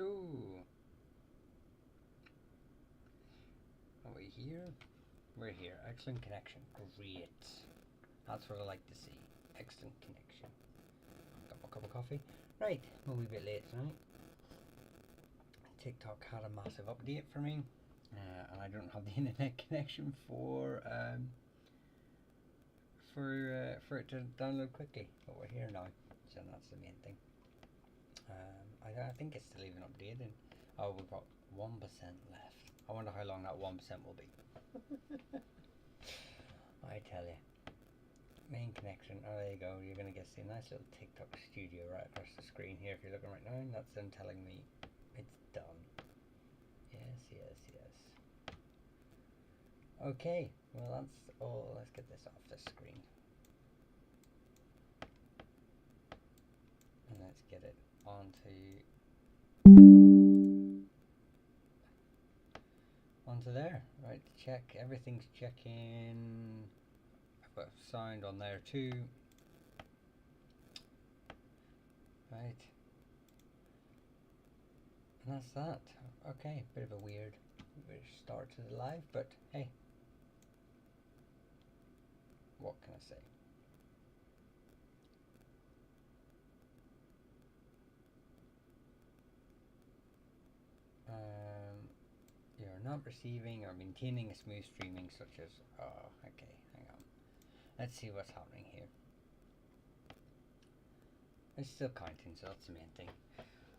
Hello. Are we here? We're here. Excellent connection. Great. That's what I like to see. Excellent connection. Got my cup of coffee. Right, we'll be a bit late tonight. TikTok had a massive update for me, and I don't have the internet connection for it to download quickly. But we're here now, so that's the main thing. I think it's still even updated. Oh, we've got 1% left. I wonder how long that 1% will be. I tell you. Main connection. Oh, there you go. You're going to get to see a nice little TikTok studio right across the screen here if you're looking right now. And that's them telling me it's done. Yes. Okay. Well, that's all. Let's get this off the screen. And let's get it onto there. Right, check. Everything's checking. I've got sound on there too. Right. And that's that. Okay, bit of a weird start to the live, but hey. What can I say? You're not receiving or maintaining a smooth streaming such as... Oh, okay, hang on. Let's see what's happening here. It's still counting, so that's the main thing.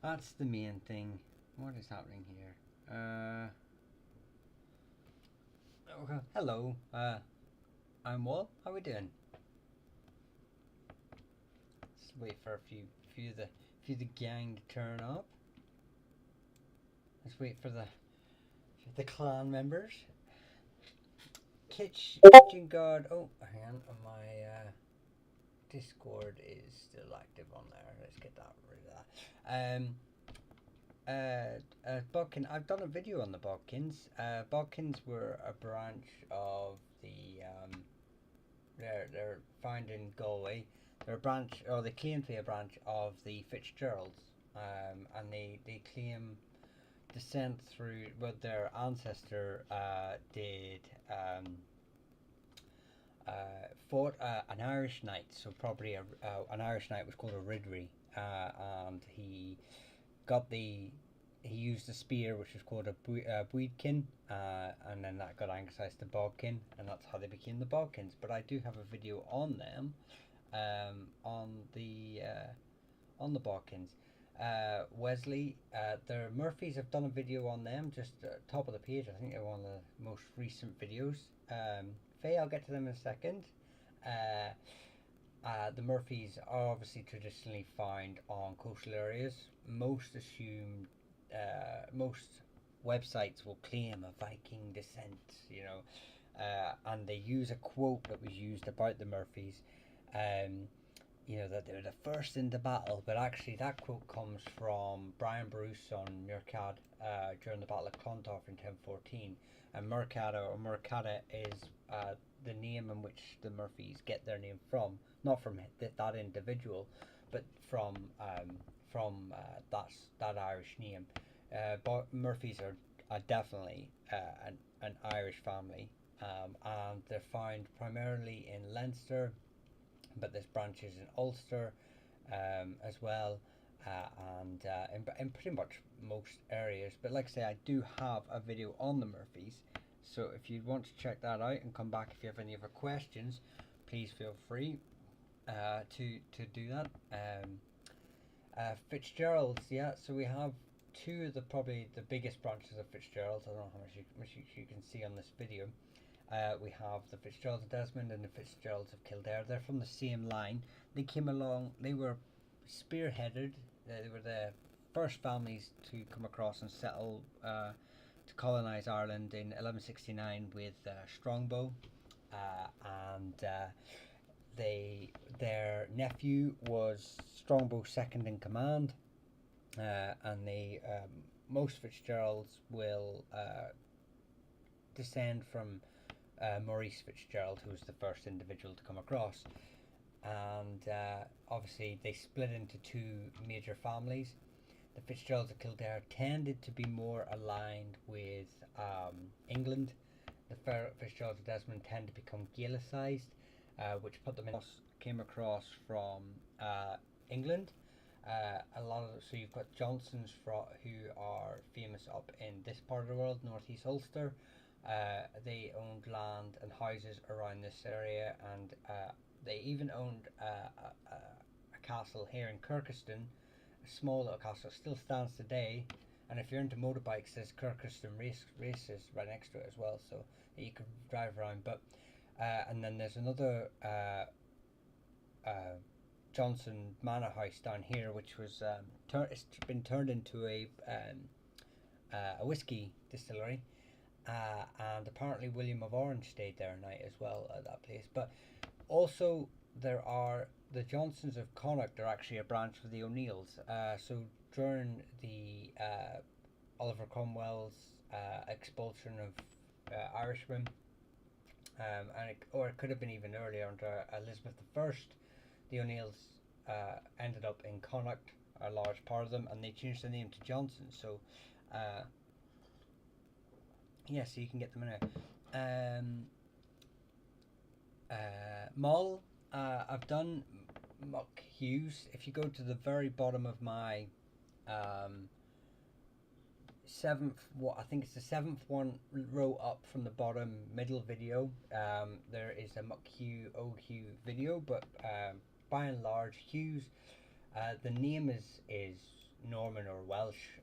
That's the main thing. What is happening here? Okay. Hello. I'm Wall. How are we doing? Let's wait for a few of the gang to turn up. Let's wait for the clan members. Kitchen guard. Oh, hang on. My Discord is still active on there. Let's get rid of that. Bodkin. I've done a video on the Bodkins. Bodkins were a branch of the. They're found in Galway. They're a branch, or they claim to be a branch of the Fitzgeralds. And they claim descent through what their ancestor did. Fought an Irish knight, so probably an Irish knight was called a Ridri, and he used a spear which was called a Buidkin, and then that got anglicised to Bodkin, and that's how they became the Bodkins. But I do have a video on them, on the Bodkins. Wesley, the Murphys have done a video on them, just top of the page. I think they're one of the most recent videos. Faye, I'll get to them in a second. The Murphys are obviously traditionally found on coastal areas. Most websites will claim a Viking descent, and they use a quote that was used about the Murphys, that they were the first into battle, but actually that quote comes from Brian Bruce on Muircad during the Battle of Clontarf in 1014, and Muircada is the name in which the Murphys get their name from, not from that individual, but from that Irish name. But Murphys are definitely an Irish family, and they're found primarily in Leinster, but there's branches in Ulster as well, and in pretty much most areas. But like I say, I do have a video on the Murphys, so if you want to check that out and come back if you have any other questions, please feel free to do that. Fitzgeralds, yeah, so we have two of probably the biggest branches of Fitzgeralds. I don't know how much you can see on this video. We have the Fitzgeralds of Desmond and the Fitzgeralds of Kildare. They're from the same line. They came along, they were spearheaded, they were the first families to come across and settle, to colonise Ireland in 1169 with Strongbow, and their nephew was Strongbow's second in command, and most Fitzgeralds will descend from Maurice Fitzgerald, who was the first individual to come across, and obviously they split into two major families. the Fitzgeralds of Kildare tended to be more aligned with England. The Fitzgeralds of Desmond tend to become Gaelicised, which put them in. Came across from England. A lot of so you've got Johnsons who are famous up in this part of the world, northeast Ulster. They owned land and houses around this area, and they even owned a castle here in Kirkeston, a small little castle, still stands today. And if you're into motorbikes, there's Kirkeston races right next to it as well, so that you can drive around. But and then there's another Johnson Manor House down here, which was it's been turned into a whiskey distillery, and apparently William of Orange stayed there a night as well at that place. But also there are the Johnsons of Connacht. Are actually a branch of the O'Neills. So during the Oliver Cromwell's expulsion of Irishmen, or it could have been even earlier under Elizabeth I, the O'Neills ended up in Connacht, a large part of them, and they changed the name to Johnson. So, yeah, so you can get them in there. Mull, I've done Muck Hughes. If you go to the very bottom of my I think it's the seventh one row up from the bottom middle video, there is a Muck Hugh Hugh video, but by and large Hughes, the name is Norman or Welsh,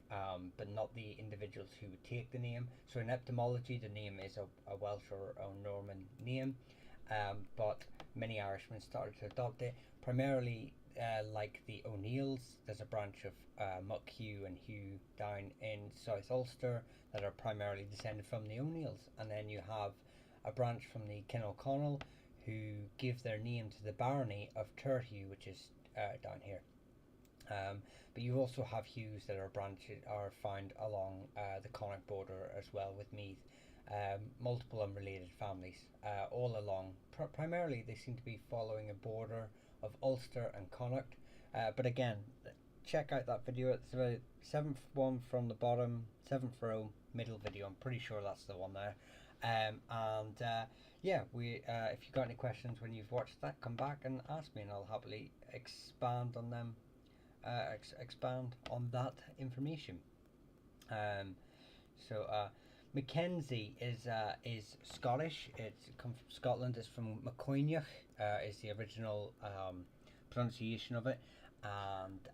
but not the individuals who would take the name. So in etymology the name is a Welsh or a Norman name, but many Irishmen started to adopt it, primarily like the O'Neills. There's a branch of Muck Hugh and Hugh down in South Ulster that are primarily descended from the O'Neills, and then you have a branch from the Kin O'Connell who give their name to the barony of Turhugh, which is down here. But you also have Hughes that are found along the Connacht border as well with Meath. Multiple unrelated families all along. Primarily they seem to be following a border of Ulster and Connacht. But again, check out that video. It's the seventh one from the bottom, seventh row, middle video. I'm pretty sure that's the one there. Yeah, if you've got any questions when you've watched that, come back and ask me, and I'll happily expand on them. Expand on that information. Mackenzie is Scottish. It's come from Scotland. It's from Macoinach. Is the original pronunciation of it, and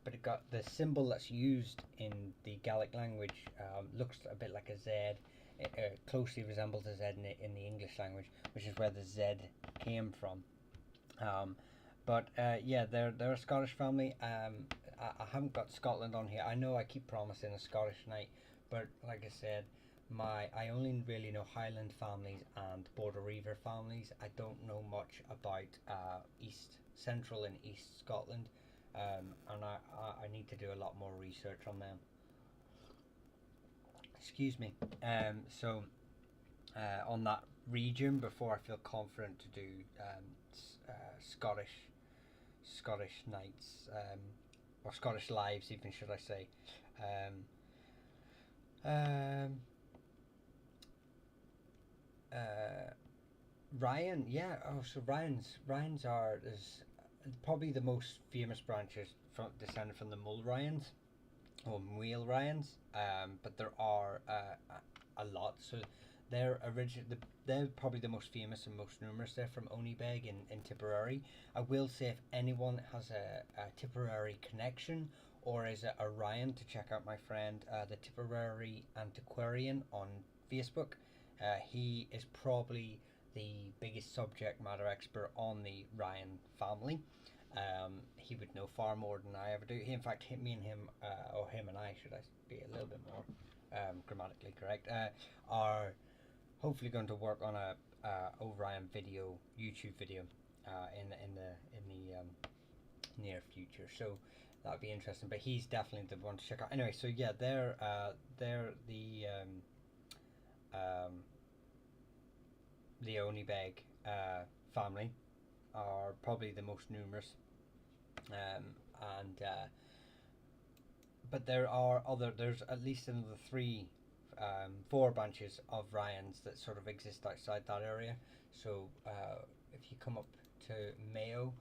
but it got the symbol that's used in the Gaelic language looks a bit like a Z. It closely resembles a Z in the English language, which is where the Z came from. But yeah, they're a Scottish family. I haven't got Scotland on here. I know I keep promising a Scottish night, but like I said, I only really know Highland families and Border Reaver families. I don't know much about Central and East Scotland, and I need to do a lot more research on them. Excuse me. On that region before I feel confident to do Scottish nights, or Scottish lives even, should I say. Ryan, yeah. Oh, so Ryans is probably the most famous branches descended from the Mull Ryans or Muil Ryans. But there are a lot. So they're probably the most famous and most numerous. They're from Onibeg in Tipperary. I will say, if anyone has a Tipperary connection or is a Ryan, to check out my friend, the Tipperary Antiquarian on Facebook. He is probably the biggest subject matter expert on the Ryan family. He would know far more than I ever do. In fact, me and him, or him and I, should I be a little bit more grammatically correct, are hopefully going to work on a O'Ryan YouTube video in the near future. So that'd be interesting. But he's definitely the one to check out. Anyway, so yeah, they're the Onibeg family are probably the most numerous, and but there are there's at least another three, four branches of Ryans that sort of exist outside that area. So if you come up to Mayo,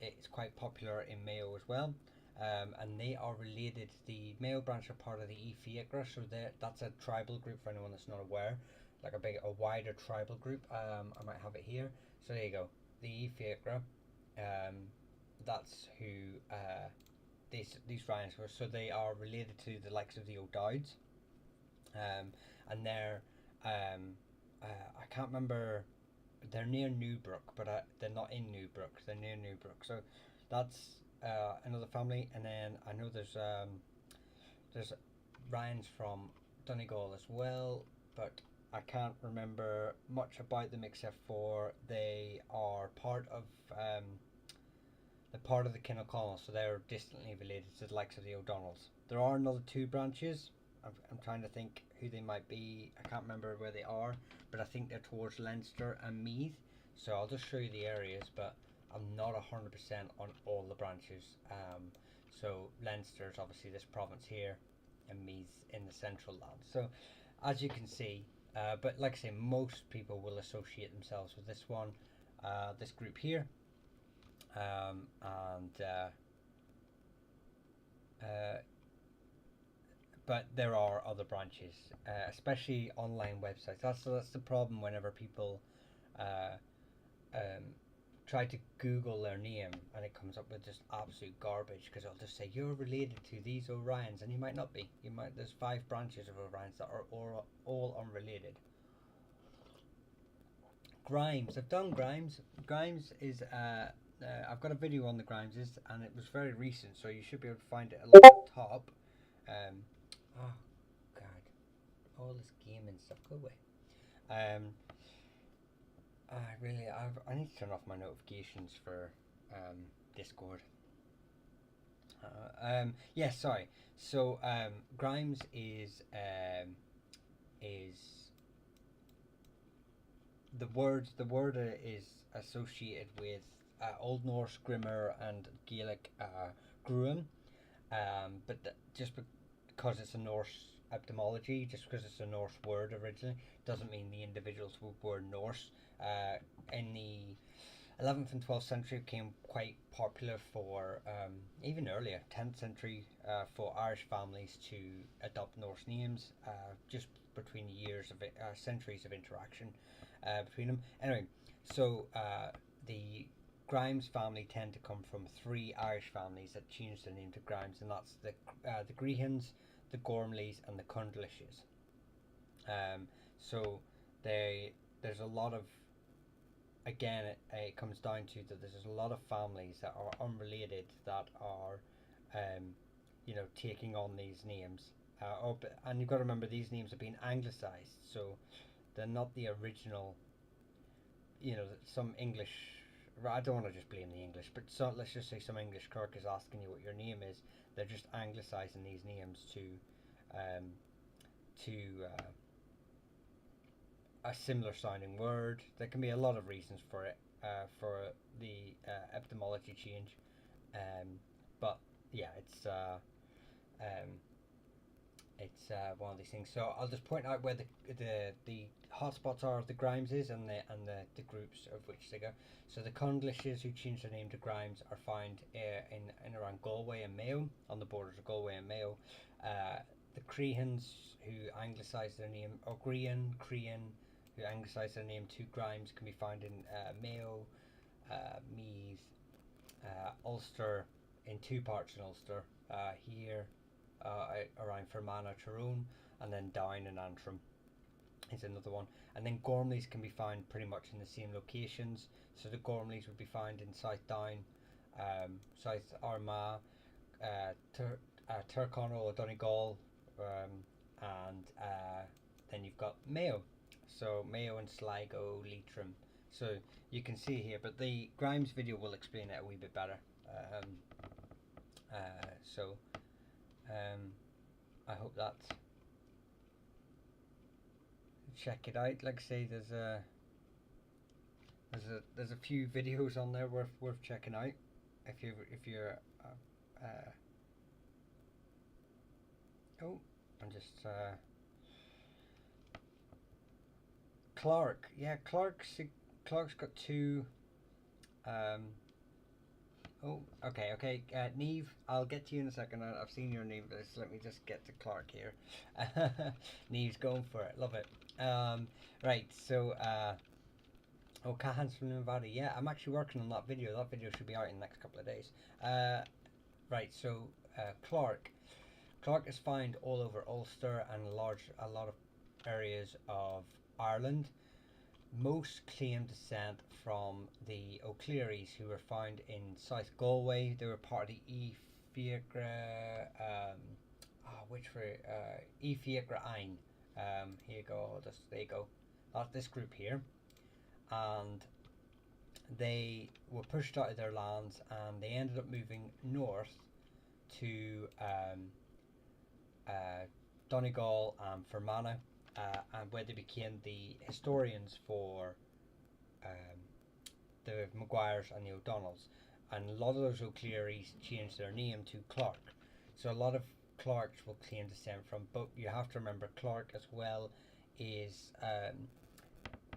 it's quite popular in Mayo as well. And they are related. The Mayo branch are part of the Efiakra, so that's a tribal group for anyone that's not aware, like a wider tribal group. I might have it here. So there you go, the Efiakra. That's who these Ryans were. So they are related to the likes of the O'Dowds, and they're I can't remember. They're near Newbrook, but they're not in Newbrook. They're near Newbrook. So that's another family, and then I know there's Ryans from Donegal as well, but I can't remember much about them except for they are part of the Kinnoconnell, so they're distantly related to the likes of the O'Donnells. There are another two branches. I'm trying to think who they might be. I can't remember where they are, but I think they're towards Leinster and Meath. So I'll just show you the areas, but I'm not 100% on all the branches. So Leinster's obviously this province here, and Meath in the central land. So as you can see, but like I say, most people will associate themselves with this one, this group here, but there are other branches, especially online websites. That's the problem whenever people uh, um, try to Google their name and it comes up with just absolute garbage, because it'll just say you're related to these Orions, and you might not be. There's 5 branches of Orions that are all unrelated. Grimes. I've done Grimes. Grimes is I've got a video on the Grimeses, and it was very recent, so you should be able to find it along the top. Oh God, all this gaming stuff, go away. I need to turn off my notifications for Discord. Yes, sorry. So Grimes is the word is associated with Old Norse Grimmer and Gaelic Gruan, but just because it's a Norse etymology, just because it's a Norse word originally, doesn't mean the individuals were Norse. In the 11th and 12th century, it became quite popular for, even earlier, 10th century, for Irish families to adopt Norse names, just between years of centuries of interaction between them. Anyway, so the Grimes family tend to come from 3 Irish families that changed their name to Grimes, and that's the Grehans, the Gormleys, and the Cundlishes. So there's a lot of, again, it comes down to that there's a lot of families that are unrelated that are taking on these names, and you've got to remember these names have been anglicized, so they're not the original. Some English, I don't want to just blame the English, but let's just say some English clerk is asking you what your name is. They're just anglicizing these names to a similar sounding word. There can be a lot of reasons for it, for the etymology change, but yeah, it's one of these things. So I'll just point out where the hotspots are of the Grimeses and the groups of which they go. So the Cundlishes, who changed their name to Grimes, are found in around Galway and Mayo, on the borders of Galway and Mayo. The Crehans, who anglicised their name, or Crean, who anglicised their name to Grimes, can be found in Mayo, Meath, Ulster, in 2 parts in Ulster, here around Fermanagh, Tyrone, and then Down and Antrim is another one. And then Gormleys can be found pretty much in the same locations. So the Gormleys would be found in South Down, South Armagh, Tyrconnell or Donegal, and then you've got Mayo. So Mayo and Sligo, Leitrim. So you can see here, but the Grimes video will explain it a wee bit better. I hope that. Check it out. Like I say, there's a few videos on there worth checking out if you're oh, I'm just Clark. Yeah, Clark's got two. Um, oh, okay, okay. Neve, I'll get to you in a second. I've seen your name, but let me just get to Clark here. Neve's going for it. Love it. Right, so oh, Cahan's from Nevada. Yeah, I'm actually working on that video. That video should be out in the next couple of days. Right, so Clark. Clark is found all over Ulster and a lot of areas of Ireland. Most claim descent from the O'Clearys, who were found in South Galway. They were part of the Fiacre, which were Fiacre Ein. Here you go. There you go. That's this group here, and they were pushed out of their lands, and they ended up moving north to Donegal and Fermanagh, and where they became the historians for the Maguires and the O'Donnells. And a lot of those O'Clearys changed their name to Clark. So a lot of Clarks will claim descent from, but you have to remember Clark as well is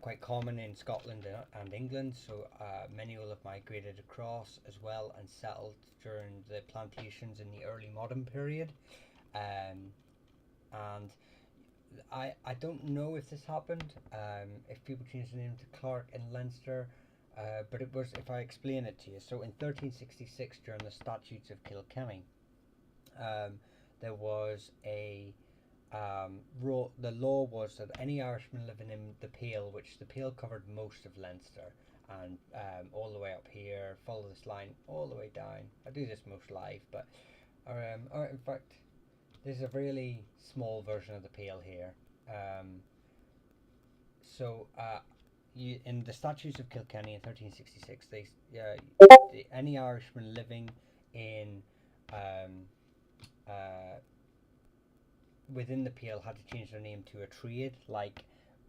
quite common in Scotland and England, so many will have migrated across as well and settled during the plantations in the early modern period. And I don't know if this happened, if people changed the name to Clark in Leinster, but it was, if I explain it to you. So in 1366, during the Statutes of Kilkenny, there was a the law was that any Irishman living in the Pale, which the Pale covered most of Leinster, and all the way up here, follow this line all the way down. I do this most live, but or in fact, there's a really small version of the Pale here. So in the Statutes of Kilkenny in 1366, any Irishman living in within the Pale had to change their name to a trade, like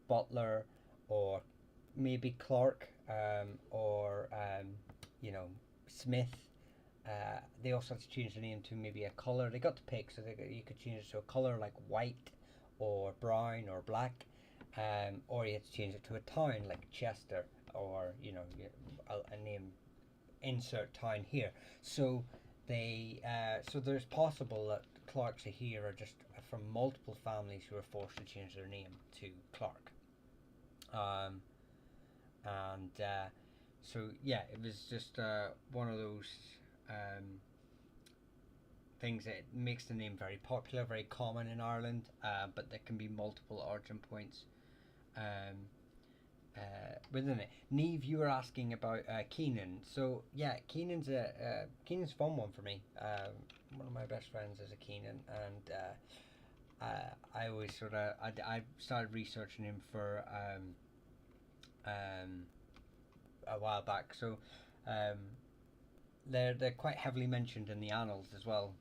butler or maybe clerk, or smith. They also had to change the name to maybe a colour. They got to pick, so you could change it to a colour like white or brown or black, or you had to change it to a town like Chester, or a name, insert town here. So so there's possible that Clarks here are just from multiple families who are forced to change their name to Clark. So yeah, it was just one of those things that makes the name very popular, very common in Ireland, but there can be multiple origin points within it. Neve, you were asking about Keenan. So yeah, Keenan's a fun one for me. One of my best friends is a Keenan, and I always I started researching him for a while back. So they're quite heavily mentioned in the annals as well.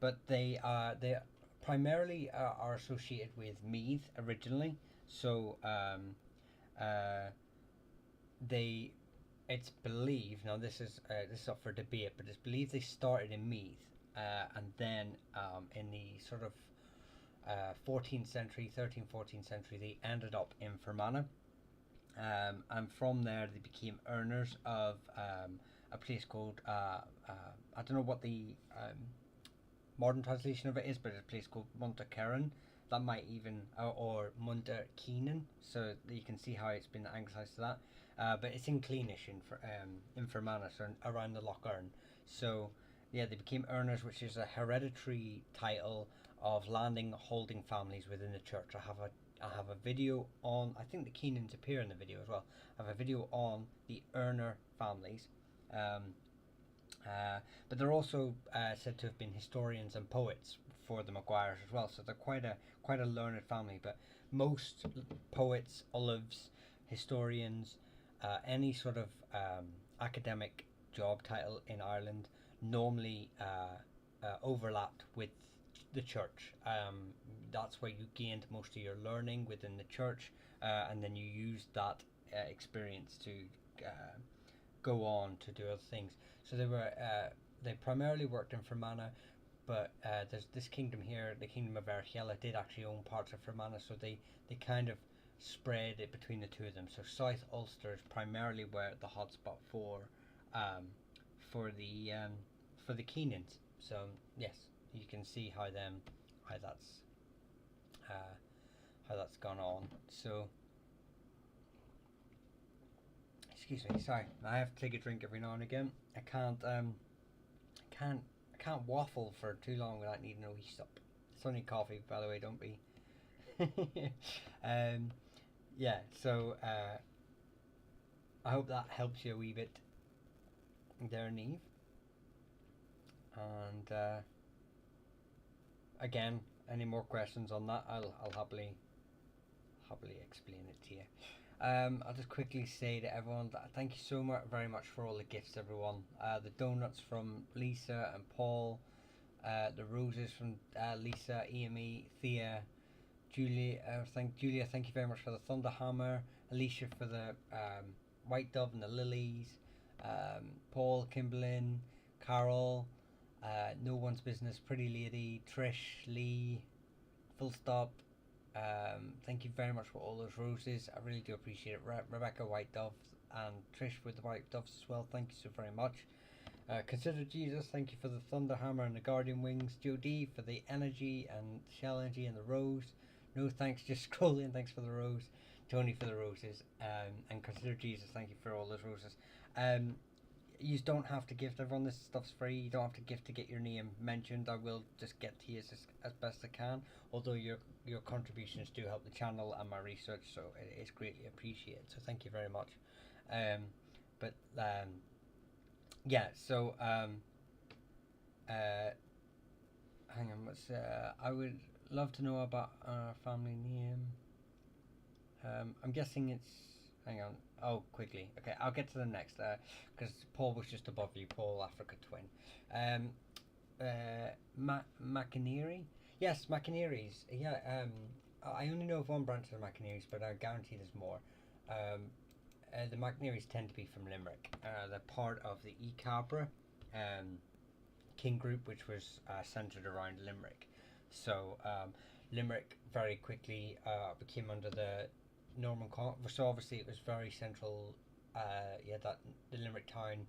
But they primarily are associated with Meath originally. So it's believed, now this is up for debate, but it's believed they started in Meath, and then in the sort of 14th century, 13th, 14th century, they ended up in Fermanagh, and from there they became owners of a place called I don't know what the modern translation of it is, but it's a place called Montacairn. That might even, or Munter Keenan, so you can see how it's been anglicised to that. But it's in Cleanish in Fermanagh, so around the Lough Erne. So yeah, they became earners, which is a hereditary title of landing holding families within the church. I have a video on, I think the Keenans appear in the video as well. I have a video on the Earner families. But they're also said to have been historians and poets for the Maguires as well, so they're quite a learned family. But most poets, olives, historians, any sort of academic job title in Ireland normally overlapped with the church. That's where you gained most of your learning within the church, and then you used that experience to go on to do other things. So they were they primarily worked in Fermanagh, but there's this kingdom here, the kingdom of Erchiela, did actually own parts of Fermanagh, so they kind of spread it between the two of them. So South Ulster is primarily where the hotspot um, for the Keenans. So yes, you can see how that's uh, how that's gone on. So excuse me, sorry, I have to take a drink every now and again. Can't I can't waffle for too long without needing a wee stop. It's only coffee, by the way. Don't be. um, yeah. So I hope that helps you a wee bit there, Neve. And again, any more questions on that, I'll happily explain it to you. I'll just quickly say to everyone that thank you so much, very much for all the gifts, everyone. The donuts from Lisa and Paul, the roses from Lisa, EME, Thea, Julia. Julia, thank you very much for the thunder hammer. Alicia for the white dove and the lilies. Paul, Kimberlyn, Carol, no one's business, pretty lady, Trish, Lee, full stop. Thank you very much for all those roses. I really do appreciate it. Rebecca White Dove and Trish with the White Doves as well. Thank you so very much. Consider Jesus, thank you for the Thunder Hammer and the Guardian Wings. Joe D for the energy and shell energy and the rose. No thanks, just scrolling. Thanks for the rose. Tony for the roses. And Consider Jesus, thank you for all those roses. You don't have to gift, everyone. This stuff's free. You don't have to gift to get your name mentioned. I will just get to you as best I can. Although your contributions do help the channel and my research, so it is greatly appreciated. So thank you very much. Yeah. So hang on. I would love to know about our family name. I'm guessing it's. Hang on. Oh, quickly. Okay, I'll get to the next. Because Paul was just above you. Paul, Africa twin. McIneary. Yes, McIneary's. Yeah. I only know of one branch of the McIneary's, but I guarantee there's more. The McIneary's tend to be from Limerick. They're part of the E Cabra King group, which was centered around Limerick. So Limerick very quickly became under the Norman so obviously it was very central. That the Limerick town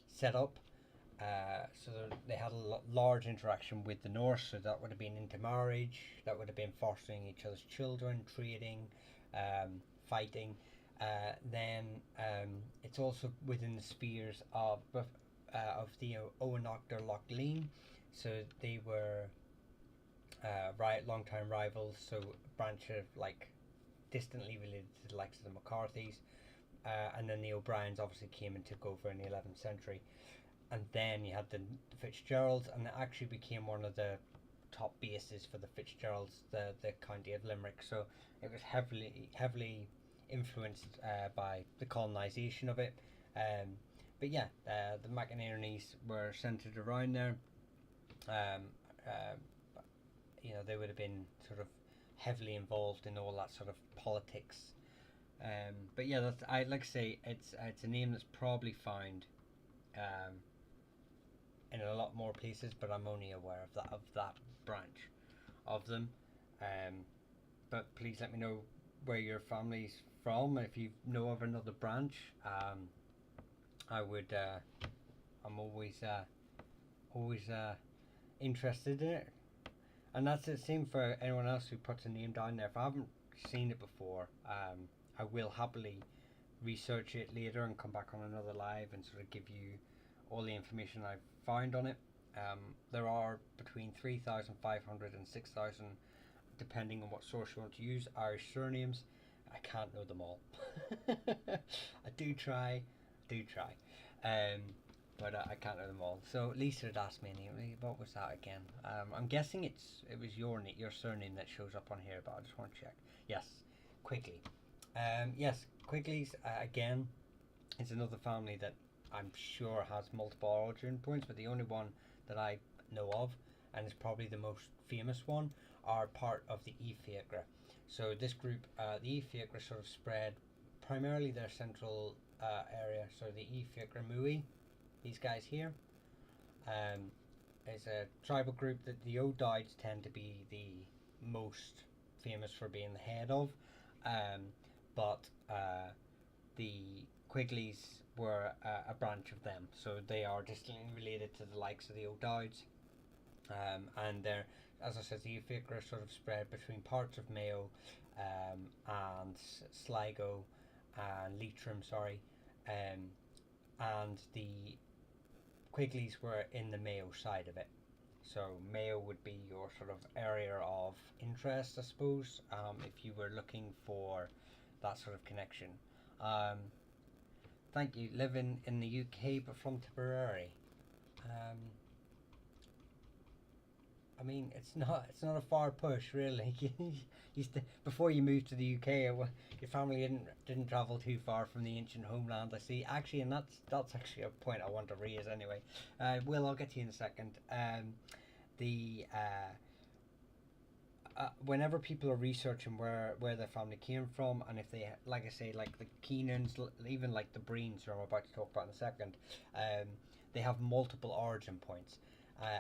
set up. So they had a large interaction with the Norse. So that would have been intermarriage. That would have been fostering each other's children, trading, fighting. Then it's also within the spheres of the Owenoctor Lochleen. So they were long-time rivals. So branch of distantly related to the likes of the McCarthys, and then the O'Briens obviously came and took over in the 11th century, and then you had the Fitzgeralds, and it actually became one of the top bases for the Fitzgeralds, the county of Limerick. So it was heavily influenced by the colonisation of it. But yeah, the McInerney's were centred around there. They would have been sort of heavily involved in all that sort of politics. But yeah, I like to say it's a name that's probably found in a lot more places, but I'm only aware of that branch of them. But please let me know where your family's from. If you know of another branch, I'm always interested in it. And that's the same for anyone else who puts a name down there. If I haven't seen it before, I will happily research it later and come back on another live and sort of give you all the information I've found on it. There are between 3,500 and 6,000, depending on what source you want to use, Irish surnames. I can't know them all. I do try. But I can't know them all. So Lisa had asked me, what was that again? I'm guessing it was your surname that shows up on here, but I just want to check. Yes, Quigley. Yes, Quigley's again. It's another family that I'm sure has multiple origin points, but the only one that I know of, and is probably the most famous one, are part of the Efiagra. So this group, the Efiagra, sort of spread primarily their central area. So the Efiagra Mui. these guys here. Um, is a tribal group that the O'Dowds tend to be the most famous for being the head of, um, but the Quigleys were a branch of them, so they are distantly related to the likes of the O'Dowds, and they're, as I said, the Ufaker are sort of spread between parts of Mayo and Sligo and Leitrim, sorry, um, and the Quigleys were in the Mayo side of it. So Mayo would be your sort of area of interest, I suppose, if you were looking for that sort of connection. Um, Thank you. Living in the UK, but from Tipperary. Um, I mean, it's not a far push, really. Before you moved to the UK, your family didn't travel too far from the ancient homeland. I see. Actually, and that's actually a point I want to raise anyway. Will, I'll get to you in a second. The Whenever people are researching where their family came from, and if they, like I say, like the Keenans, even like the Breens, who I'm about to talk about in a second, they have multiple origin points.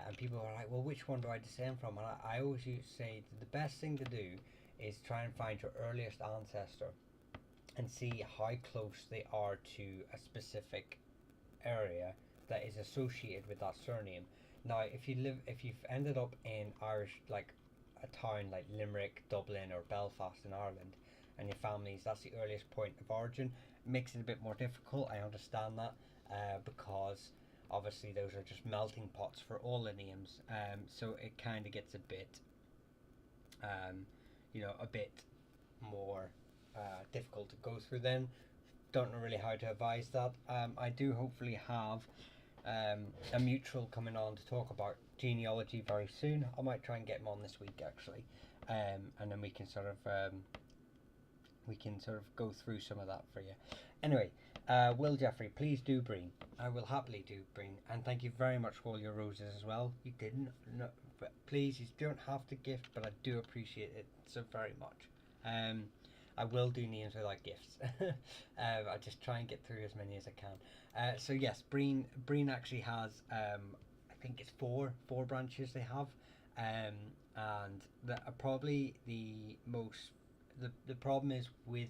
And people are like, well, which one do I descend from? And I always used to say the best thing to do is try and find your earliest ancestor and see how close they are to a specific area that is associated with that surname. Now, if you've ended up in Irish, like a town like Limerick, Dublin, or Belfast in Ireland, and your family's that's the earliest point of origin, it makes it a bit more difficult. I understand that, because obviously those are just melting pots for all the names. So it kind of gets a bit, a bit more difficult to go through. Then don't know really how to advise that. I do hopefully have a mutual coming on to talk about genealogy very soon. I might try and get him on this week actually, and then we can sort of go through some of that for you. Anyway, Will Jeffrey, please do bring. I will happily do bring, and thank you very much for all your roses as well. You didn't, no, but please, you don't have to gift, but I do appreciate it so very much. I will do names without gifts. I just try and get through as many as I can. So yes, Breen actually has, I think it's four branches they have, and probably the problem is with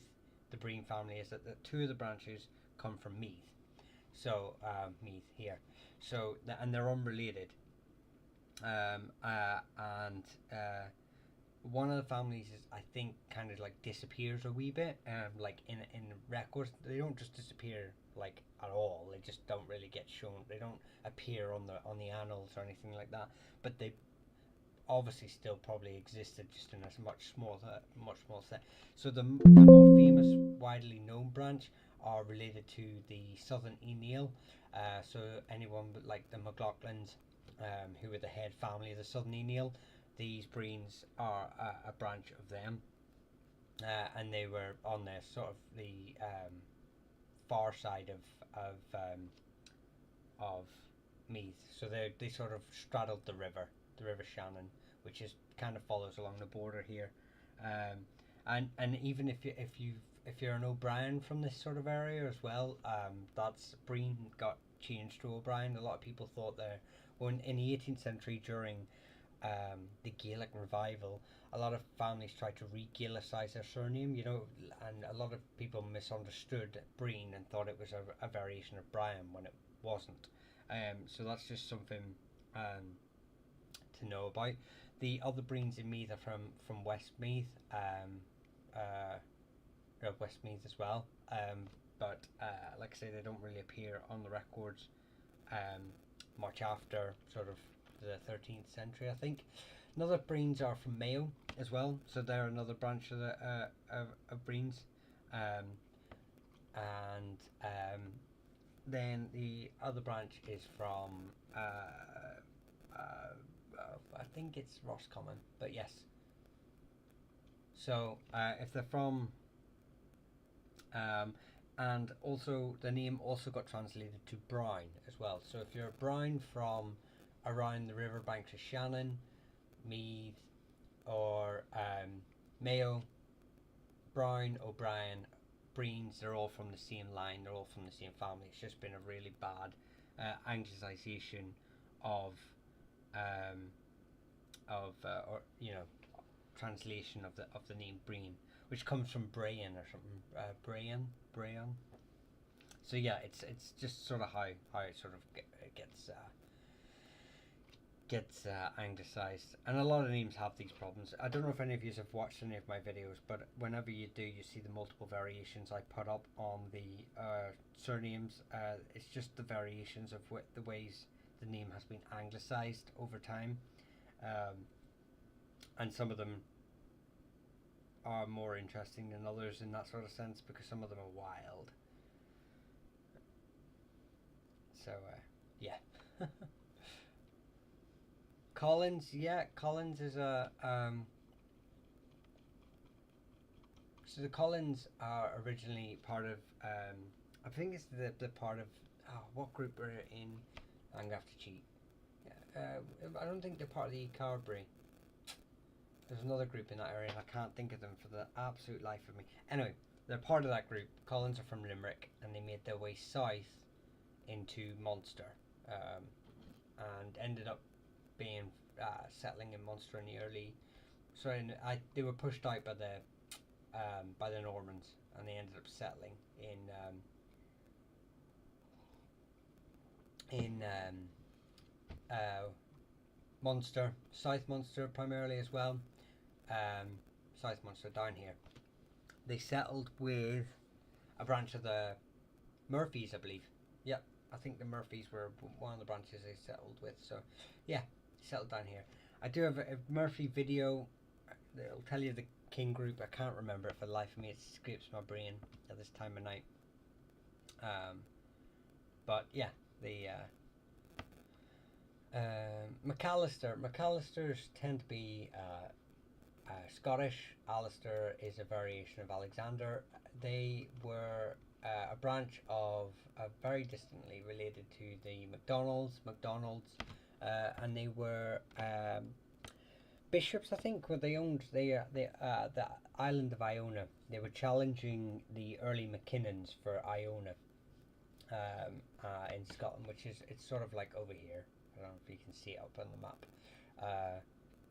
the Breen family is that the two of the branches come from Meath. So Meath here, and they're unrelated. And one of the families is, I think, kind of like disappears a wee bit. Like in records, they don't just disappear like at all. They just don't really get shown. They don't appear on the annals or anything like that. But they obviously still probably existed, just in a much smaller set. So the more famous, widely known branch are related to the Southern Neil. So anyone like the McLaughlins, who were the head family of the Southern Neil, these Breens are a branch of them, and they were on the sort of the far side of Meath. So they sort of straddled the River Shannon, which is kind of follows along the border here, and even if you're an O'Brien from this sort of area as well, that's Breen got changed to O'Brien. A lot of people thought when in the 18th century during the Gaelic revival, a lot of families tried to re-Gaelicise their surname, and a lot of people misunderstood Breen and thought it was a variation of Brian when it wasn't. So that's just something to know about. The other Breens in Meath are from Westmeath, Westmeath as well. But like I say, they don't really appear on the records much after sort of the 13th century, I think. Another Breens are from Mayo as well, so they're another branch of the of Breens, and then the other branch is from I think it's Roscommon, but yes. So if they're from and also the name also got translated to Brown as well. So if you're a Brown from around the riverbanks of Shannon, Meath, or Mayo, Brown, O'Brien, Breens, they're all from the same line, they're all from the same family. It's just been a really bad anglicization of or translation of the name Breen, which comes from Brayan or something. Brayan. So yeah, it's just sort of how it sort of gets anglicized, and a lot of names have these problems. I don't know if any of you have watched any of my videos, but whenever you do, you see the multiple variations I put up on the surnames. It's just the variations of the ways the name has been anglicized over time, and some of them are more interesting than others in that sort of sense, because some of them are wild. So yeah. Collins, yeah, Collins is a so the Collins are originally part of I think it's the part of what group are in. I'm gonna have to cheat. I don't think they're part of the Carberry. There's another group in that area and I can't think of them for the absolute life of me. Anyway, they're part of that group. Collins are from Limerick and they made their way south into Munster, and ended up being settling in Munster in the early. They were pushed out by the Normans, and they ended up settling in Munster, South Munster primarily as well. South Munster down here. They settled with a branch of the Murphys, I believe. Yep, I think the Murphys were one of the branches they settled with. So, yeah, settled down here. I do have a Murphy video. It'll tell you the king group. I can't remember it for the life of me. It scrapes my brain at this time of night. But yeah, the McAllisters tend to be Scottish. Alistair is a variation of Alexander. They were a branch of very distantly related to the MacDonalds, and they were bishops, I think. Where they owned the island of Iona. They were challenging the early McKinnons for Iona in Scotland, which is it's sort of like over here. I don't know if you can see it up on the map.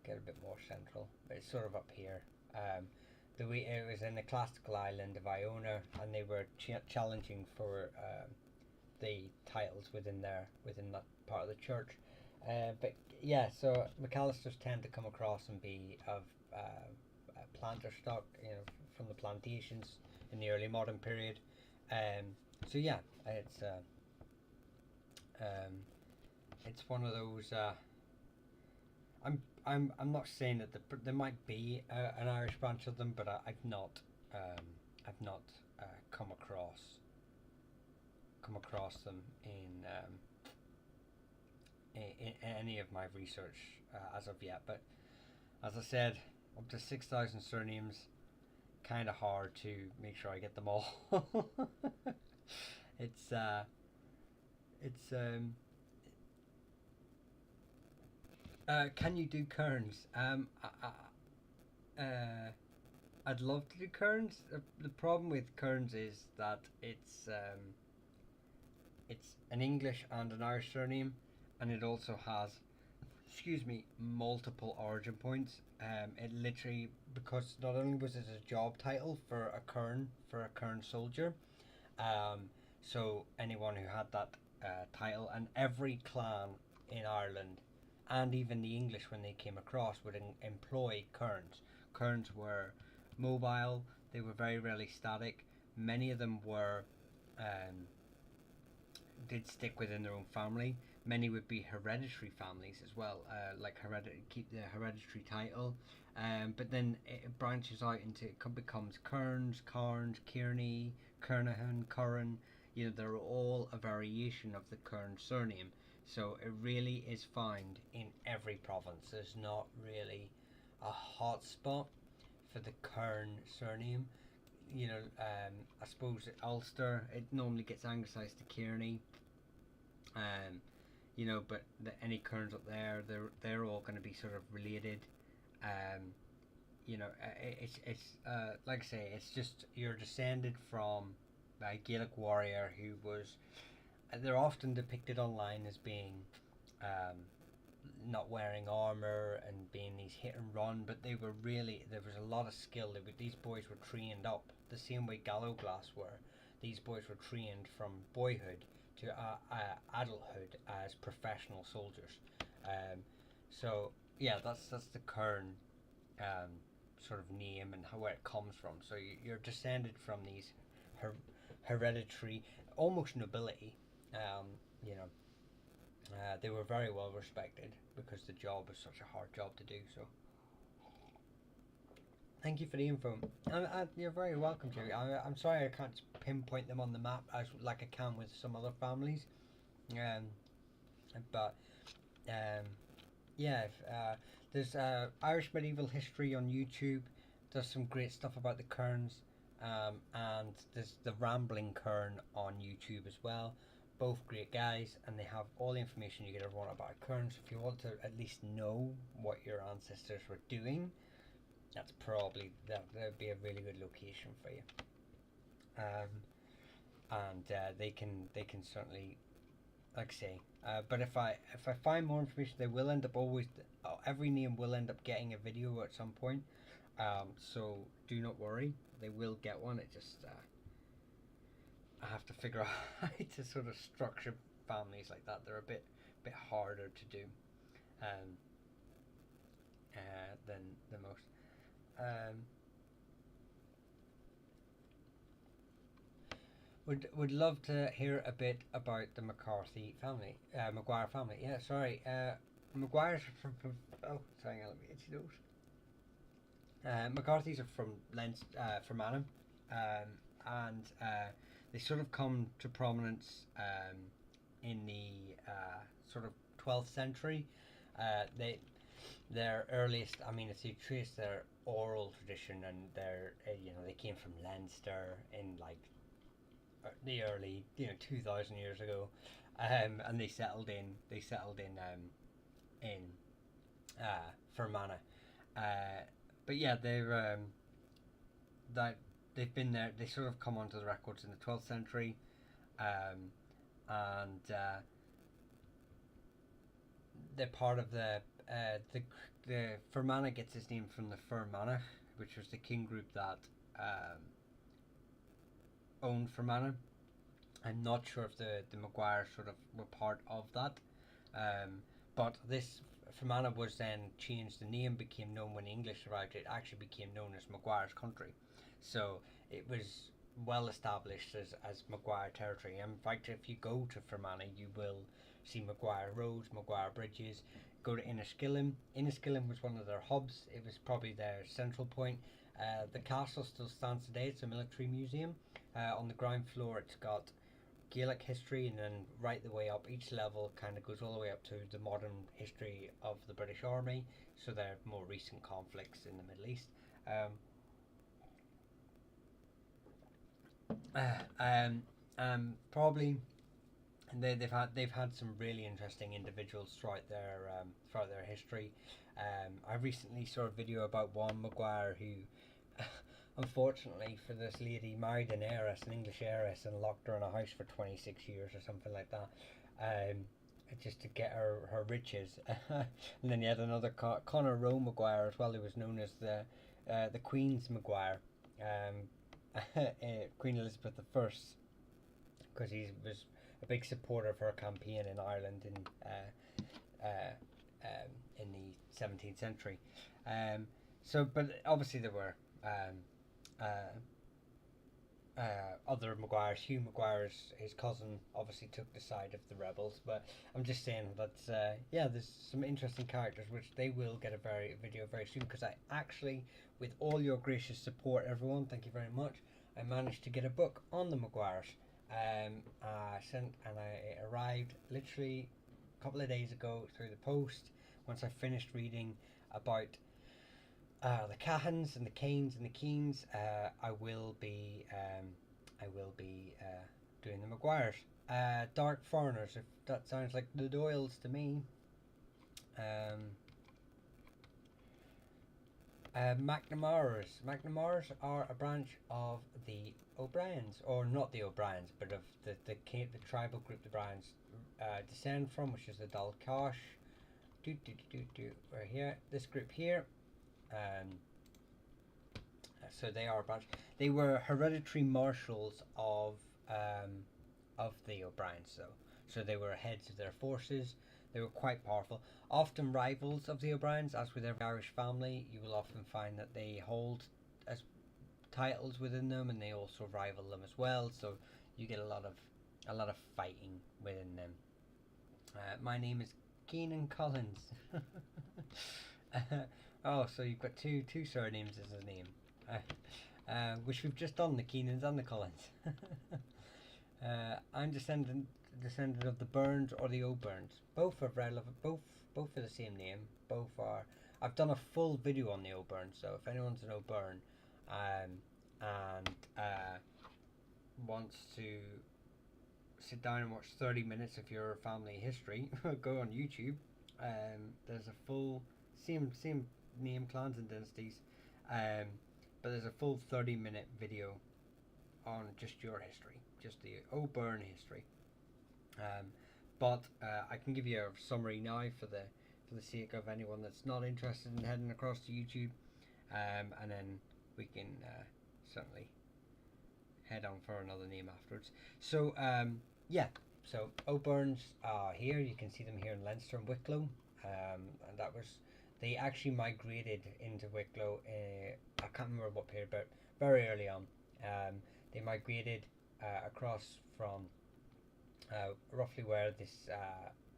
Get a bit more central, but it's sort of up here. It was in the classical island of Iona, and they were challenging for the titles within that part of the church. But yeah, so McAllisters tend to come across and be of planter stock, from the plantations in the early modern period. So yeah, it's one of those. I'm not saying that there might be an Irish branch of them, but I've not come across them in any of my research as of yet. But as I said, up to 6,000 surnames, kind of hard to make sure I get them all. it's can you do kerns? I'd love to do kerns. The problem with kerns is that it's an English and an Irish surname, and it also has, multiple origin points. It literally, because not only was it a job title for a kern soldier, so anyone who had that title, and every clan in Ireland, and even the English when they came across, would employ kerns. Kerns were mobile. They were very rarely static. Many of them did stick within their own family. Many would be hereditary families as well, keep the hereditary title. But then it branches out into, it becomes Kearns, Carns, Kearney, Kernahan, Curran. They're all a variation of the Kern surname. So it really is found in every province. There's not really a hot spot for the Kern surname. I suppose Ulster, it normally gets anglicized to Kearney. But any Kerns up there, they're all going to be sort of related. It's like I say, it's just you're descended from a Gaelic warrior who was they're often depicted online as being um, not wearing armor and being these hit and run, but they were really, there was a lot of skill. These boys were trained up the same way Gallowglass were. These boys were trained from boyhood to adulthood as professional soldiers. Um, so yeah, that's the Kern sort of name and where it comes from. So you're descended from these her- hereditary, almost nobility. Um, you know, they were very well respected because the job was such a hard job to do. So thank you for the info. You're very welcome, Jerry. I'm sorry I can't pinpoint them on the map as like I can with some other families. Um, but um, yeah, there's Irish medieval history on YouTube. There's some great stuff about the Kerns, and there's the Rambling Kern on YouTube as well. Both great guys, and they have all the information you could ever want about Kerns. If you want to at least know what your ancestors were doing, that's probably that'd be a really good location for you. And they can certainly, like I say. But if I find more information, they will end up always. Every name will end up getting a video at some point. So do not worry, they will get one. It just I have to figure out how to sort of structure families like that. They're a bit harder to do um, than most. Um, would love to hear a bit about the McCarthy family, Maguire family. Yeah, sorry, Maguire's from oh, sorry, let me get you those. McCarthy's are from Fermanagh, and they sort of come to prominence in the sort of 12th century. They their earliest, I mean, if you trace their oral tradition and their, they came from Leinster in like the early, 2,000 years ago, and they settled in Fermanagh. But yeah, that they've been there. They sort of come onto the records in the 12th century, um, and they're part of the Fermanagh gets its name from the Fermanagh, which was the king group that owned Fermanagh. I'm not sure if the Maguires sort of were part of that, but this Fermanagh was then changed. The name became known when the English arrived. It actually became known as Maguire's country, so it was well established as Maguire territory. In fact, if you go to Fermanagh, you will see Maguire roads, Maguire bridges. Go to Inniskillen. Inniskillen was one of their hubs. It was probably their central point. The castle still stands today. It's a military museum. On the ground floor, it's got Gaelic history, and then right the way up, each level kind of goes all the way up to the modern history of the British Army. So there are more recent conflicts in the Middle East. Probably they've had some really interesting individuals throughout their history. I recently saw a video about one Maguire who, unfortunately for this lady, married an English heiress, and locked her in a house for 26 years or something like that, just to get her riches. And then you had another Conor Rowe Maguire as well, who was known as the Queen's Maguire, Queen Elizabeth I, because he was a big supporter of her campaign in Ireland in the 17th century. But obviously there were other Maguires. Hugh Maguire's his cousin obviously took the side of the rebels. But I'm just saying that there's some interesting characters which they will get a video very soon, because I actually, with all your gracious support, everyone, thank you very much, I managed to get a book on the Maguires. I arrived literally a couple of days ago through the post. Once I finished reading about the Cahans and the Canes and the Keens, I will be doing the Maguires. Dark Foreigners, if that sounds like the Doyles to me. McNamara's are a branch of the O'Briens, or not the O'Briens, but of the tribal group the Brians descend from, which is the Dalkosh. We're here. This group here. Um, so they are a branch. They were hereditary marshals of the O'Briens, so they were heads of their forces. They were quite powerful, often rivals of the O'Briens. As with every Irish family, you will often find that they hold as titles within them, and they also rival them as well. So you get a lot of fighting within them. My name is Keenan Collins. Oh, so you've got two surnames as a name, which we've just done, the Keenans and the Collins. I'm descendant of the Burns or the O'Burns. Both are relevant. Both are the same name. Both are. I've done a full video on the O'Burns, so if anyone's an O'Burn, and wants to sit down and watch 30 minutes of your family history, go on YouTube. There's a full same name, Clans and Dynasties, but there's a full 30-minute video on just your history, just the O'Burn history. But I can give you a summary now for the sake of anyone that's not interested in heading across to YouTube, and then we can certainly head on for another name afterwards. So yeah, so O'Burns are here. You can see them here in Leinster and Wicklow, and that was, they actually migrated into Wicklow. I can't remember what period, but very early on. They migrated across from roughly where this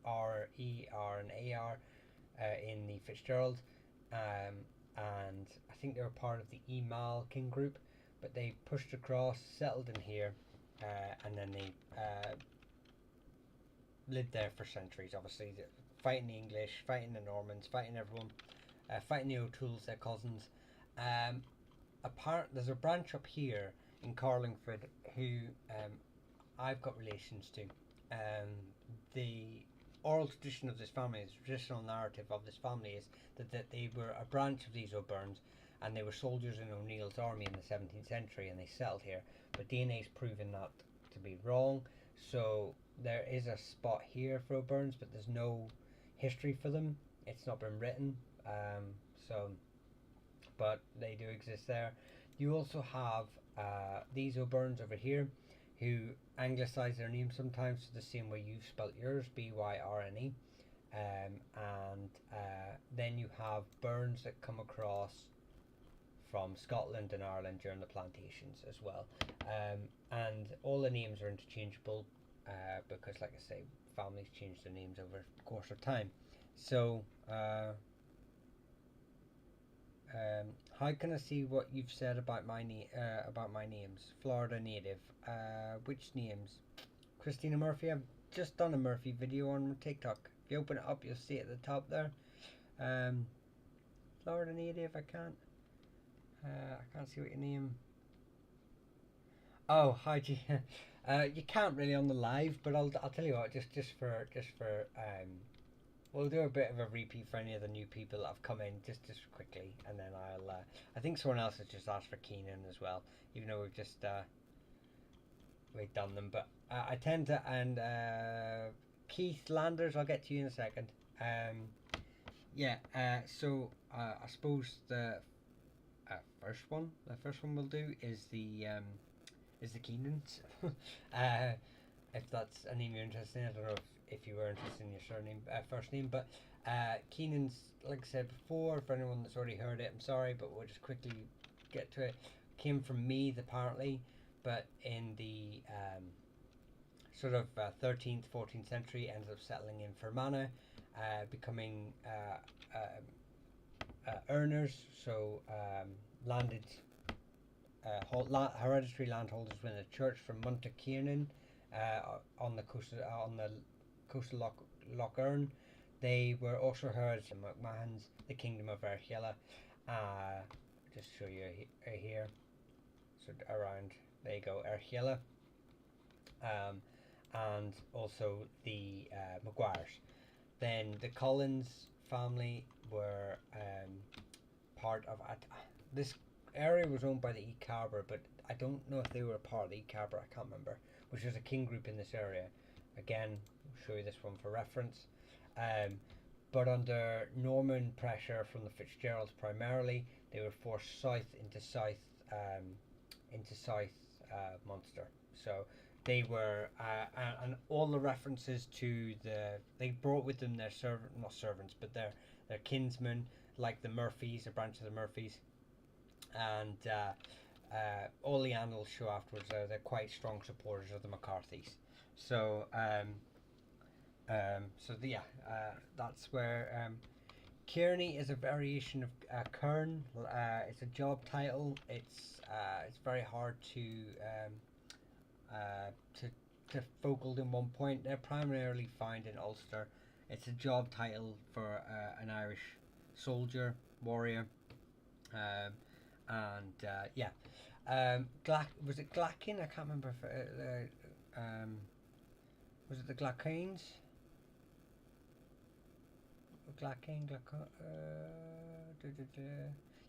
R, E, R, and A are in the Fitzgerald, and I think they were part of the Emal King group, but they pushed across, settled in here, and then they lived there for centuries. Obviously, fighting the English, fighting the Normans, fighting everyone, fighting the O'Tooles, their cousins. There's a branch up here in Carlingford who I've got relations to. The oral tradition of this family, the traditional narrative of this family is that they were a branch of these O'Burns, and they were soldiers in O'Neill's army in the 17th century, and they settled here. But DNA's proven that to be wrong, so there is a spot here for O'Burns, but there's no history for them. It's not been written, but they do exist there. You also have these O'Burns over here, who anglicize their name sometimes the same way you've spelt yours, Byrne, and then you have Burns that come across from Scotland and Ireland during the plantations as well, and all the names are interchangeable because, like I say, families change their names over the course of time. So how can I see what you've said about my names? Florida native. Which names? Christina Murphy. I've just done a Murphy video on TikTok. If you open it up, you'll see it at the top there. Florida native. I can't see what your name. Oh, hi G. You can't really on the live, but I'll tell you what. Just for we'll do a bit of a repeat for any of the new people that have come in, just quickly, and then I think someone else has just asked for Keenan as well, even though we've done them. But I tend to, and Keith Landers, I'll get to you in a second. So I suppose the first one we'll do is the Keenans. If that's a name you're interested in. I don't know if you were interested in your surname, first name, but Keenan's, like I said before, for anyone that's already heard it, I'm sorry, but we'll just quickly get to it. Came from Meath apparently, but in the sort of 13th, 14th century, ended up settling in Fermanagh, becoming earners, so landed hereditary landholders within a church from Muntakiernan on the coast of Loch Earn. They were also heard in McMahon's, the kingdom of Erchella. Just show you here. So around, there you go, Erchella. And also the Maguires. Then the Collins family were part of this area was owned by the Icabra, but I don't know if they were a part of the Icabra. I can't remember, which was a king group in this area. Again, I'll show you this one for reference. But under Norman pressure from the Fitzgeralds primarily, they were forced south into South Munster. So they were, and all the references to they brought with them their not servants, but their kinsmen, like the Murphys, a branch of the Murphys, and all the annals show afterwards they're quite strong supporters of the McCarthys. So that's where Kearney is a variation of Kern. It's a job title. It's very hard to focal in one point. They're primarily found in Ulster. It's a job title for an Irish soldier, warrior, was it Glackin? I can't remember if was it the Glacanes?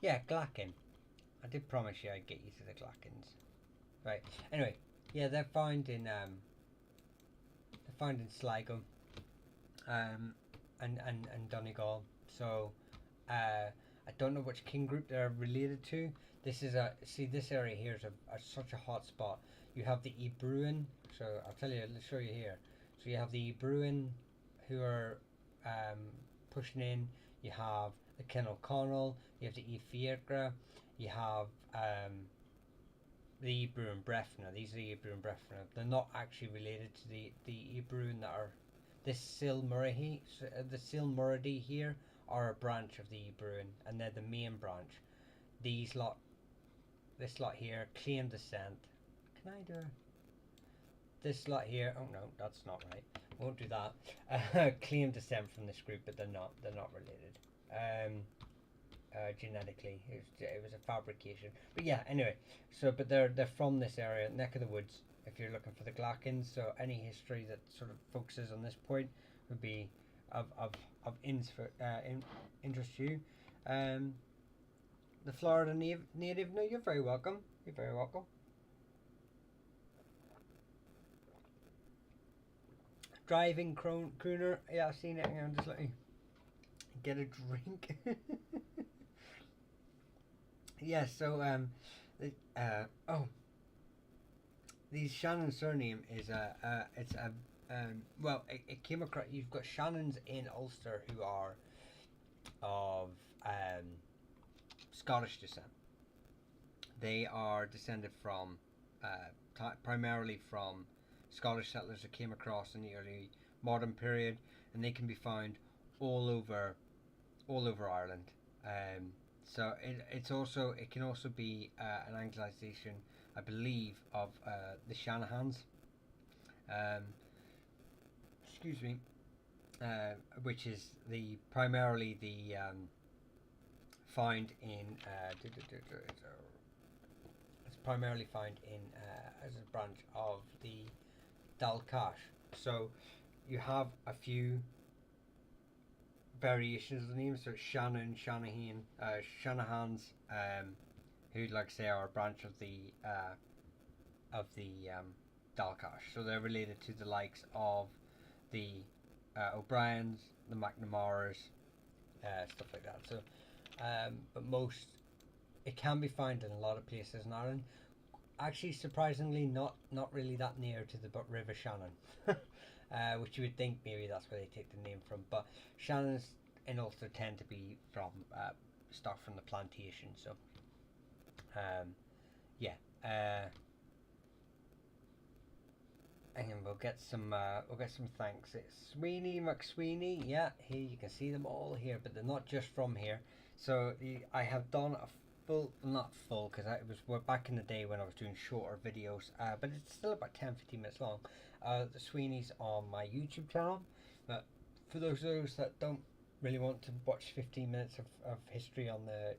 Yeah, Glackin. I did promise you I'd get you to the Glackins. Right. Anyway, yeah, they're found in Sligo, and Donegal. So, I don't know which king group they're related to. This area here is such a hot spot. You have the Ebruin. So I'll tell you. Let's show you here. So you have the Ebruin, who are pushing in. You have the Ken O'Connell. You have the Efiagra. You have the Ebru and Breffna. These are the Ebru and Breffna. They're not actually related to the Ebru that are this Silmuridi. The Silmuridi here are a branch of the Ebruin, and they're the main branch. This lot here claim descent. Can I do this lot here? Oh no, that's not right. Won't do that. Claim descent from this group, but they're not related. Genetically, it was a fabrication. But yeah, anyway. So, but they're from this area, neck of the woods. If you're looking for the Glackins, so any history that sort of focuses on this point would be of interest to you. The Florida native. No, you're very welcome. You're very welcome. Driving crooner. Yeah, I've seen it. Hang on, just let me get a drink. Yeah, so the Shannon surname is it came across. You've got Shannons in Ulster who are of Scottish descent. They are descended from primarily from Scottish settlers that came across in the early modern period, and they can be found all over Ireland. So it can also be an Anglicization, I believe, of the Shanahans. Excuse me, which is primarily the found in it's primarily found in as a branch of the Dalcash. So you have a few variations of the names. So Shannon, Shanahan, Shanahans, who, like I say, are a branch of the Dalcash. So they're related to the likes of the O'Briens, the McNamaras, stuff like that. So, but it can be found in a lot of places in Ireland. Actually, surprisingly, not really that near to the River Shannon, which you would think maybe that's where they take the name from. But Shannons in Ulster tend to be from stock from the plantation. So, and we'll get some thanks. It's Sweeney McSweeney. Yeah, here you can see them all here, but they're not just from here. So I have done a not full, because we're back in the day when I was doing shorter videos, but it's still about 10-15 minutes long. The Sweeneys on my YouTube channel. But for those that don't really want to watch 15 minutes of history on the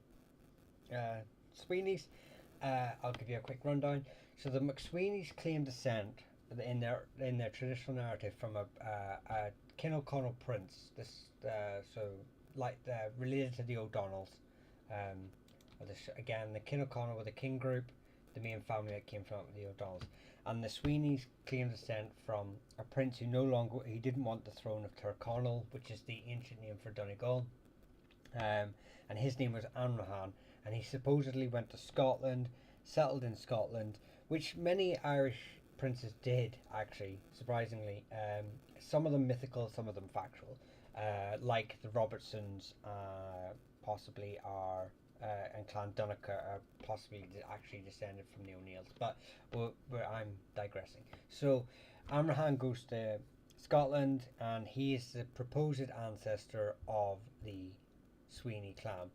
Sweeneys, I'll give you a quick rundown. So the McSweeneys claim descent in their traditional narrative from a Ken O'Connell prince. This related to the O'Donnells. Again, the King O'Connor were the king group, the main family that came from the O'Donnells, and the Sweeneys claim descent from a prince who no longer he didn't want the throne of Tyrconnell, which is the ancient name for Donegal, and his name was Amrahan, and he supposedly went to Scotland, settled in Scotland, which many Irish princes did actually, surprisingly. Some of them mythical, some of them factual, like the Robertsons, possibly are. And Clan Donegal are possibly actually descended from the O'Neills, but I'm digressing. So, Amrahan goes to Scotland, and he is the proposed ancestor of the Sweeney clan.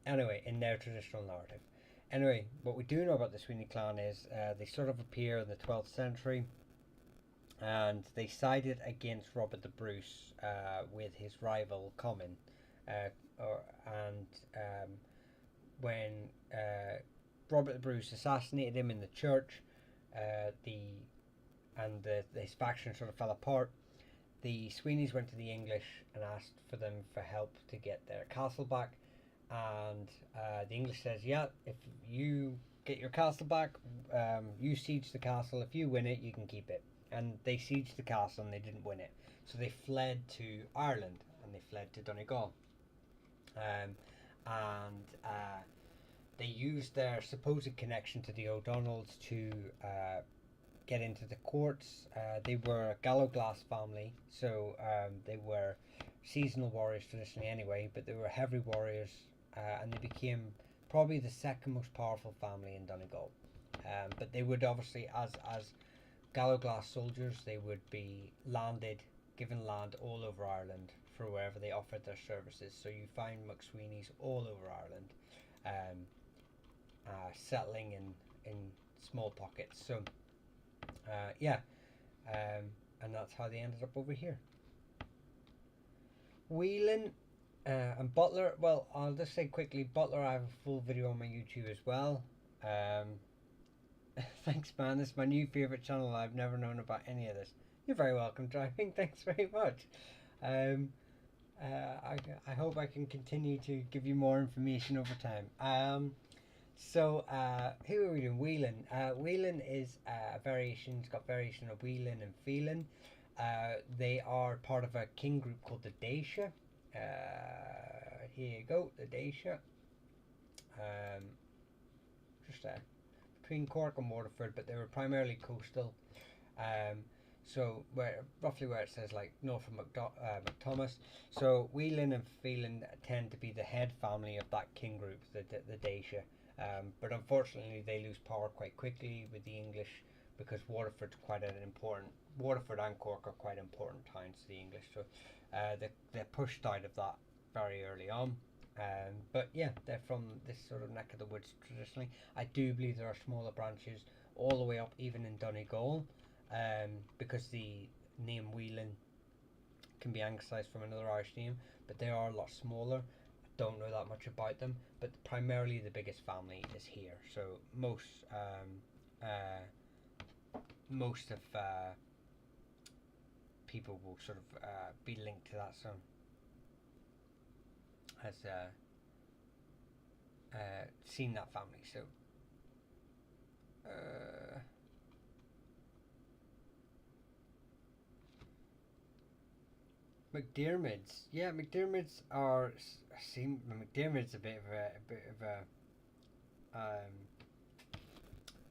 Anyway, in their traditional narrative. Anyway, what we do know about the Sweeney clan is they sort of appear in the 12th century, and they sided against Robert the Bruce with his rival Comyn, and when Robert the Bruce assassinated him in the church, his faction sort of fell apart. The Sweeneys went to the English and asked for them for help to get their castle back, and the English says, "Yeah, if you get your castle back, you siege the castle. If you win it, you can keep it." And they sieged the castle and they didn't win it, so they fled to Ireland and they fled to Donegal, and they used their supposed connection to the O'Donnells to get into the courts. They were a Gallowglass family, so they were seasonal warriors traditionally anyway, but they were heavy warriors, and they became probably the second most powerful family in Donegal. But they would obviously, as Gallowglass soldiers, they would be given land all over Ireland for wherever they offered their services. So you find McSweeney's all over Ireland, settling in small pockets. So and that's how they ended up over here. Whelan and Butler. Well, I'll just say quickly, Butler. I have a full video on my YouTube as well. Thanks, man. This is my new favorite channel. I've never known about any of this. You're very welcome, Driving. Thanks very much. I hope I can continue to give you more information over time. So here are we doing Whelan. Whelan is a variation. It's got variation of Whelan and Phelan. They are part of a king group called the Dacia. Here you go, the Dacia. Just between Cork and Waterford, but they were primarily coastal. So roughly where it says like north of McThomas. So Whelan and Phelan tend to be the head family of that king group, the Dacia. But unfortunately, they lose power quite quickly with the English, because Waterford and Cork are quite important towns to the English. So they're pushed out of that very early on. But yeah, they're from this sort of neck of the woods traditionally. I do believe there are smaller branches all the way up, even in Donegal, because the name Whelan can be anglicised from another Irish name, but they are a lot smaller. Don't know that much about them, but primarily the biggest family is here. So most of people will sort of be linked to that. So has seen that family. So McDermidds, yeah, McDermidds are McDermidds a bit of a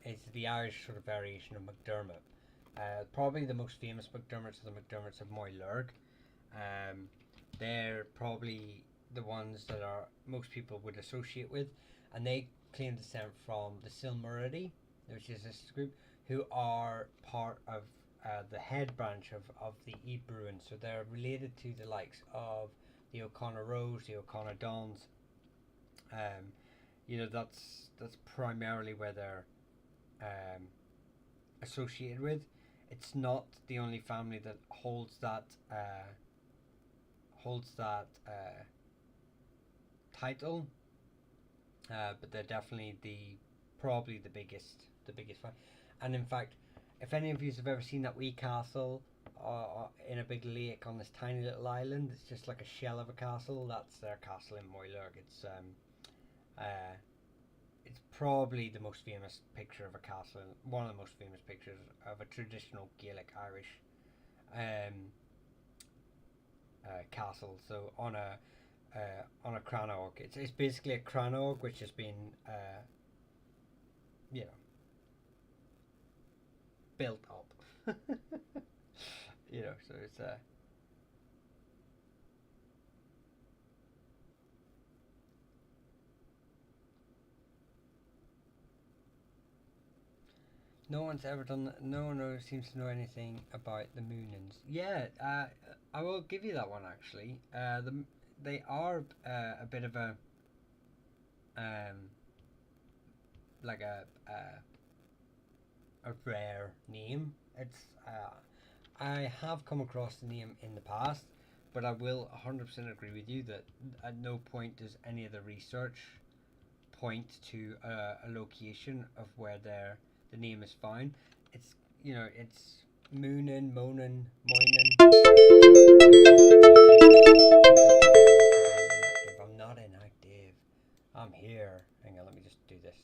it's the Irish sort of variation of McDermott. Probably the most famous McDermotts are the McDermotts of Moylurg. They're probably the ones that are most people would associate with, and they claim descent from the Silmuridi, which is this group, who are part of the head branch of the Ebruin. So they're related to the likes of the O'Connor Rose, the O'Connor Dons. That's primarily where they're associated with. It's not the only family that holds that title, but they're definitely probably the biggest one. And in fact, if any of you have ever seen that wee castle in a big lake on this tiny little island, it's just like a shell of a castle. That's their castle in Moylurg. It's Uh, it's probably the most famous picture of a castle, one of the most famous pictures of a traditional Gaelic Irish um, castle. So on a crannog, it's basically a crannog which has been you know built up. So it's no one's ever done. No one seems to know anything about the Moonins. Yeah, I will give you that one actually. They are a bit of um, like a rare name. It's I have come across the name in the past, but I will 100% agree with you that at no point does any of the research point to a location of where the name is found. It's it's Moonin, Monin, Moinin. I'm not inactive. I'm here. Hang on, let me just do this.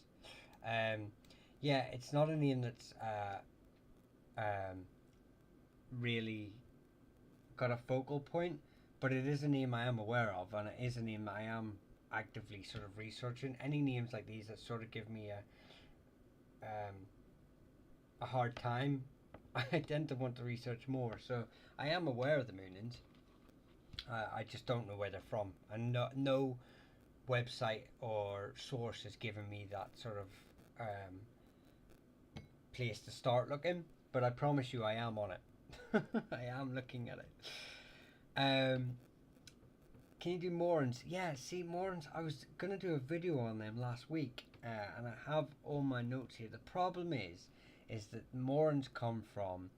Um, yeah, it's not a name that's really got a focal point, but it is a name I am aware of, and it is a name I am actively sort of researching. Any names like these that sort of give me a hard time, I tend to want to research more. So I am aware of the Moonins. I just don't know where they're from, and no website or source has given me that sort of place to start looking. But I promise you, I am on it. I am looking at it. Can you do Morans? Yeah, see, Morans, I was going to do a video on them last week, and I have all my notes here. The problem is that Morans come from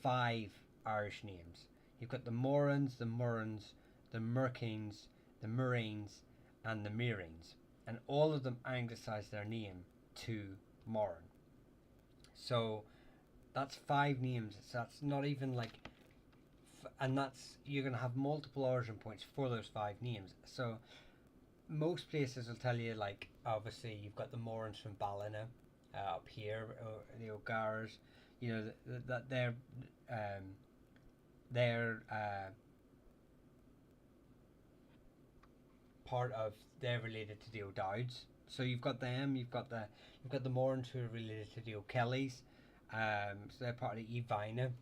5 Irish names. You've got the Morans, the Murrans, the Merkins, the Murrains, and the Meerings, and all of them anglicize their name to Moran. So that's 5 names. So that's not even like, and that's you're gonna have multiple origin points for those 5 names. So most places will tell you, like, obviously you've got the Morans from Ballina up here, the O'Garas. That um, they're part of they're related to the O'Dowds. So you've got them. You've got the Morans who are related to the O'Kellys. So they're part of the Evina.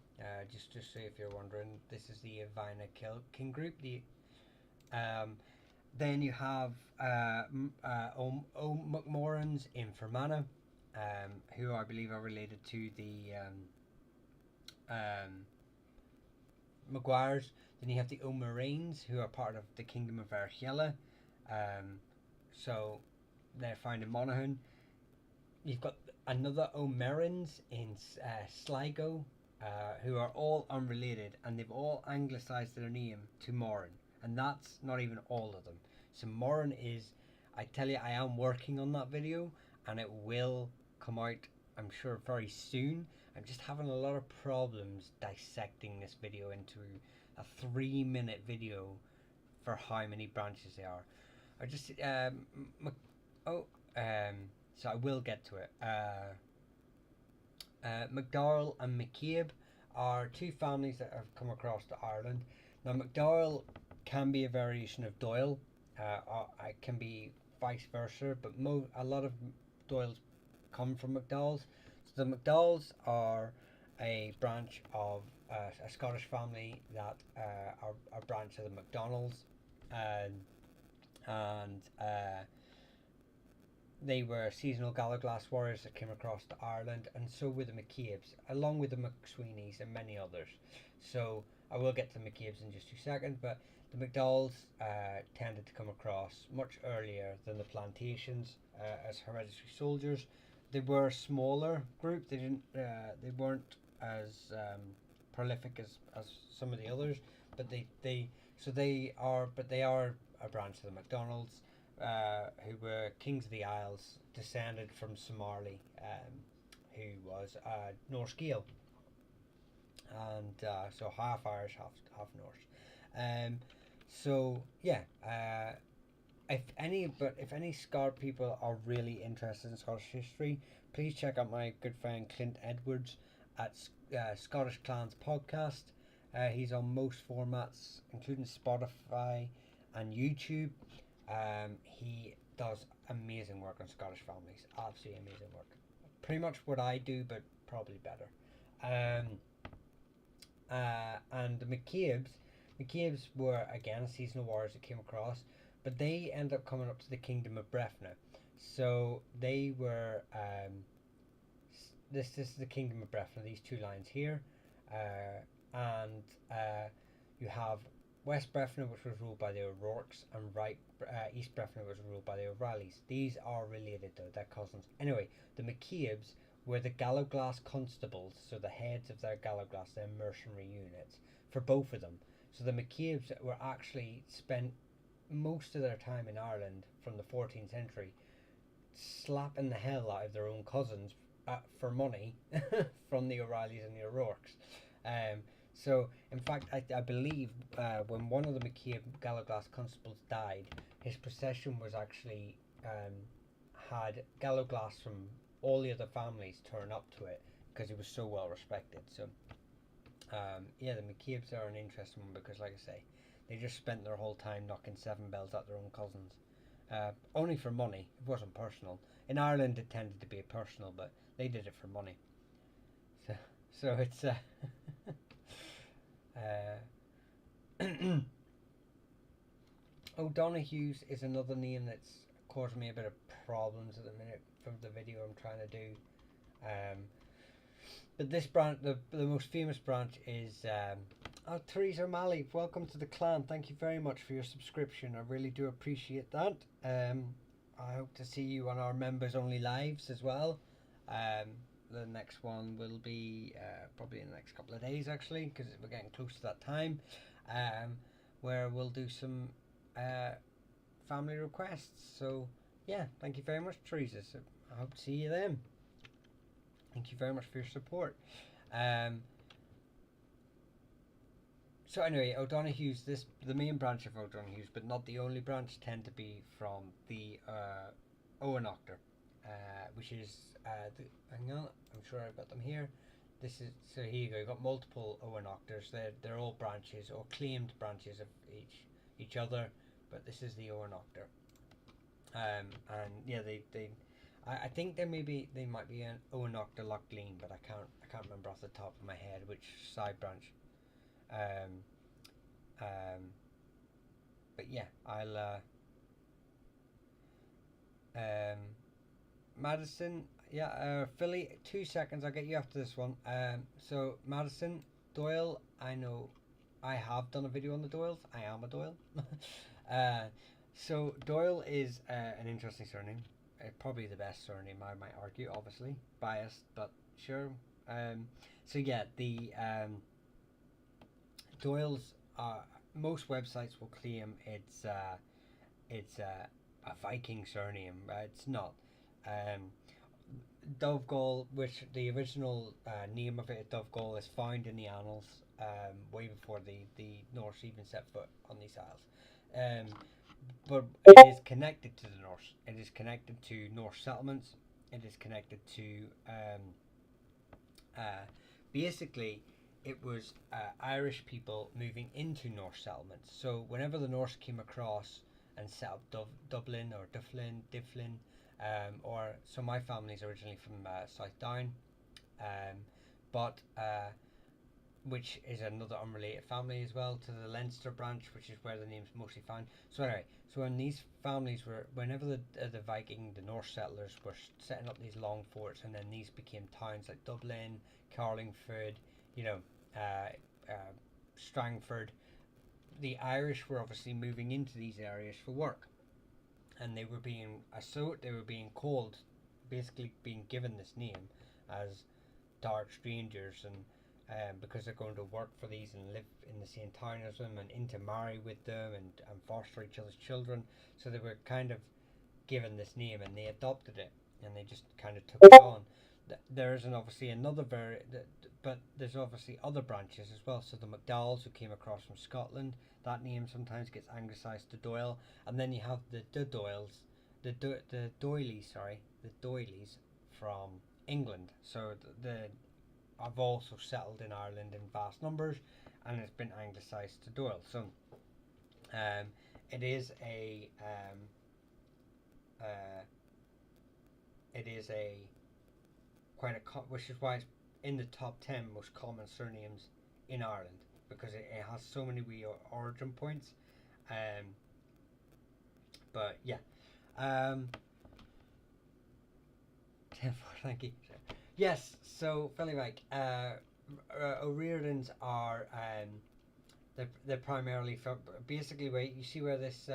Just so if you're wondering, this is the Evina King group. Um, then you have McMorans in Fermanagh, who I believe are related to the Maguires. Then you have the O'Moraines, who are part of the Kingdom of Airchiela. So they're found in Monaghan. You've got another O'Merins in Sligo, who are all unrelated, and they've all anglicised their name to Moran, and that's not even all of them. So Moran is, I tell you, I am working on that video, and it will come out, I'm sure, very soon. I'm just having a lot of problems dissecting this video into a 3-minute video for how many branches there are. I just oh so I will get to it. McDowell and McCabe are 2 families that have come across to Ireland. Now McDowell can be a variation of Doyle. It can be vice versa, but a lot of Doyles come from McDowells. So the McDowells are a branch of a Scottish family that are a branch of the McDonalds, and they were seasonal Gallaglass warriors that came across to Ireland, and so were the McCabe's, along with the McSweeney's and many others. So I will get to the McCabe's in just 2 seconds, but the McDowells tended to come across much earlier than the plantations as hereditary soldiers. They were a smaller group. They weren't as prolific as some of the others, but they are a branch of the MacDonalds, who were kings of the Isles, descended from Sir Marley, who was Norse Gael, and so half Irish, half Norse. So yeah, if any Scott people are really interested in Scottish history, please check out my good friend Clint Edwards at Scottish Clans Podcast. He's on most formats, including Spotify and YouTube. He does amazing work on Scottish families. Absolutely amazing work. Pretty much what I do, but probably better. Um, and the McCabe's were again seasonal warriors that came across, but they end up coming up to the kingdom of Breffna. So they were this is the kingdom of Breffna. These two lines here, and you have West Breffna, which was ruled by the O'Rourkes, and East Breffna was ruled by the O'Reillys. These are related though; they're cousins. Anyway, the McCabe's were the Gallowglass constables, so the heads of their Gallowglass, their mercenary units, for both of them. So the McCabe's were actually spent most of their time in Ireland from the 14th century slapping the hell out of their own cousins for money from the O'Reillys and the O'Rourkes. So, in fact, I believe when one of the McCabe Gallowglass constables died, his procession was actually had Gallowglass from all the other families turn up to it because he was so well respected. So, yeah, the McCabe's are an interesting one because, like I say, they just spent their whole time knocking seven bells at their own cousins. Only for money. It wasn't personal. In Ireland, it tended to be personal, but they did it for money. So it's O'Donoghue's is another name that's causing me a bit of problems at the minute from the video I'm trying to do. But this branch, the most famous branch is Theresa O'Malley. Welcome to the clan. Thank you very much for your subscription. I really do appreciate that. I hope to see you on our members only lives as well. The next one will be probably in the next couple of days actually, because we're getting close to that time, where we'll do some family requests. So yeah, thank you very much, Teresa. So I hope to see you then. Thank you very much for your support. So anyway, O'Donoghue's, the main branch of O'Donoghue's, but not the only branch, tend to be from the Owenoctor, which is hang on, I'm sure I've got them here. This is, so here you go. You've got multiple Owenoctors. They're all branches or claimed branches of each other, but this is the Owenoctor. And yeah, I think they might be an Owenoctor Lochleen, but I can't remember off the top of my head which side branch. But yeah, I'll Madison, yeah, Philly, 2 seconds, I'll get you after this one. So Madison, Doyle, I know I have done a video on the Doyles. I am a Doyle. So Doyle is an interesting surname. Probably the best surname, I might argue, obviously biased, but sure. So yeah, the Doyle's, most websites will claim it's a Viking surname. It's not. Dovegal, which the original name of it, Dovegal, is found in the annals way before the Norse even set foot on these isles. But it is connected to the Norse. It is connected to Norse settlements. It is connected to basically it was Irish people moving into Norse settlements. So whenever the Norse came across and set up Dublin or Difflin, or so my family's originally from South Down, but which is another unrelated family as well to the Leinster branch, which is where the name's mostly found. So anyway, so when these families were, whenever the Norse settlers were setting up these long forts, and then these became towns like Dublin, Carlingford, Strangford, the Irish were obviously moving into these areas for work, and they were being called, basically being given this name as dark strangers, and because they're going to work for these and live in the same town as them and intermarry with them and foster each other's children. So they were kind of given this name and they adopted it and they just kind of took it on. There is obviously another but there's obviously other branches as well. So the MacDowells, who came across from Scotland, that name sometimes gets anglicised to Doyle, and then you have the Doyles, the Doilies, the Doilies from England. So the have also settled in Ireland in vast numbers, and it's been anglicised to Doyle. So um, it is a uh, it is a quite a which is why it's in the top 10 most common surnames in Ireland, because it has so many wee origin points. Um, but yeah, um, thank you. Yes, so Philly Mike, O'Riordans are they're primarily from basically where you see where this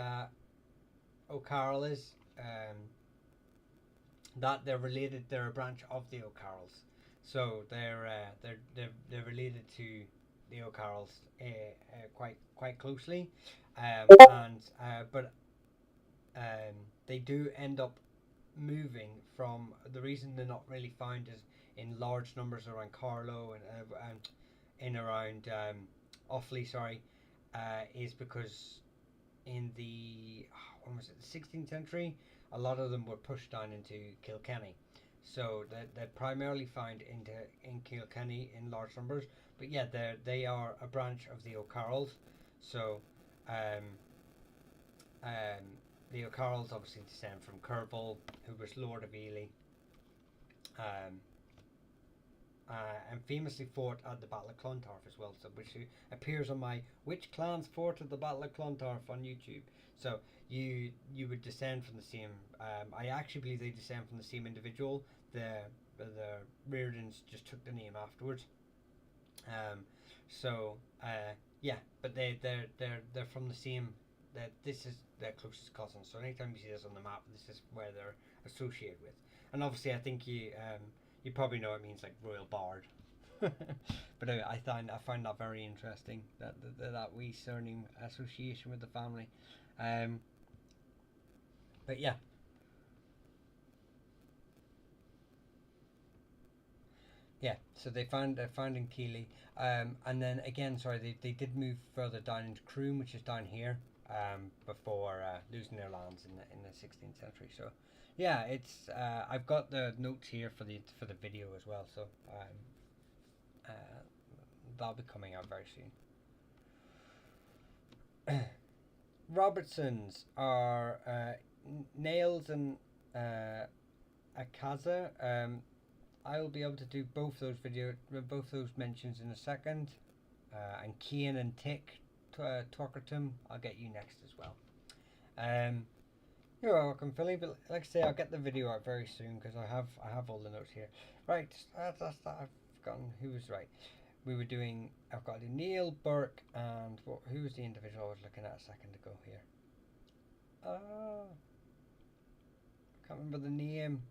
O'Carroll is. That they're related. They're a branch of the O'Carrolls, so they're related to the O'Carrolls quite closely, and but they do end up moving from the reason they're not really found is in large numbers around Carlow and in around Offaly, sorry, is because in the when was it, the 16th century, a lot of them were pushed down into Kilkenny, so they're primarily found in Kilkenny in large numbers. But yeah, they are a branch of the O'Carrolls, so um, um, the O'Carrolls obviously descend from Kerbal, who was Lord of Ely, um, and famously fought at the Battle of Clontarf as well, so which appears on my "Which Clans Fought at the Battle of Clontarf" on YouTube. So you would descend from the same. I actually believe they descend from the same individual. The Reardons just took the name afterwards. Um, so yeah, but they're from the same. That this is their closest cousins. So anytime you see this on the map, this is where they're associated with. And obviously, I think you probably know it means like royal bard. But I find that very interesting that wee surname association with the family. Um, but yeah, yeah. So they found in Keeley, and then again, sorry, they did move further down into Croom, which is down here, before losing their lands in the 16th century. So yeah, it's I've got the notes here for the video as well. So uh, that'll be coming out very soon. Robertsons are Nails and Akaza. I will be able to do both those mentions in a second. And Kian and Tick, Talkerton, I'll get you next as well. Um, you're welcome, Philly. But like I say, I'll get the video out very soon because I have all the notes here. Right, that's that. I've forgotten who was right. We were doing. I've got to do Neil, Burke, and who was the individual I was looking at a second ago here? I can't remember the name.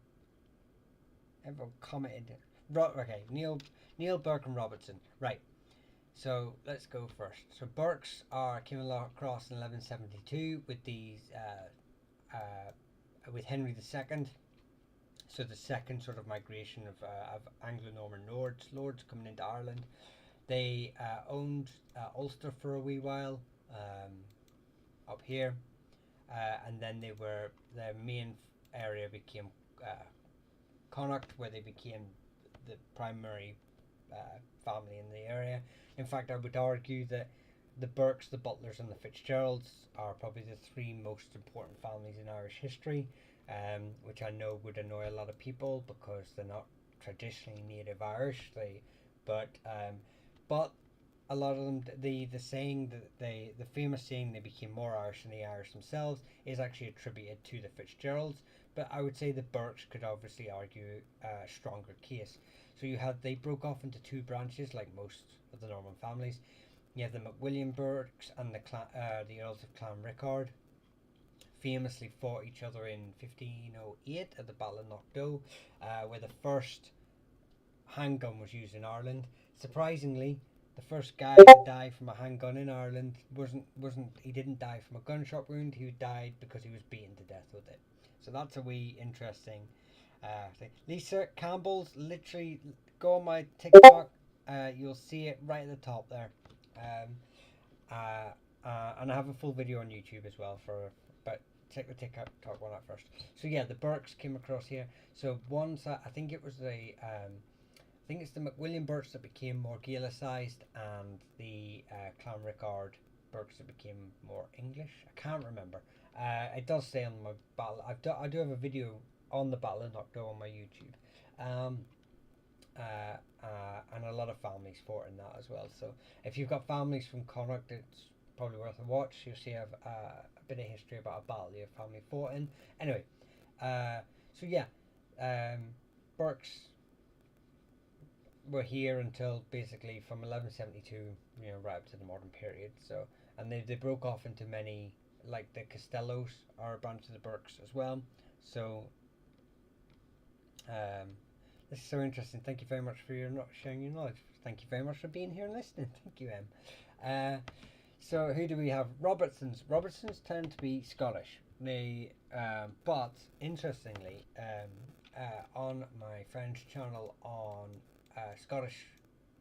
Everyone commented. Okay, Neil, Burke, and Robertson. Right. So let's go first. So Burke's came across in 1172 with these with Henry II. So the second sort of migration of Anglo-Norman lords coming into Ireland. They owned Ulster for a wee while up here, and then their main area became Connacht, where they became the primary family in the area. In fact, I would argue that the Burkes, the Butlers, and the Fitzgeralds are probably the three most important families in Irish history, which I know would annoy a lot of people because they're not traditionally native Irish. But a lot of them, the saying that the famous saying they became more Irish than the Irish themselves is actually attributed to the Fitzgeralds. But I would say the Burkes could obviously argue a stronger case. So they broke off into two branches, like most of the Norman families. You have the McWilliam Burkes and the Earls of Clanrickard. Famously fought each other in 1508 at the Battle of Knockdoe, where the first handgun was used in Ireland. Surprisingly, the first guy to die from a handgun in Ireland he didn't die from a gunshot wound. He died because he was beaten to death with it. So that's a wee interesting thing. Lisa Campbell's literally go on my TikTok. you'll see it right at the top there. Um, and I have a full video on YouTube as well but check the TikTok one out first. So yeah, the Burkes came across here. So once I think it was I think it's the McWilliam Burkes that became more Gaelicized, and the Clanrickard Burkes that became more English. I can't remember. It does say on my battle. I do have a video on the Battle of Knockdown on my YouTube. Um, and a lot of families fought in that as well. So if you've got families from Connacht, it's probably worth a watch. You'll see a bit of history about a battle your family fought in. Anyway, so yeah, Burkes were here until basically from 1172, right up to the modern period. So, and they broke off into many, like the Castellos are a branch of the Burkes as well. So, this is so interesting. Thank you very much for sharing your knowledge. Thank you very much for being here and listening. Thank you, Em. So who do we have? Robertsons. Robertsons tend to be Scottish. But interestingly, on my friend's channel on Scottish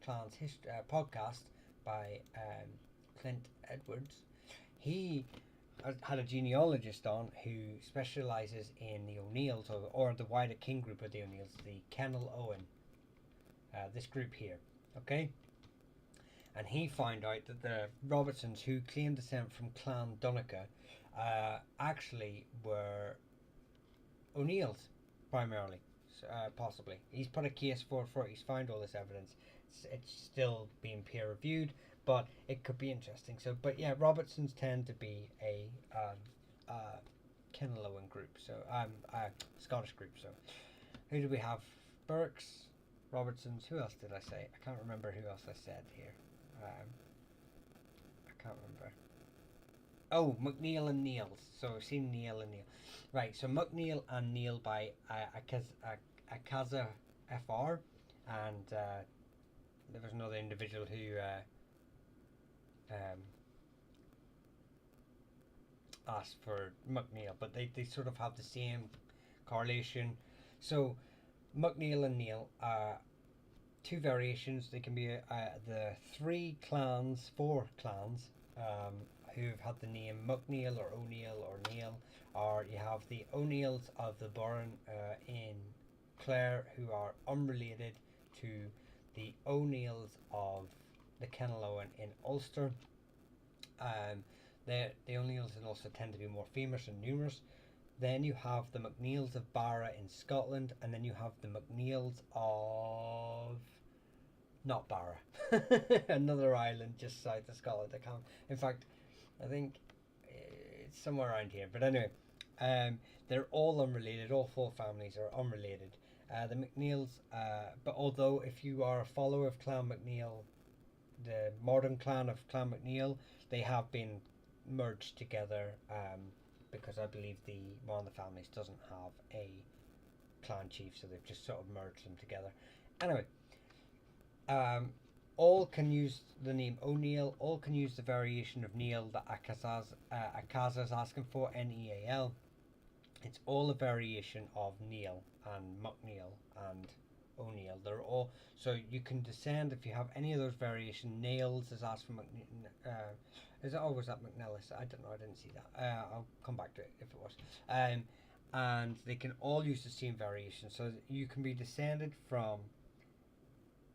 Clans History podcast by Clint Edwards, he had a genealogist on who specialises in the O'Neills, or the wider kin group of the O'Neills, the Kennel Owen, this group here, okay? And he found out that the Robertsons, who claimed descent from Clan Donegal, actually were O'Neills, primarily, possibly. He's put a case for it, he's found all this evidence. It's still being peer reviewed, but it could be interesting. So, but yeah, Robertsons tend to be a Kenloan group, so Scottish group. So, who do we have? Burkes, Robertsons. Who else did I say? I can't remember who else I said here. I can't remember. Oh, McNeil and Neils. So we've seen Neil and Neil. Right, so McNeil and Neil by Akaza FR, and there was another individual who asked for McNeil, but they sort of have the same correlation. So McNeil and Neil are two variations. They can be the four clans who've had the name McNeil or O'Neill or Neil, or you have the O'Neills of the Burren in Clare, who are unrelated to the O'Neills of the Kenloan in Ulster. The O'Neills in Ulster tend to be more famous and numerous. Then you have the McNeills of Barra in Scotland, and then you have the McNeills of not Barra, another island just south of Scotland. In fact, I think it's somewhere around here. But anyway, they're all unrelated. All four families are unrelated. The McNeills, but although if you are a follower of Clan McNeil, the modern clan of Clan McNeil, they have been merged together because I believe one of the families doesn't have a clan chief, so they've just sort of merged them together. Anyway, all can use the name O'Neill, all can use the variation of Neil that Akaza's asking for, Neal. It's all a variation of Neil and McNeil and O'Neill. They're all, so you can descend if you have any of those variations. Nails is asked for is it always that McNellis? I don't know, I didn't see that. I'll come back to it if it was. And they can all use the same variation, so you can be descended from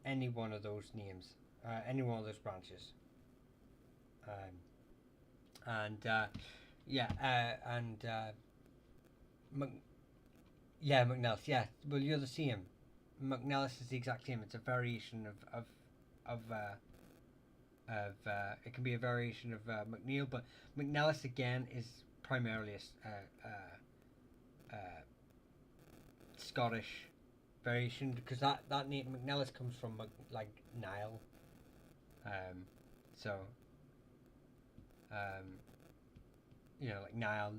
any one of those names, any one of those branches. McNellis, yeah. Well, you're the same. McNellis is the exact same. It's a variation of it can be a variation of McNeil, but McNellis again is primarily a Scottish variation, because that name McNellis comes from like Nile, like Nile,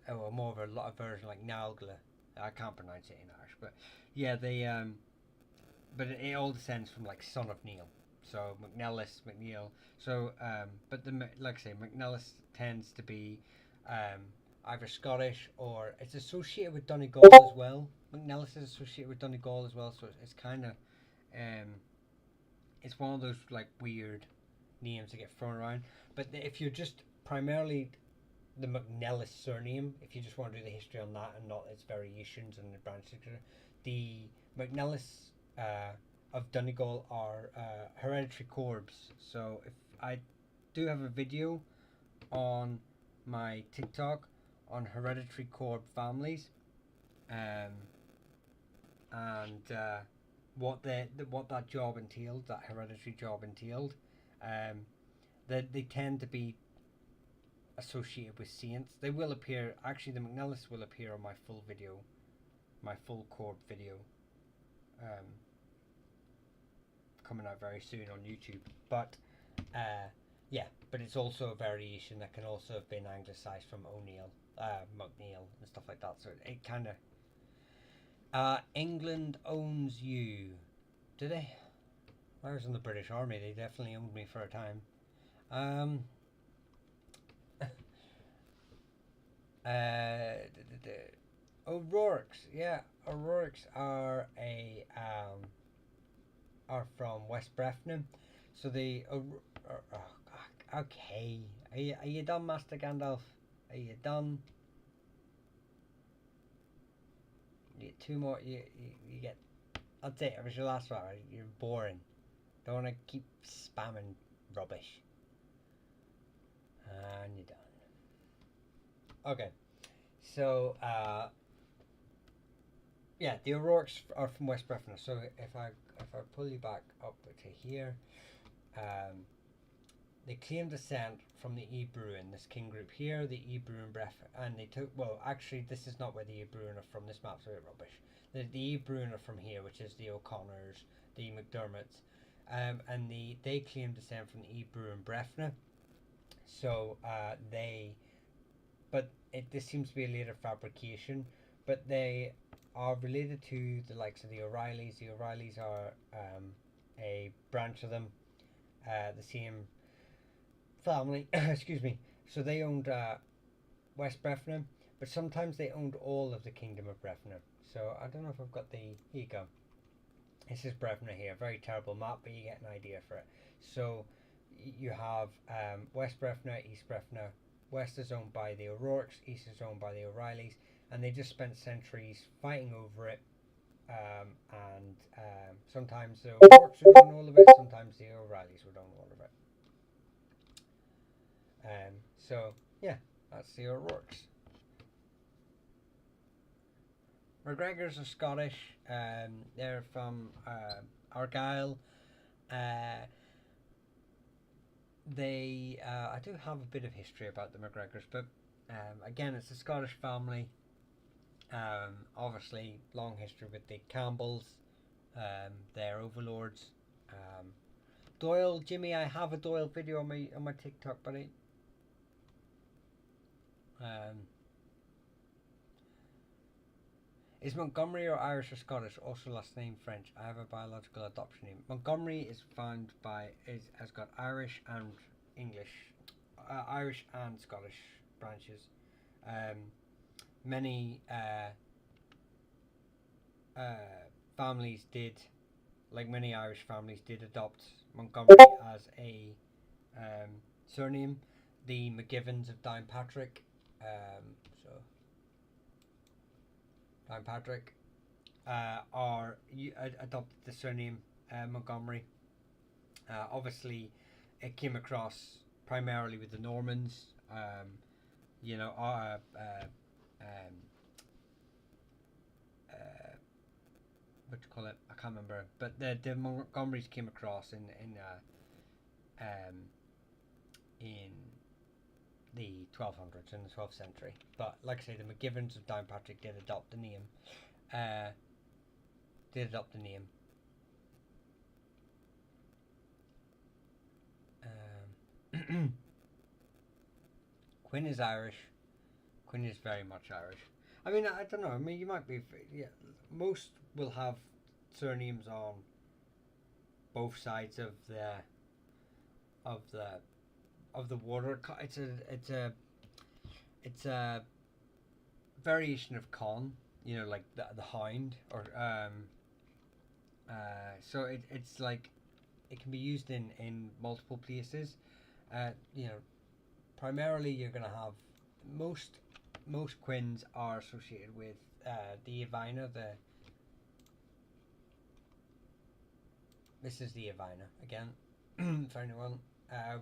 or more of a version like Nilgla. I can't pronounce it in Irish, but yeah, but it all descends from like son of Neil. So McNellis, McNeil. So, but like I say, McNellis tends to be either Scottish, or it's associated with Donegal as well. McNellis is associated with Donegal as well, so it's kind of it's one of those like weird names that get thrown around. But if you're just primarily the McNellis surname, if you just want to do the history on that and not its variations and the branches, the McNellis of Donegal are hereditary corps. So if I do have a video on my TikTok on hereditary corp families, and what that job entailed, that hereditary job entailed. That they tend to be associated with saints. They will appear. Actually, the McNellis will appear on my full video, my full corp video, coming out very soon on YouTube. But yeah, but it's also a variation that can also have been anglicised from O'Neill, McNeil, and stuff like that. So it kind of. England owns you. Do they? I was in the British Army. They definitely owned me for a time. O'Rourke's, yeah, O'Rourke's are are from West Breffni, so okay. Are you done, Master Gandalf? Are you done? You get two more. You get. That's it. It was your last one. You're boring. Don't want to keep spamming rubbish. And you're done. Okay, so yeah, the O'Rourke's are from West Breffni. So if I pull you back up to here, they claim descent from the E Bruin, this king group here, the E Bruin and they took. Well, actually, this is not where the E Bruin are from. This map's a bit rubbish. The E Bruin are from here, which is the O'Connors, the McDermotts, and they claim descent from the E Bruin Breffni. So but this seems to be a later fabrication. But they are related to the likes of the O'Reillys. The O'Reillys are a branch of them, the same family. Excuse me. So they owned West Breffni, but sometimes they owned all of the Kingdom of Breffni. So I don't know if I've got the. Here you go. This is Breffni here. Very terrible map, but you get an idea for it. So you have West Breffni, East Breffni. West is owned by the O'Rourke's, East is owned by the O'Reillys, and they just spent centuries fighting over it. And sometimes the O'Rourke's would own all of it, sometimes the O'Reillys would own all of it. So yeah, that's the O'Rourke's. McGregors are Scottish. They're from Argyll. I do have a bit of history about the McGregors, but again, it's a Scottish family. Obviously, long history with the Campbells, their overlords. Doyle, Jimmy, I have a Doyle video on my TikTok, buddy. Is Montgomery or Irish or Scottish? Also last name French. I have a biological adoption name. Montgomery is found has got Irish and English, Irish and Scottish branches. Many families did, like many Irish families, did adopt Montgomery as a surname. The McGivens of Downpatrick. So Downpatrick adopted the surname Montgomery. Obviously, it came across primarily with the Normans. You know, what do you call it? I can't remember. But the Montgomerys came across in the 1200s, in the 12th century. But like I say, the McGivens of Downpatrick did adopt the name. Quinn is Irish. Quinn is very much Irish. I mean, I don't know. I mean, you might be. Yeah, most will have surnames on both sides of the water. It's a variation of Con. You know, like the Hound, or so it's like it can be used in multiple places. You know, primarily you're gonna have most quins are associated with the Yvaina. This is the Yvaina again for anyone.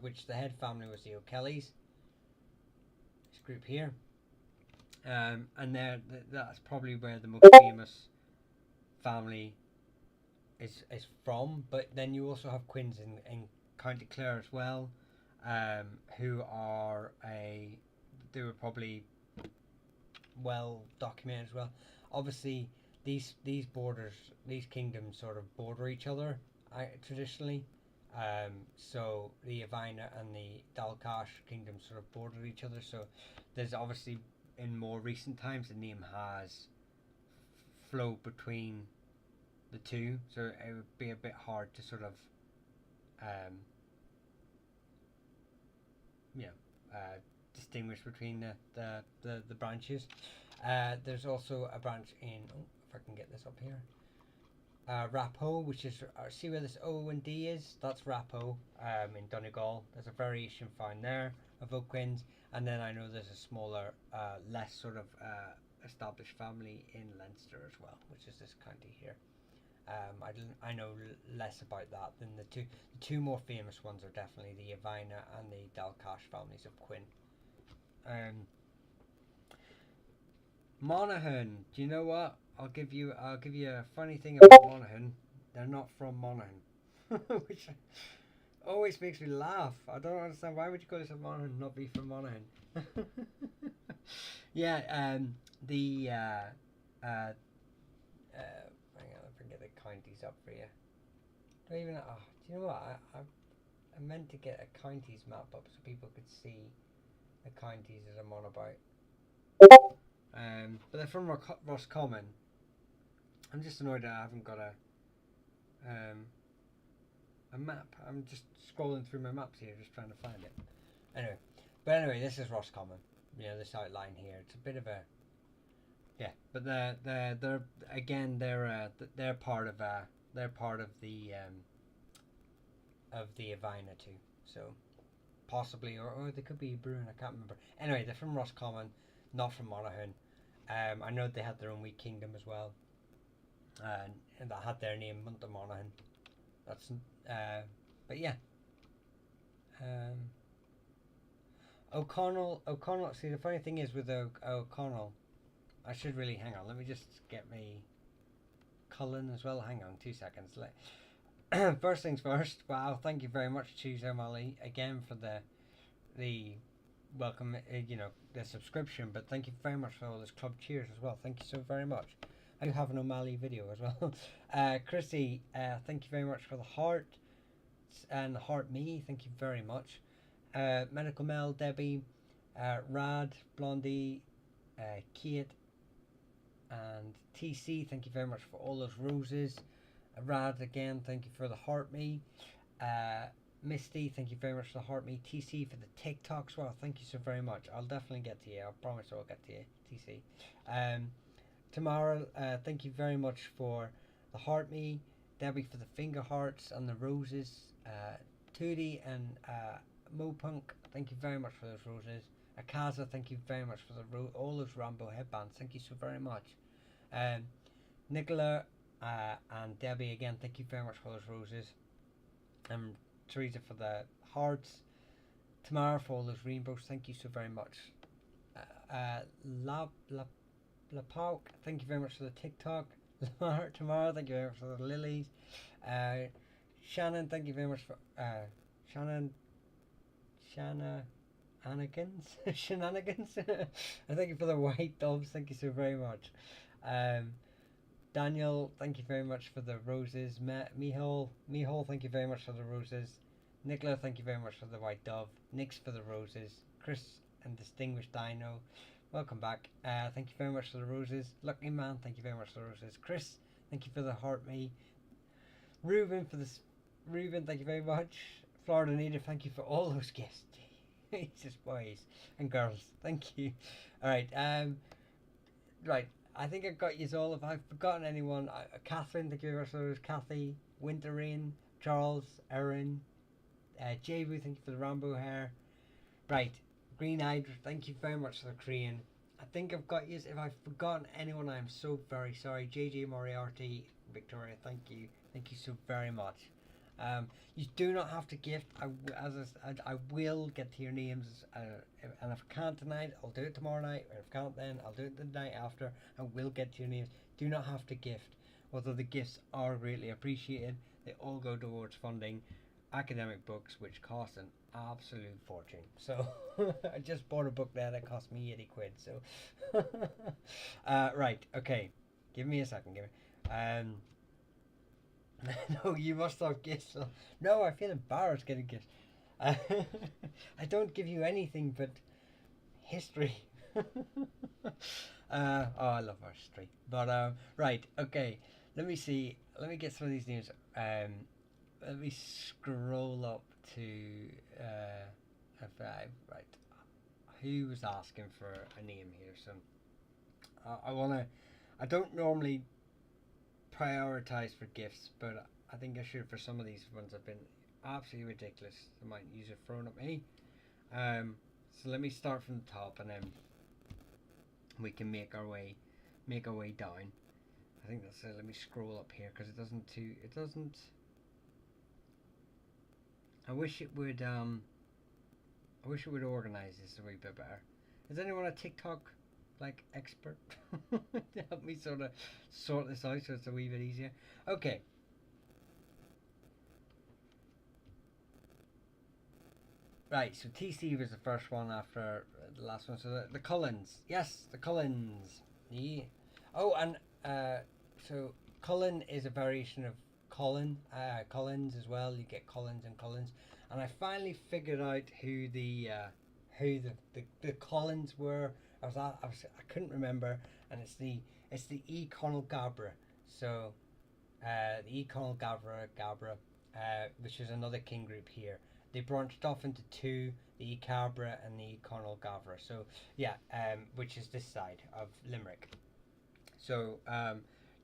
Which the head family was the O'Kellys. This group here, and that's probably where the most famous family is from. But then you also have quins in County Clare as well, who are they were probably well documented as well. Obviously, these borders, these kingdoms, sort of border each other traditionally. So the Yvaina and the Dalkash kingdoms sort of border each other. So there's obviously in more recent times the name has flowed between the two, so it would be a bit hard to sort of um, you know, distinguish between the branches. There's also a branch in, if I can get this up here, Rappo, which is, see where this O and D is? That's Rappo in Donegal. There's a variation found there of O'Quins, and then I know there's a smaller, less sort of established family in Leinster as well, which is this county here. I know less about that than the two. The two more famous ones are definitely the Yvaina and the Dalkash families of Quinn. Monaghan. Do you know what? I'll give you a funny thing about Monaghan. They're not from Monaghan, which always makes me laugh. I don't understand, why would you call yourself Monaghan and not be from Monaghan? Yeah. The hang on, I forget the counties up for you. Don't even. Oh, do you know what? I meant to get a counties map up so people could see the counties that I'm on about. But they're from Roscommon. I'm just annoyed that I haven't got a map. I'm just scrolling through my maps here, just trying to find it. Anyway, this is Roscommon. You know, this outline here. It's a bit of a but they're again they're part of the Yvaina too. So possibly, or they could be Bruin. I can't remember. Anyway, they're from Roscommon, not from Monaghan. I know they had their own wee kingdom as well, and that had their name Munta Monaghan. That's but yeah. O'Connell. See, the funny thing is with O'Connell, I should really hang on. Let me just get me Cullen as well. Hang on, 2 seconds. First things first. Wow, thank you very much, Choose O'Malley, again for the welcome. The subscription, but thank you very much for all this club cheers as well. Thank you so very much. I do have an O'Malley video as well. Chrissy, thank you very much for the heart and the heart me. Thank you very much. Medical Mel, Debbie, Rad, Blondie, Kate, and TC, thank you very much for all those roses. Rad, again, thank you for the heart me. Misty, thank you very much for the heart me. TC for the TikToks. Well, thank you so very much. I'll definitely get to you. I promise I'll get to you, TC. Tamara, thank you very much for the heart me. Debbie for the finger hearts and the roses. Tootie and Mopunk, thank you very much for those roses. Akaza, thank you very much for all those Rambo headbands. Thank you so very much. Nicola and Debbie, again, thank you very much for those roses. Teresa for the hearts. Tamara for all those rainbows. Thank you so very much. Lapauk, thank you very much for the TikTok. Tamara, thank you very much for the lilies. Shannon, thank you very much for Shenanigans. And thank you for the white doves. Thank you so very much. Daniel, thank you very much for the roses. Mihal, thank you very much for the roses. Nicola, thank you very much for the white dove. Nix for the roses. Chris and Distinguished Dino, welcome back. Thank you very much for the roses. Lucky Man, thank you very much for the roses. Chris, thank you for the heart me. Ruben for this. Ruben, thank you very much. Florida Native, thank you for all those gifts. Jesus, boys and girls, thank you. Alright, right, I think I've got you all. If I've forgotten anyone, Catherine, thank you very much for those. Kathy, Winter Rain, Charles, Erin, Jabu, thank you for the Rambo hair. Right, Green Eyed, thank you very much for the Korean. I think I've got you. If I've forgotten anyone, I'm so very sorry. JJ Moriarty, Victoria, thank you. Thank you so very much. You do not have to gift. I will get to your names, and if I can't tonight, I'll do it tomorrow night. Or if I can't, then I'll do it the night after. I will get to your names. Do not have to gift. Although the gifts are greatly appreciated, they all go towards funding academic books, which cost an absolute fortune. So I just bought a book there that cost me 80 quid. So right, okay. Give me a second. No, you must have gifts. No, I feel embarrassed getting gifts. I don't give you anything but history. Oh, I love our history. But right, okay. Let me see. Let me get some of these names. Let me scroll up to right. Who was asking for a name here? So I don't normally prioritize for gifts, but I think I should for some of these ones have been absolutely ridiculous. I might use it thrown at me. So let me start from the top, and then we can make our way down. I think that's it. Let me scroll up here because it doesn't. I wish it would organize this a wee bit better. Is anyone a TikTok expert to help me sort this out so it's a wee bit easier? Okay. Right, so TC was the first one after the last one. So the Cullens. Yes, the Cullens. Yeah. Oh, and so Cullen is a variation of Collins as well. You get Collins and Cullens. And I finally figured out who the Collins were. I couldn't remember, and it's the E Conal Gabra. So the E Conal Gabra, which is another king group here. They branched off into two, the E Cabra and the E Conal Gabra. So yeah, which is this side of Limerick. So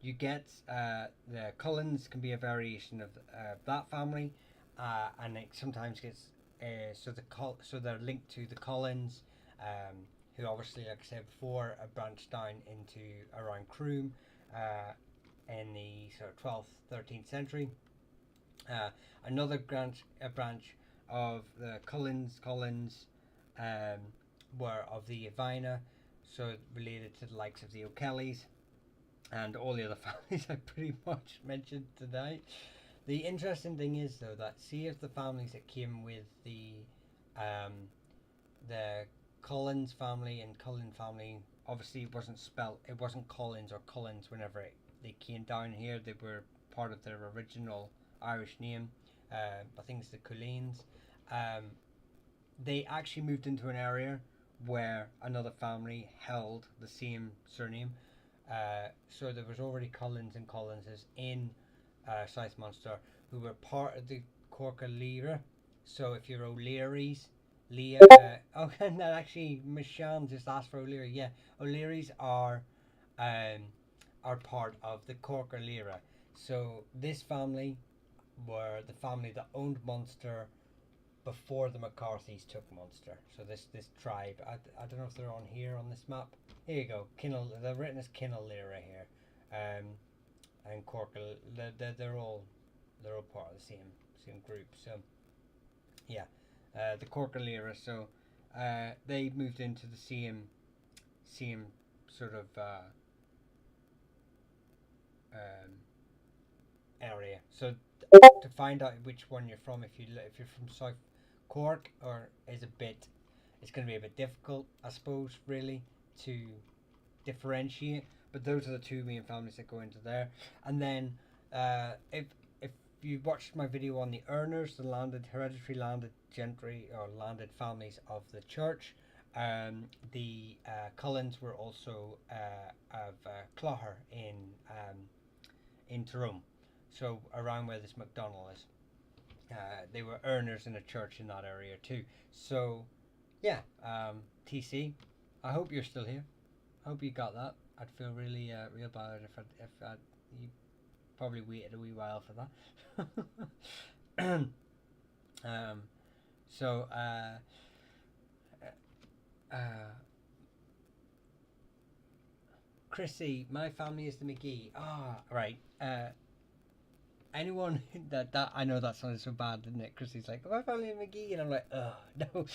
you get the Cullens can be a variation of that family, and it sometimes gets so they're linked to the Collins, who obviously, like I said before, branched down into around Croom in the sort of 12th, 13th century. Another branch of the Cullens were of the Evina, so related to the likes of the O'Kellys and all the other families I pretty much mentioned today. The interesting thing is, though, that see if the families that came with the Collins family and Cullen family, obviously it wasn't Collins or Cullens whenever they came down here. They were part of their original Irish name. I think it's the Cullens. They actually moved into an area where another family held the same surname. So there was already Cullens and Collinses in South Munster who were part of the Cork O'Leary. So if you're O'Leary's, Leah, and that actually Michelle just asked for O'Leary. Yeah, O'Leary's are part of the Cork O'Leary. So this family were the family that owned Munster before the McCarthys took Munster. So this tribe, I don't know if they're on here on this map. Here you go, they're written as Kinnell Lyra here, and Cork. They're all part of the same group. So yeah, the Cork Lyra. So they moved into the same sort of area. So to find out which one you're from, if you're from South Cork, it's going to be a bit difficult, I suppose, really, to differentiate. But those are the two main families that go into there. And then if you watched my video on the earners, the hereditary landed gentry or landed families of the church, the Cullens were also of Clogher in Tyrone. So around where this McDonald is. They were earners in a church in that area too. So yeah, TC, I hope you're still here. I hope you got that. I'd feel really real bad if you probably waited a wee while for that. um, so uh, Chrissy, my family is the McGee. Ah, right. Anyone that I know that sounds so bad, didn't it? Chrissy's like, my family is McGee, and I'm like, oh no.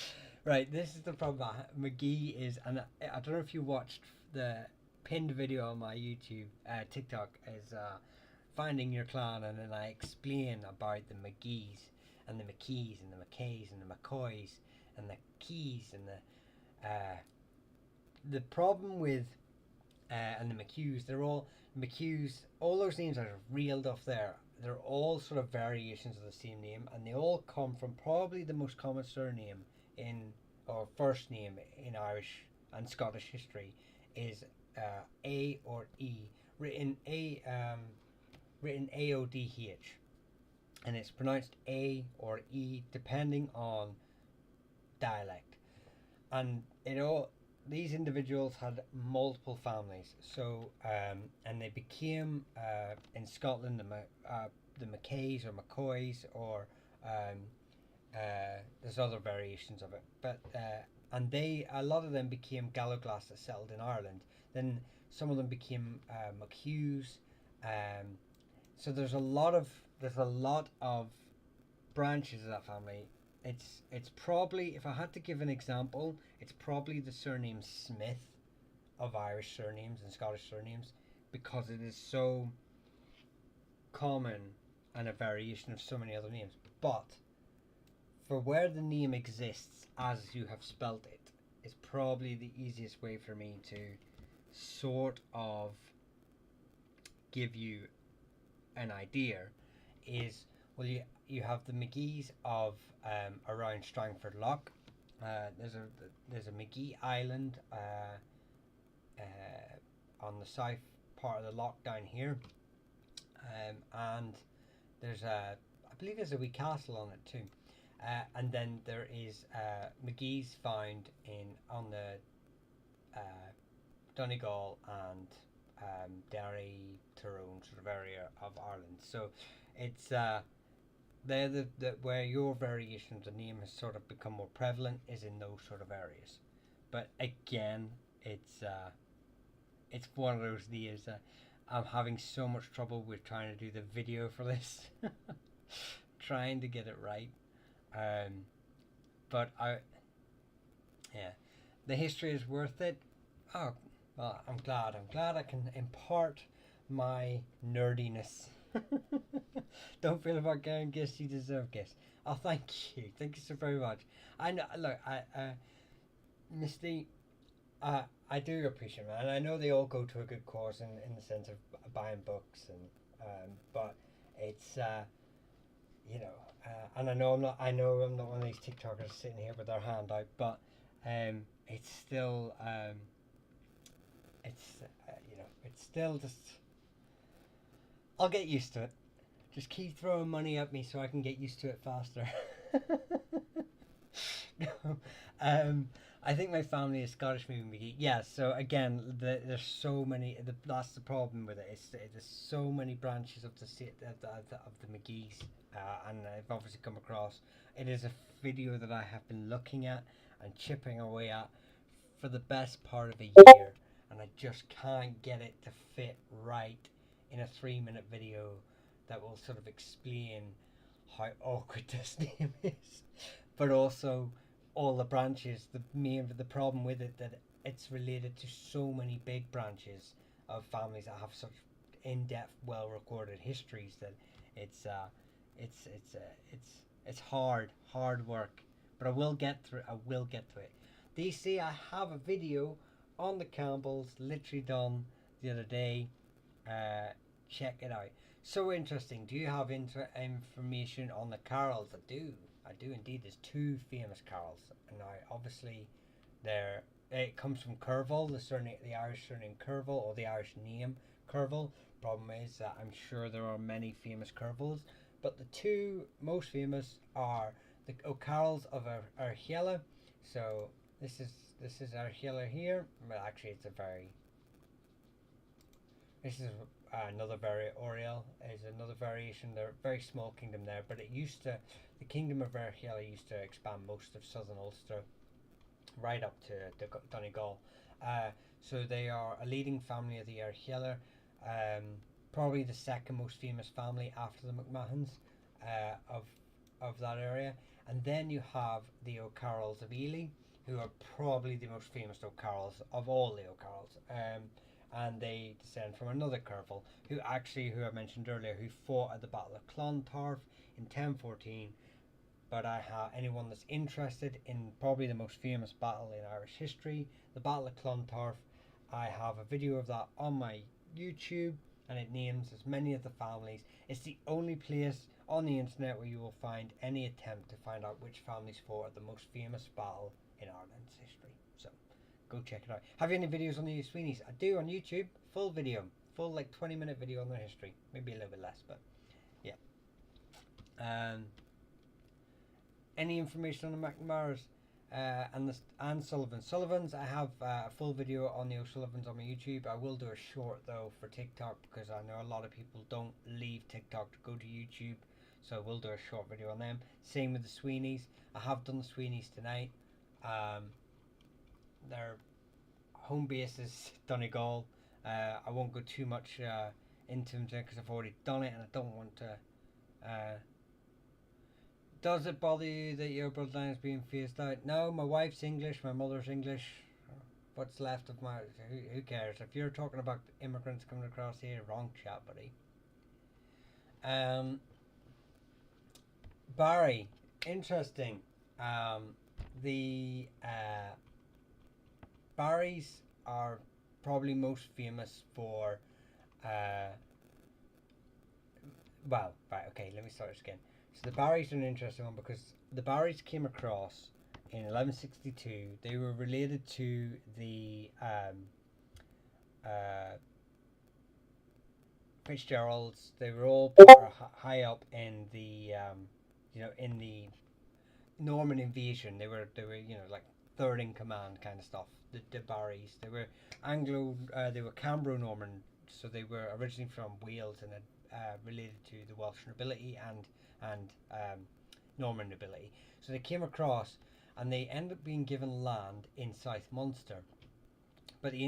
Right, this is the problem. McGee is, and I don't know if you watched the pinned video on my YouTube, TikTok, is finding your clan, and then I explain about the McGees and the McKees and the McKays and the McCoys and the Keys and the problem with and the McHughes, they're all McHughes. All those names are reeled off there. They're all sort of variations of the same name, and they all come from probably the most common surname in or first name in Irish and Scottish history is A or E, written written AODH, and it's pronounced A or E depending on dialect, and it all these individuals had multiple families. So and they became in Scotland the McKays or McCoys or there's other variations of it, but and a lot of them became Galloglass that settled in Ireland. Then some of them became McHughes. So there's a lot of branches of that family. It's probably, if I had to give an example, it's probably the surname Smith of Irish surnames and Scottish surnames, because it is so common and a variation of so many other names. But for where the name exists as you have spelt it is probably the easiest way for me to sort of give you an idea. Is, well, you have the McGees of around Strangford Lough. There's a McGee Island on the south part of the loch down here, and there's I believe there's a wee castle on it too, and then there is McGee's found on the Donegal and Derry, Tyrone sort of area of Ireland. So it's they're the where your variation of the name has sort of become more prevalent is in those sort of areas. But again, it's one of those days that I'm having so much trouble with trying to do the video for this, trying to get it right. But the history is worth it. Oh, well, I'm glad I can impart my nerdiness. Don't feel about getting gifts, you deserve gifts. Oh, thank you so very much. I know, look, Misty, I do appreciate it, and I know they all go to a good cause in the sense of buying books, and but it's and I know I'm not one of these TikTokers sitting here with their hand out, but it's still it's still just, I'll get used to it. Just keep throwing money at me so I can get used to it faster. No, I think my family is Scottish moving McGee. Yeah, so again, there's so many. That's the problem with it. There's so many branches of the McGees, and I've obviously come across. It is a video that I have been looking at and chipping away at for the best part of a year, and I just can't get it to fit right in a 3-minute video that will sort of explain how awkward this name is, but also all the branches. The problem with it, that it's related to so many big branches of families that have such in-depth, well-recorded histories, that it's hard work. But I will get through it. DC, I have a video on the Campbells, literally done the other day. Check it out. So interesting. Do you have information on the Carrolls? I do indeed. There's 2 famous Carrolls, and now obviously it comes from Curville, the Irish surname Curville, or the Irish name Curville. Problem is that I'm sure there are many famous Curvilles, but the 2 most famous are the O'Carrolls of Archella. So this is Archella here. Well, actually, this is another Oriel is another variation. They're a very small kingdom there, but the kingdom of Airhill used to expand most of southern Ulster right up to Donegal. So they are a leading family of the Airhiller, probably the second most famous family after the McMahons of that area. And then you have the O'Carrolls of Ely, who are probably the most famous O'Carrolls of all the O'Carrolls. And they descend from another Curville, who I mentioned earlier, who fought at the Battle of Clontarf in 1014. But anyone that's interested in probably the most famous battle in Irish history, the Battle of Clontarf, I have a video of that on my YouTube, and it names as many of the families. It's the only place on the internet where you will find any attempt to find out which families fought at the most famous battle in Ireland's history. So go check it out. Have you any videos on the Sweeneys? I do on YouTube. Full video. Full like 20-minute video on their history. Maybe a little bit less, but yeah. Any information on the McNamara's and Sullivan's. I have a full video on the O'Sullivans on my YouTube. I will do a short though for TikTok, because I know a lot of people don't leave TikTok to go to YouTube, so we'll do a short video on them. Same with the Sweeneys. I have done the Sweeneys tonight. Their home base is Donegal. I won't go too much into them because I've already done it, and I don't want to. Does it bother you that your bloodline is being phased out? No, my wife's English, my mother's English. What's left of my... Who cares? If you're talking about immigrants coming across here, wrong chat, buddy. Barry, interesting. The Barrys are probably most famous for... well, right, okay, let me start this again. So the Barrys are an interesting one because the Barrys came across in 1162. They were related to the Fitzgeralds. They were all high up in the in the Norman invasion. They were like third in command kind of stuff. The Barrys. They were they were Cambro-Norman, so they were originally from Wales and related to the Welsh nobility and Norman nobility. So they came across and they ended up being given land in South Munster. But the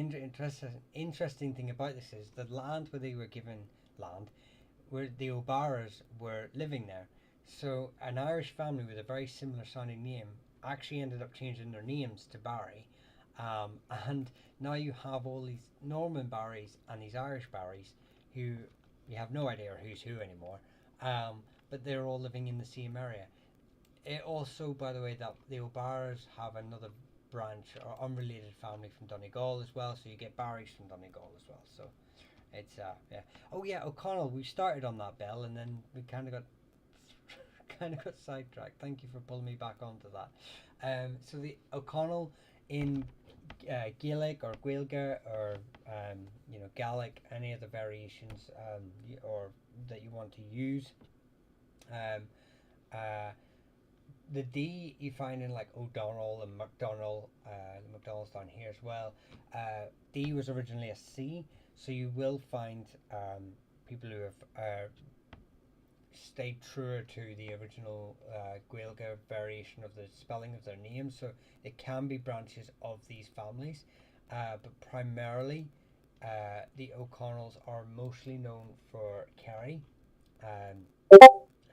interesting thing about this is the land where they were given land, where the O'Barras were living there. So an Irish family with a very similar sounding name actually ended up changing their names to Barry. And now you have all these Norman Barrys and these Irish Barrys who you have no idea who's who anymore. But they're all living in the same area. It also, by the way, that the O'Barras have another branch or unrelated family from Donegal as well, so you get Barrys from Donegal as well. So it's yeah. Oh yeah, O'Connell. We started on that, Bell, and then we kind of got sidetracked. Thank you for pulling me back onto that. So the O'Connell in Gaelic or Gaeilge or Gaelic, any of the variations or that you want to use. The D you find in like O'Donnell and McDonnell, the McDonnell's down here as well. D was originally a C, so you will find people who have stayed truer to the original Gaeilge variation of the spelling of their names. So it can be branches of these families, but primarily the O'Connells are mostly known for Kerry,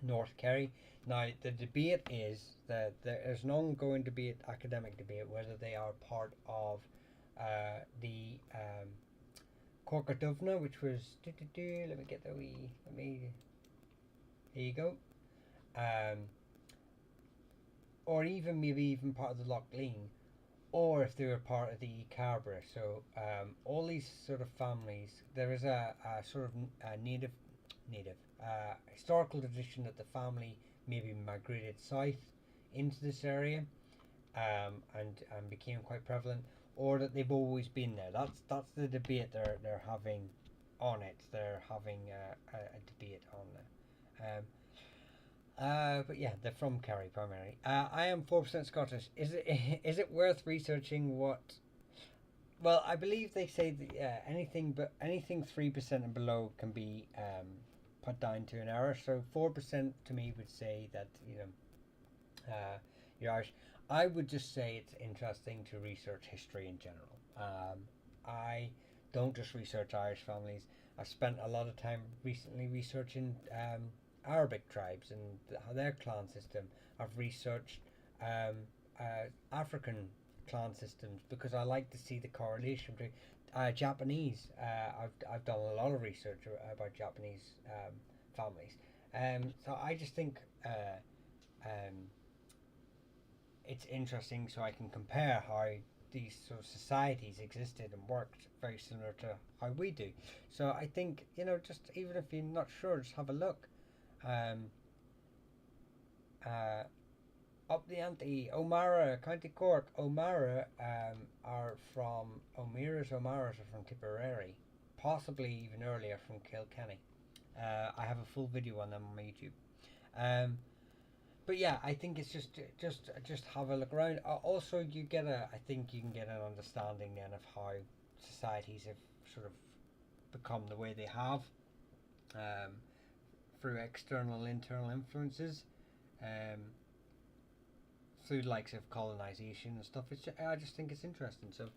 North Kerry. Now the debate is that there is an ongoing debate, academic debate, whether they are part of the Corcadovna, which was let me get the here you go, or even maybe part of the Loch Lean, or if they were part of the Cabra. So all these sort of families, there is a sort of native historical tradition that the family maybe migrated south into this area and became quite prevalent, or that they've always been there. That's the debate they're having on it. They're having a debate on it. But yeah, they're from Kerry primarily. I am 4% Scottish. Is it worth researching what Well, I believe they say that anything 3% and below can be put down to an error. So 4% to me would say that you're Irish. I would just say it's interesting to research history in general. I don't just research Irish families. I've spent a lot of time recently researching Arabic tribes and their clan system. I've researched um, African clan systems because I like to see the correlation between Japanese. I've done a lot of research about Japanese families. So I just think um, it's interesting, so I can compare how these sort of societies existed and worked very similar to how we do. So I think, just even if you're not sure, just have a look. Um, uh, Up the ante, O'Mara, County Cork. O'Mara are from O'Mara's are from Tipperary, possibly even earlier from Kilkenny. I have a full video on them on my YouTube. Um, but yeah, I think it's just have a look around. Also, I think you can get an understanding then of how societies have sort of become the way they have um, through external, internal influences. Um, through the likes of colonization and stuff. I just think it's interesting. So,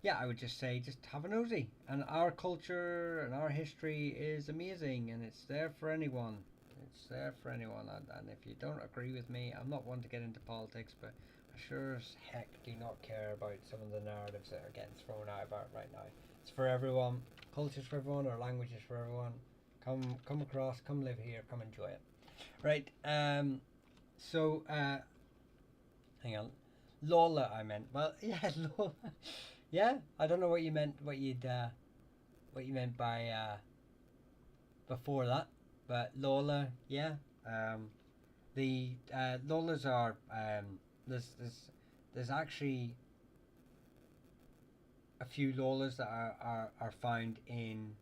yeah, I would just say just have a nosy. And our culture and our history is amazing, and it's there for anyone. It's there for anyone. And if you don't agree with me, I'm not one to get into politics, but I sure as heck do not care about some of the narratives that are getting thrown out about right now. It's for everyone. Culture's for everyone. Our language is for everyone. Come across. Come live here. Come enjoy it. Right. So, hang on. Lola, I meant. Well, yeah, Lola. Yeah, I don't know what you meant. What you meant by before that, but Lola, yeah. The Lolas are there's actually a few Lolas that are found in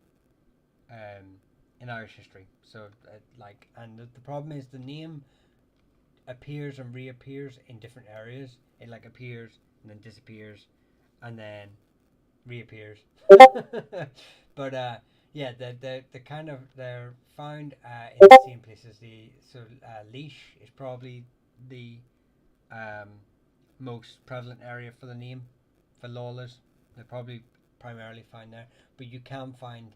Irish history. So and the problem is the name appears and reappears in different areas. It appears and then disappears and then reappears. But yeah, the kind of they're found in the same places. Laois is probably the um, most prevalent area for the name for Lawless. They're probably primarily found there, but you can find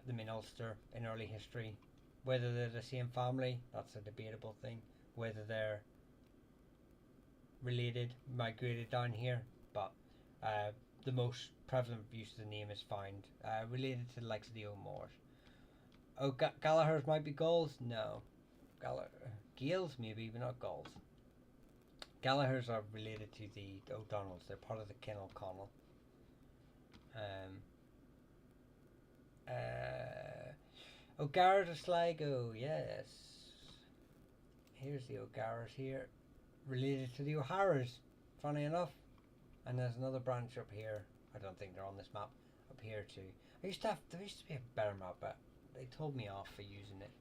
them in Ulster in early history. Whether they're the same family, that's a debatable thing. Whether they're related, migrated down here, but the most prevalent use of the name is found related to the likes of the O'Moores. Oh, Gallagher's might be Gauls? No. Gaels maybe, but not Gauls. Gallagher's are related to the O'Donnells. They're part of the Kin O'Connell. O'Gara's of Sligo, yes. Here's the O'Gara's here. Related to the O'Haras, funny enough. And there's another branch up here. I don't think they're on this map. Up here too. There used to be a better map, but they told me off for using it.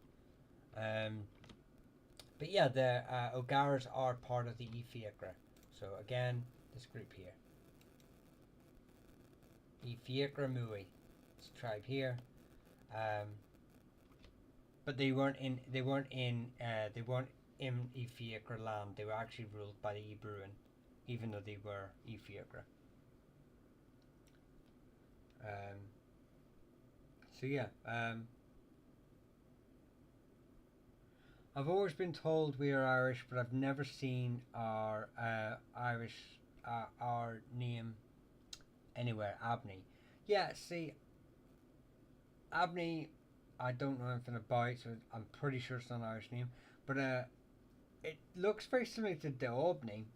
But yeah, the O'Garas are part of the Efiacra. So again, this group here. Efiacra Mui. This tribe here. But they weren't in Efiacra land. They were actually ruled by the Ebruin, even though they were Efiacra. So yeah, I've always been told we are Irish, but I've never seen our our name anywhere. Abney. Yeah, see, Abney, I don't know anything about, so I'm pretty sure it's not an Irish name. But it looks very similar to Daubney,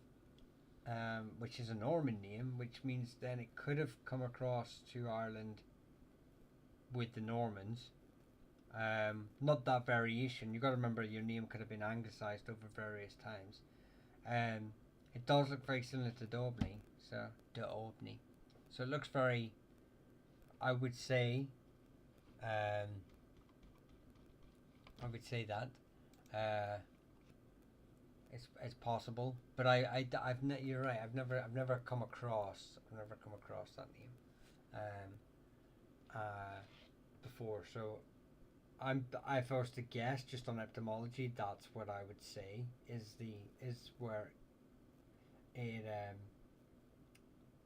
which is a Norman name, which means then it could have come across to Ireland with the Normans. Not that variation. You got to remember your name could have been anglicised over various times. It does look very similar to Daubney, so Daubney. So it looks very, I would say that. It's possible, but you're right. I've never come across that name, before. So if I was to guess just on etymology, that's what I would say is where it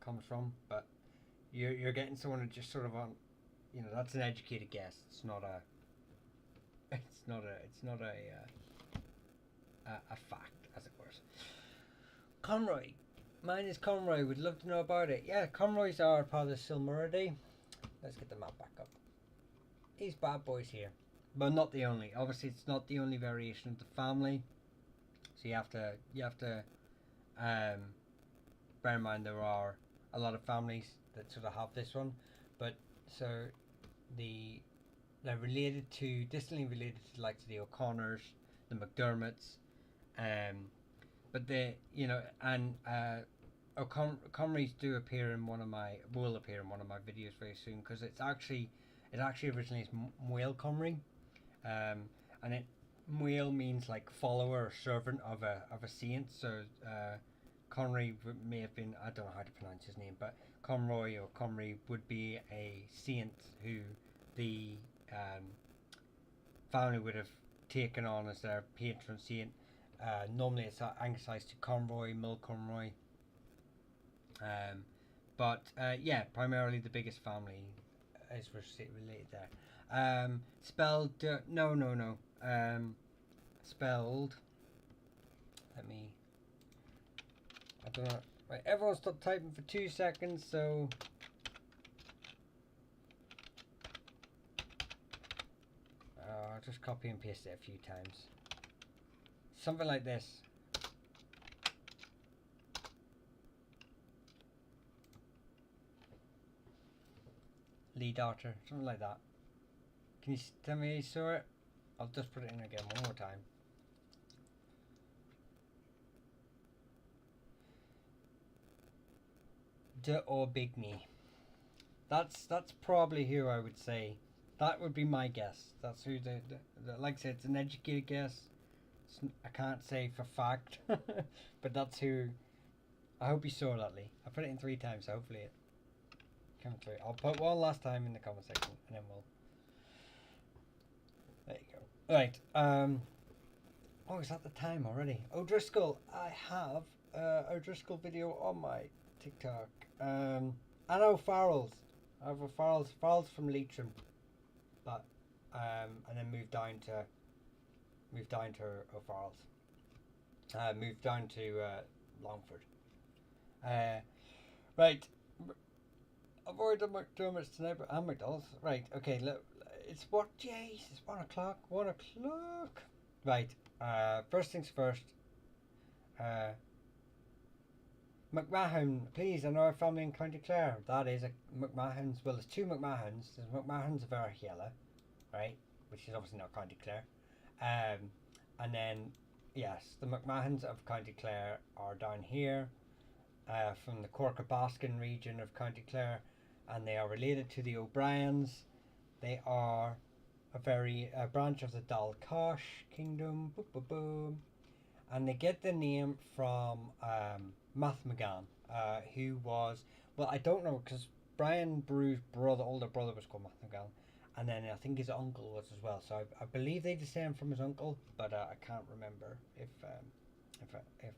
comes from. But you're getting someone who just sort of on, that's an educated guess. It's not a a fact, as it were. Conroy. Mine is Conroy. Would love to know about it. Yeah, Conroys are part of the Silmuridae. Let's get the map back up. These bad boys here. But not the only. Obviously, it's not the only variation of the family. So you have to bear in mind there are a lot of families that sort of have this one. But so they're distantly related to like the O'Connors, the McDermotts, but O'Connorys will appear in one of my videos very soon, because it actually originally is Muel Conry, and Muel means like follower or servant of a saint. So Conry may have been, I don't know how to pronounce his name, but Conroy or Conry would be a saint who the family would have taken on as their patron saint. Normally it's anglicised to Conroy, Mill Conroy. But primarily the biggest family is related there. Spelled, no. Spelled, I don't know. Right, everyone stop typing for 2 seconds, so. I'll just copy and paste it a few times. Something like this. Lee Darter, something like that. Can you tell me you saw it? I'll just put it in again one more time. De Aubigny. That's probably who I would say. That would be my guess. That's who the like I said, it's an educated guess. I can't say for fact, but that's who. I hope you saw that, Lee. I put it in 3 times, so hopefully it comes through. I'll put one last time in the comment section, and then we'll. There you go. Right. Oh, is that the time already? O'Driscoll. I have O'Driscoll video on my TikTok. I know Farrell's. I have a Farrell's from Leitrim, but and then moved down to O'Farrell's. Moved down to Longford. Right. I've already done McDermott's tonight, but and McDonald's. Right. Okay. Look, it's what? Jeez, it's 1 o'clock. 1 o'clock. Right. First things first. McMahon, please. I know a family in County Clare. That is a McMahon's. Well, there's 2 McMahons. There's McMahon's of Arhiela, right, which is obviously not County Clare. And then, yes, the McMahons of County Clare are down here, from the Cork-a-Baskin region of County Clare, and they are related to the O'Briens. They are a branch of the Dalcosh Kingdom. Boop, boop, boom. And they get the name from Math McGann, who was, well, I don't know, because Brian Brew's older brother was called Math McGann, and then I think his uncle was as well. So I believe they descend from his uncle, but I can't remember if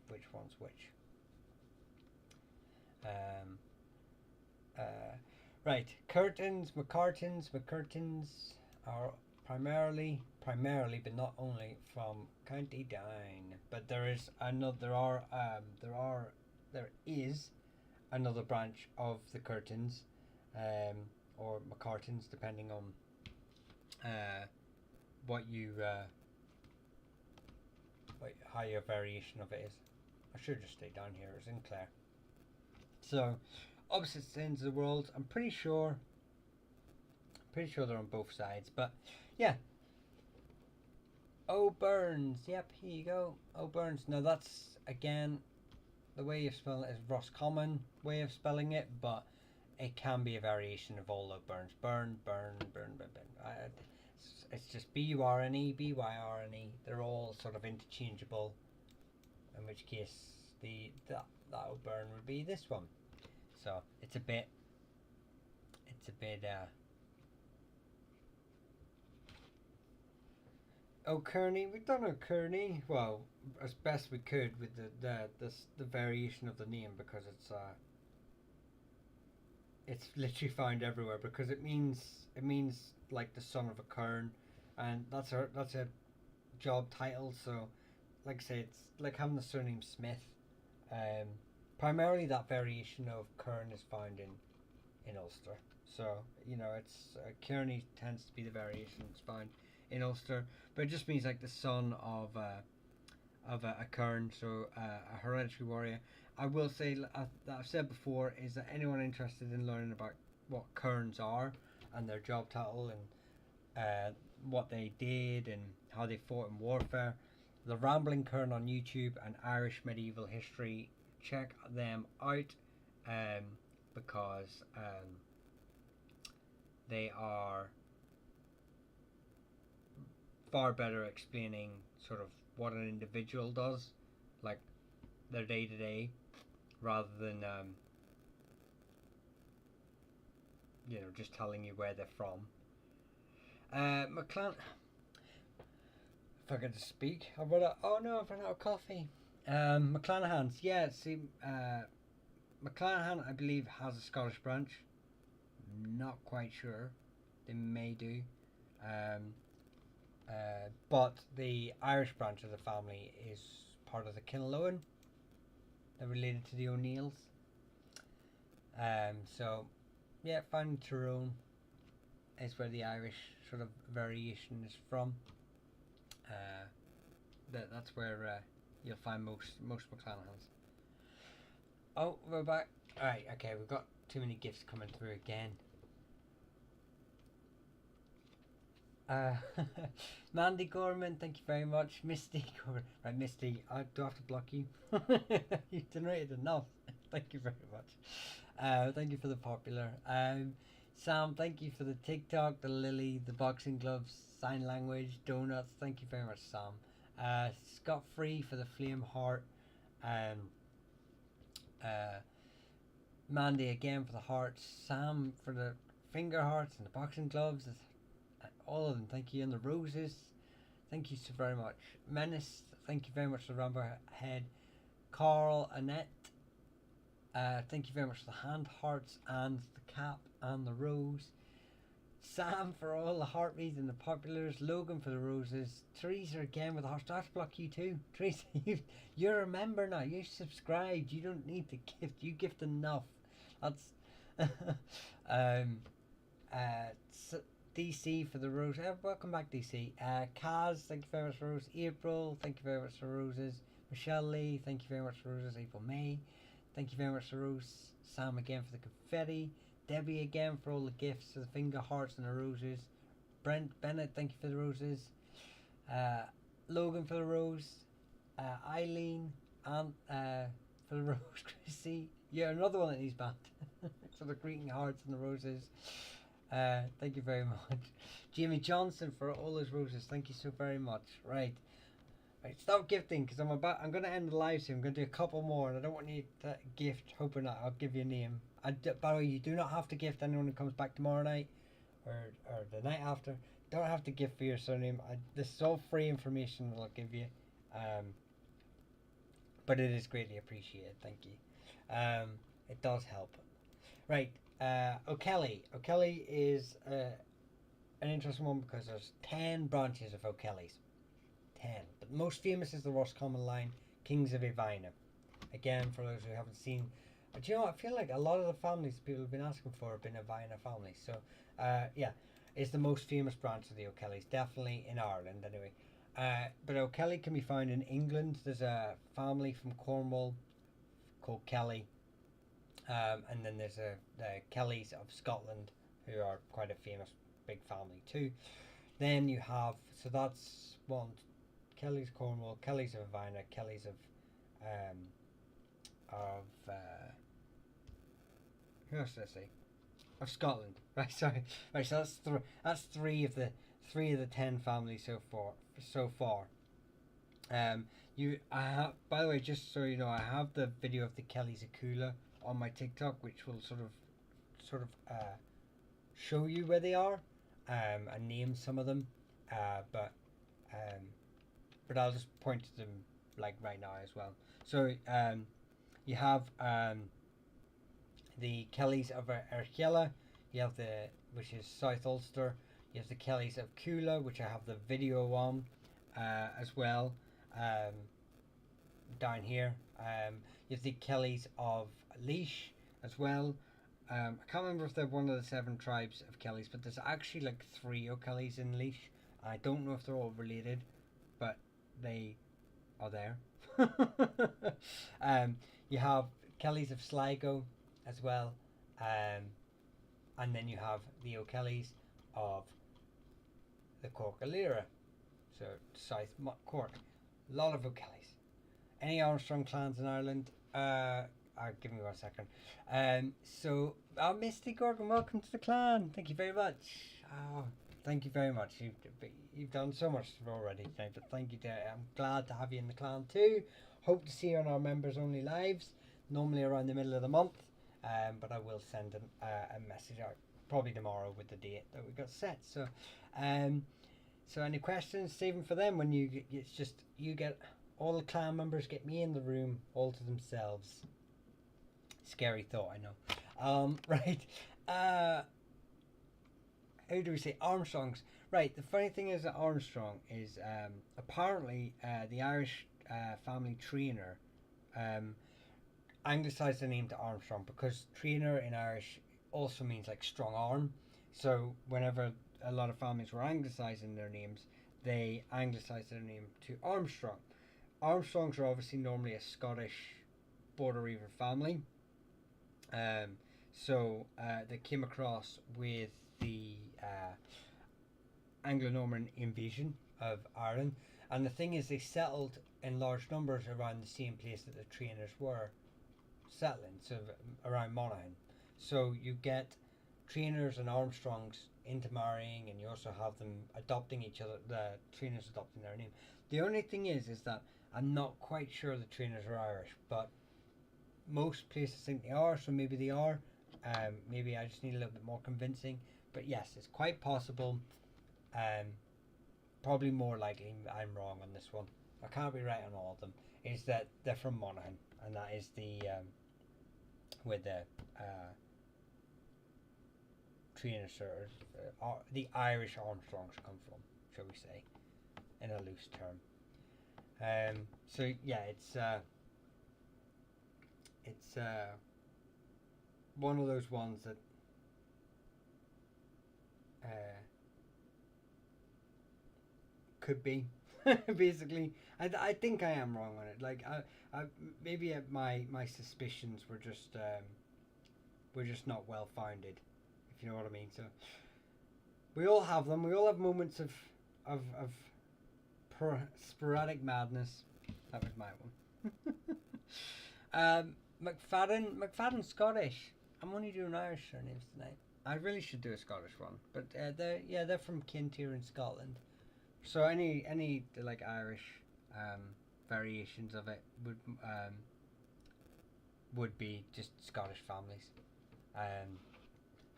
which one's which. Right, McCurtains are primarily, but not only from County Down. But there is another branch of the Curtains, or McCartans, depending on how your variation of it is. I should just stay down here. It's in Clare. So, opposite ends of the world. I'm pretty sure they're on both sides. But yeah. O'Burns. Yep, here you go. O'Burns. Now that's again the way of spelling it is Roscommon way of spelling it, but it can be a variation of all O'Burns. Burn. It's just Burne, Byrne. They're all sort of interchangeable. in which case that O'Byrne would be this one. So it's a bit O'Kearney. We've done O'Kearney well as best we could with the variation of the name, because it's literally found everywhere, because it means like the son of a Kern, and that's a job title. So like I say, it's like having the surname Smith. Um, Primarily that variation of Kern is found in Ulster. So it's Kearney tends to be the variation that's found in Ulster, but it just means like the son of a Kern, so a hereditary warrior. I will say that I've said before is that anyone interested in learning about what Kerns are and their job title and what they did and how they fought in warfare, the Rambling Kern on YouTube and Irish Medieval History, check them out, because they are far better explaining sort of what an individual does, like their day to day, rather than just telling you where they're from. McClan. If I could speak, I've run out. Oh no, I've run out of coffee. McClanahan's, yeah. See, McClanahan, I believe, has a Scottish branch. Not quite sure. They may do. But the Irish branch of the family is part of the Kinlowen. They're related to the O'Neills. So, yeah, finding Tyrone is where the Irish sort of variation is from. That's where you'll find most McClanahans. Oh, we're back. Alright, okay, we've got too many gifts coming through again. Mandy Gorman, thank you very much. Misty Gorman. Right, Misty, I do have to block you. You've generated enough. Thank you very much. Thank you for the popular. Sam, thank you for the TikTok, the lily, the boxing gloves, sign language, donuts. Thank you very much, Sam. Scott Free for the flame heart. Mandy again for the hearts. Sam for the finger hearts and the boxing gloves. All of them, thank you. And the roses, thank you so very much. Menace, thank you very much for the Rambo head. Carl, Annette, thank you very much for the hand hearts and the cap and the rose. Sam for all the heart beads and the populars. Logan for the roses. Teresa again with the hearts. Do I have to block you too? Teresa, you're a member now. You subscribed. You don't need to gift. You gift enough. That's DC for the rose. Welcome back, DC. Kaz, thank you very much for roses. April, thank you very much for roses. Michelle Lee, thank you very much for roses. April May, thank you very much for roses. Sam again for the confetti. Debbie again for all the gifts, for the finger hearts and the roses. Brent Bennett, thank you for the roses. Logan for the rose. Eileen and for the rose. Chrissy, yeah, another one that needs banned. So the greeting hearts and the roses. Thank you very much. Jamie Johnson for all those roses. Thank you so very much. Right, stop gifting, because I'm going to end the live soon. I'm going to do a couple more, and I don't want you to gift hoping that I'll give you a name. By the way, you do not have to gift anyone who comes back tomorrow night or the night after. Don't have to gift for your surname. This is all free information that I'll give you, but it is greatly appreciated. Thank you. It does help. Right. O'Kelly. O'Kelly is an interesting one, because there's 10 branches of O'Kellys. 10. But the most famous is the Roscommon line, Kings of Ivina. Again, for those who haven't seen, do you know what? I feel like a lot of the families people have been asking for have been Ivina families. So, yeah, it's the most famous branch of the O'Kellys, definitely in Ireland anyway. But O'Kelly can be found in England. There's a family from Cornwall called Kelly. And then there's the Kellys of Scotland, who are quite a famous big family too. Then you have, so that's one, Kellys Cornwall, Kellys of Ivina, Kellys of who else did I say? Of Scotland, right? Sorry, right. So that's three of the 10 families so far. By the way, just so you know, I have the video of the Kelly's Akula on my TikTok, which will sort of show you where they are, and name some of them, uh, but um, but I'll just point to them like right now as well. So you have the Kellys of Erchiela, you have the which is South Ulster, you have the Kellys of Kula, which I have the video on as well. Um, Down here, you have the Kellys of Leash as well. I can't remember if they're one of the 7 tribes of Kellys, but there's actually like 3 O'Kellys in Leash. I don't know if they're all related, but they are there. You have Kellys of Sligo as well, and then you have the O'Kellys of the Cork Alira, so South Cork. A lot of O'Kellys. Any Armstrong clans in Ireland? Give me 1 second. Misty Gorgon, welcome to the clan. Thank you very much. Oh, thank you very much. You've done so much already tonight, but thank you. I'm glad to have you in the clan too. Hope to see you on our members only lives, normally around the middle of the month. But I will send a message out probably tomorrow with the date that we got set. So any questions, save them for them. When it's just you get all the clan members get me in the room all to themselves. Scary thought, I know. Right. How do we say Armstrongs? Right. The funny thing is that Armstrong is apparently the Irish family trainer anglicised the name to Armstrong because trainer in Irish also means like strong arm. So whenever a lot of families were anglicising their names, they anglicised their name to Armstrong. Armstrongs are obviously normally a Scottish border reaver family. They came across with the Anglo-Norman invasion of Ireland, and the thing is they settled in large numbers around the same place that the trainers were settling, so around Monaghan. So you get trainers and Armstrongs intermarrying, and you also have them adopting each other, the trainers adopting their name. The only thing is that I'm not quite sure the trainers are Irish, but most places think they are, so maybe they are. Maybe I just need a little bit more convincing. But yes, it's quite possible. Probably more likely I'm wrong on this one. I can't be right on all of them. Is that they're from Monaghan, and that is the where the trainers the Irish Armstrongs come from, shall we say, in a loose term. So yeah, it's one of those ones that could be basically. I think I am wrong on it. Like I maybe my suspicions were just not well founded, if you know what I mean. So we all have them. We all have moments of sporadic madness. That was my one. McFadden's Scottish. I'm only doing Irish surnames tonight. I really should do a Scottish one, but they're from Kintyre in Scotland. So any like Irish variations of it would be just Scottish families.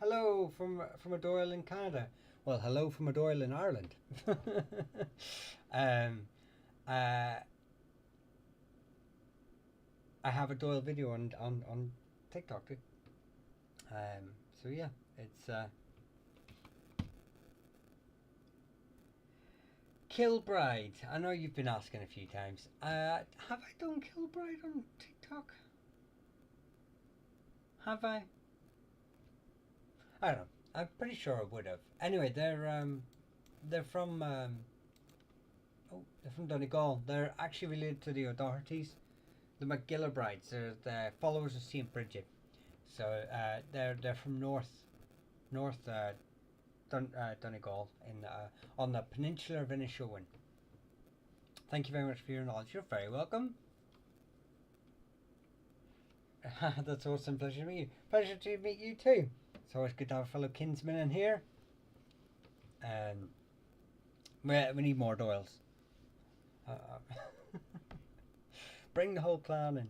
Hello from a Doyle in Canada. Well, hello from a Doyle in Ireland. I have a Doyle video on TikTok too. So yeah, it's Kilbride. I know you've been asking a few times. Have I done Kilbride on TikTok? Have I? I don't know. I'm pretty sure I would have. Anyway, they're from they're from Donegal. They're actually related to the O'Dohertys, the McGillibrides. They're the followers of Saint Bridget. So they're from north Donegal in on the peninsula of Inishowen. Thank you very much for your knowledge. You're very welcome. That's awesome. Pleasure to meet you. Pleasure to meet you too. It's always good to have a fellow kinsman in here. We need more Doyles. Bring the whole clan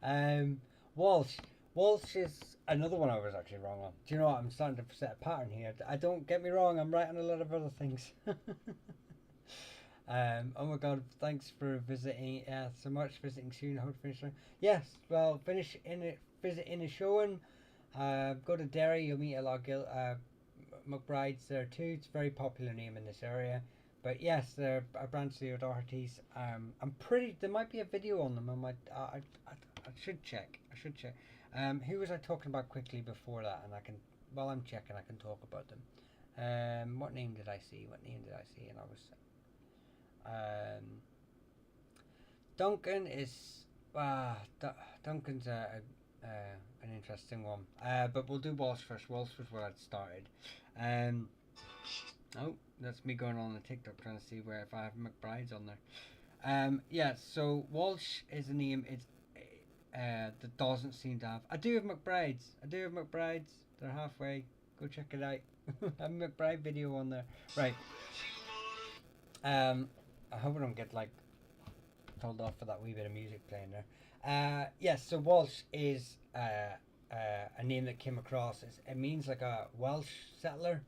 in. Walsh. Walsh is another one I was actually wrong on. Do you know what? I'm starting to set a pattern here. I don't get me wrong. I'm right on a lot of other things. Oh my god, thanks for visiting so much. Visiting soon. I hope to finish soon. Yes, well, visit in a showing. Go to Derry, you'll meet a lot of McBrides there too. It's a very popular name in this area. But yes, they're a branch of the O'Dohertys. I'm pretty. There might be a video on them. I should check. Who was I talking about quickly before that? And I can, while I'm checking, I can talk about them. What name did I see? And I was. Duncan is. Duncan's an interesting one. But we'll do Walsh first. Walsh was what I'd started. Oh, that's me going on TikTok trying to see where if I have McBrides on there. Yeah, so Walsh is a name. It's that doesn't seem to have. I do have McBrides. They're halfway. Go check it out. I have a McBride video on there. Right. I hope I don't get like told off for that wee bit of music playing there. Yes, so Walsh is a name that came across. It means like a Welsh settler.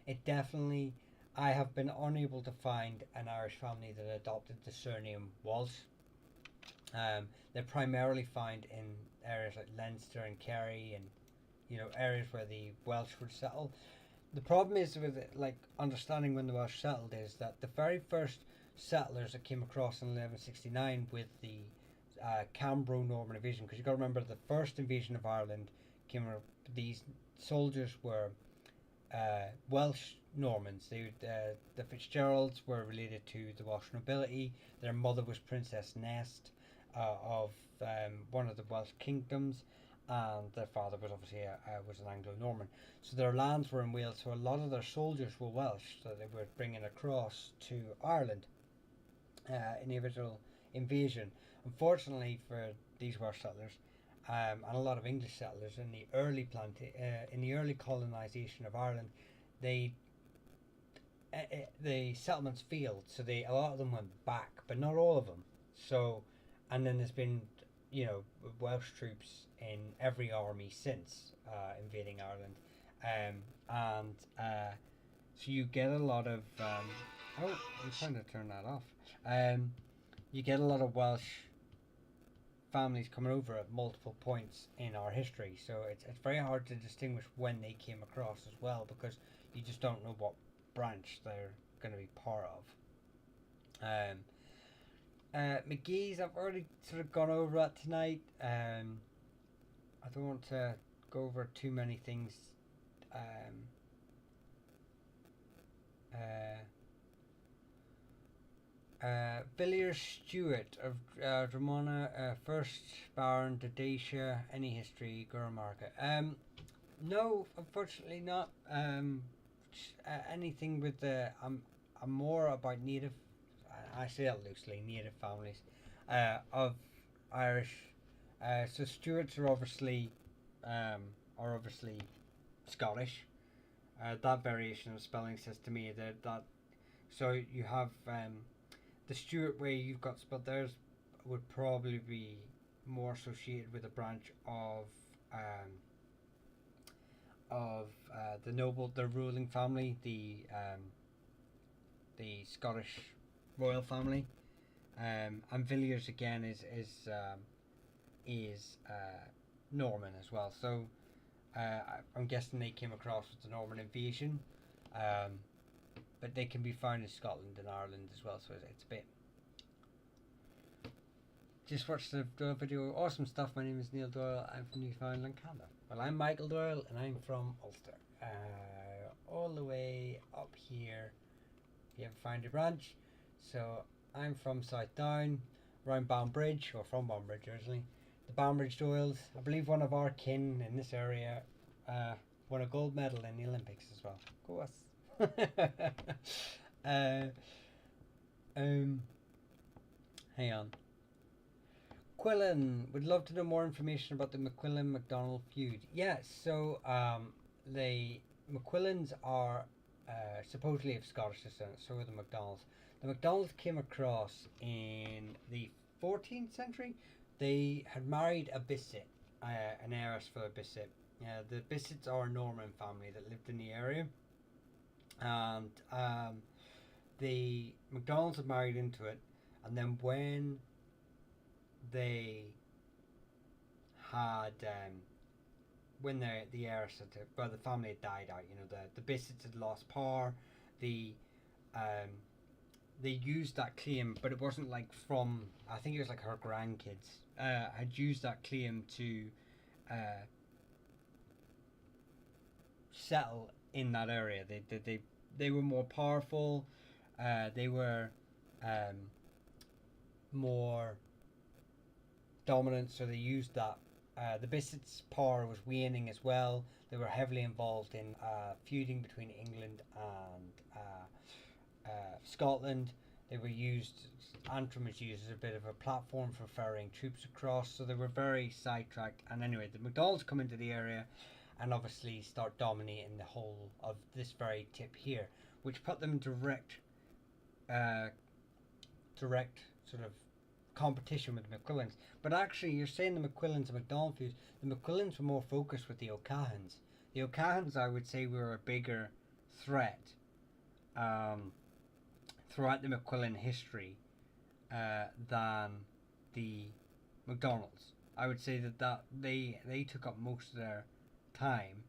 It definitely. I have been unable to find an Irish family that adopted the surname Walsh. They're primarily found in areas like Leinster and Kerry, and areas where the Welsh would settle. The problem is with it, like understanding when the Welsh settled is that the very first settlers that came across in 1169 with the Cambro-Norman invasion, because you got to remember the first invasion of Ireland these soldiers were Welsh Normans. The Fitzgeralds were related to the Welsh nobility. Their mother was Princess Nest of one of the Welsh kingdoms, and their father was obviously was an Anglo-Norman. So their lands were in Wales. So a lot of their soldiers were Welsh that they were bringing across to Ireland in the original invasion. Unfortunately for these Welsh settlers, and a lot of English settlers in the early colonisation of Ireland, the settlements failed, so a lot of them went back, but not all of them. So, and then there's been Welsh troops in every army since invading Ireland, so you get a lot of oh, I'm trying to turn that off. You get a lot of Welsh families coming over at multiple points in our history, so it's very hard to distinguish when they came across as well, because you just don't know what branch they're going to be part of. McGee's, I've already sort of gone over that tonight. I don't want to go over too many things. Villiers Stewart of Dramona, first Baron de Dacia, any history, Gurmarka. No, unfortunately not. Anything with I'm more about native, I say that loosely, native families of Irish. So Stuarts are obviously Scottish. That variation of spelling says to me that so you have the Stuart way you've got spelled theirs would probably be more associated with a branch of the ruling family, the Scottish royal family, and Villiers again is Norman as well. So I'm guessing they came across with the Norman invasion, but they can be found in Scotland and Ireland as well. So it's a bit. Just watched the Doyle video. Awesome stuff. My name is Neil Doyle. I'm from Newfoundland, Canada. Well, I'm Michael Doyle, and I'm from Ulster. All the way up here. If you ever find a branch. So I'm from South Down, around Banbridge, or from Banbridge originally. The Banbridge Doyles. I believe one of our kin in this area won a gold medal in the Olympics as well. Go us. Hang on. Quillen would love to know more information about the McQuillan-MacDonald feud. Yes, so the McQuillans are supposedly of Scottish descent, so are the MacDonalds. The MacDonalds came across in the 14th century, they had married a Bisset, an heiress for a Bisset. The Bissets are a Norman family that lived in the area, and the McDonalds had married into it, and then when they had when the heiress had the family had died out, the Bissets had lost power. The um, they used that claim, but it wasn't like from, I think it was like her grandkids had used that claim to settle in that area. They were more powerful. They were more dominant, so they used that. The Bissets' power was waning as well. They were heavily involved in feuding between England and Scotland. They were used. Antrim was used as a bit of a platform for ferrying troops across, so they were very sidetracked. And anyway, the McDonalds come into the area and obviously start dominating the whole of this very tip here, which put them in direct sort of competition with the McQuillans. But actually, you're saying the McQuillans and McDonald feuds. The McQuillans were more focused with the O'Cahans. The O'Cahans, I would say, were a bigger threat throughout the McQuillan history than the McDonalds. I would say that they took up most of their time,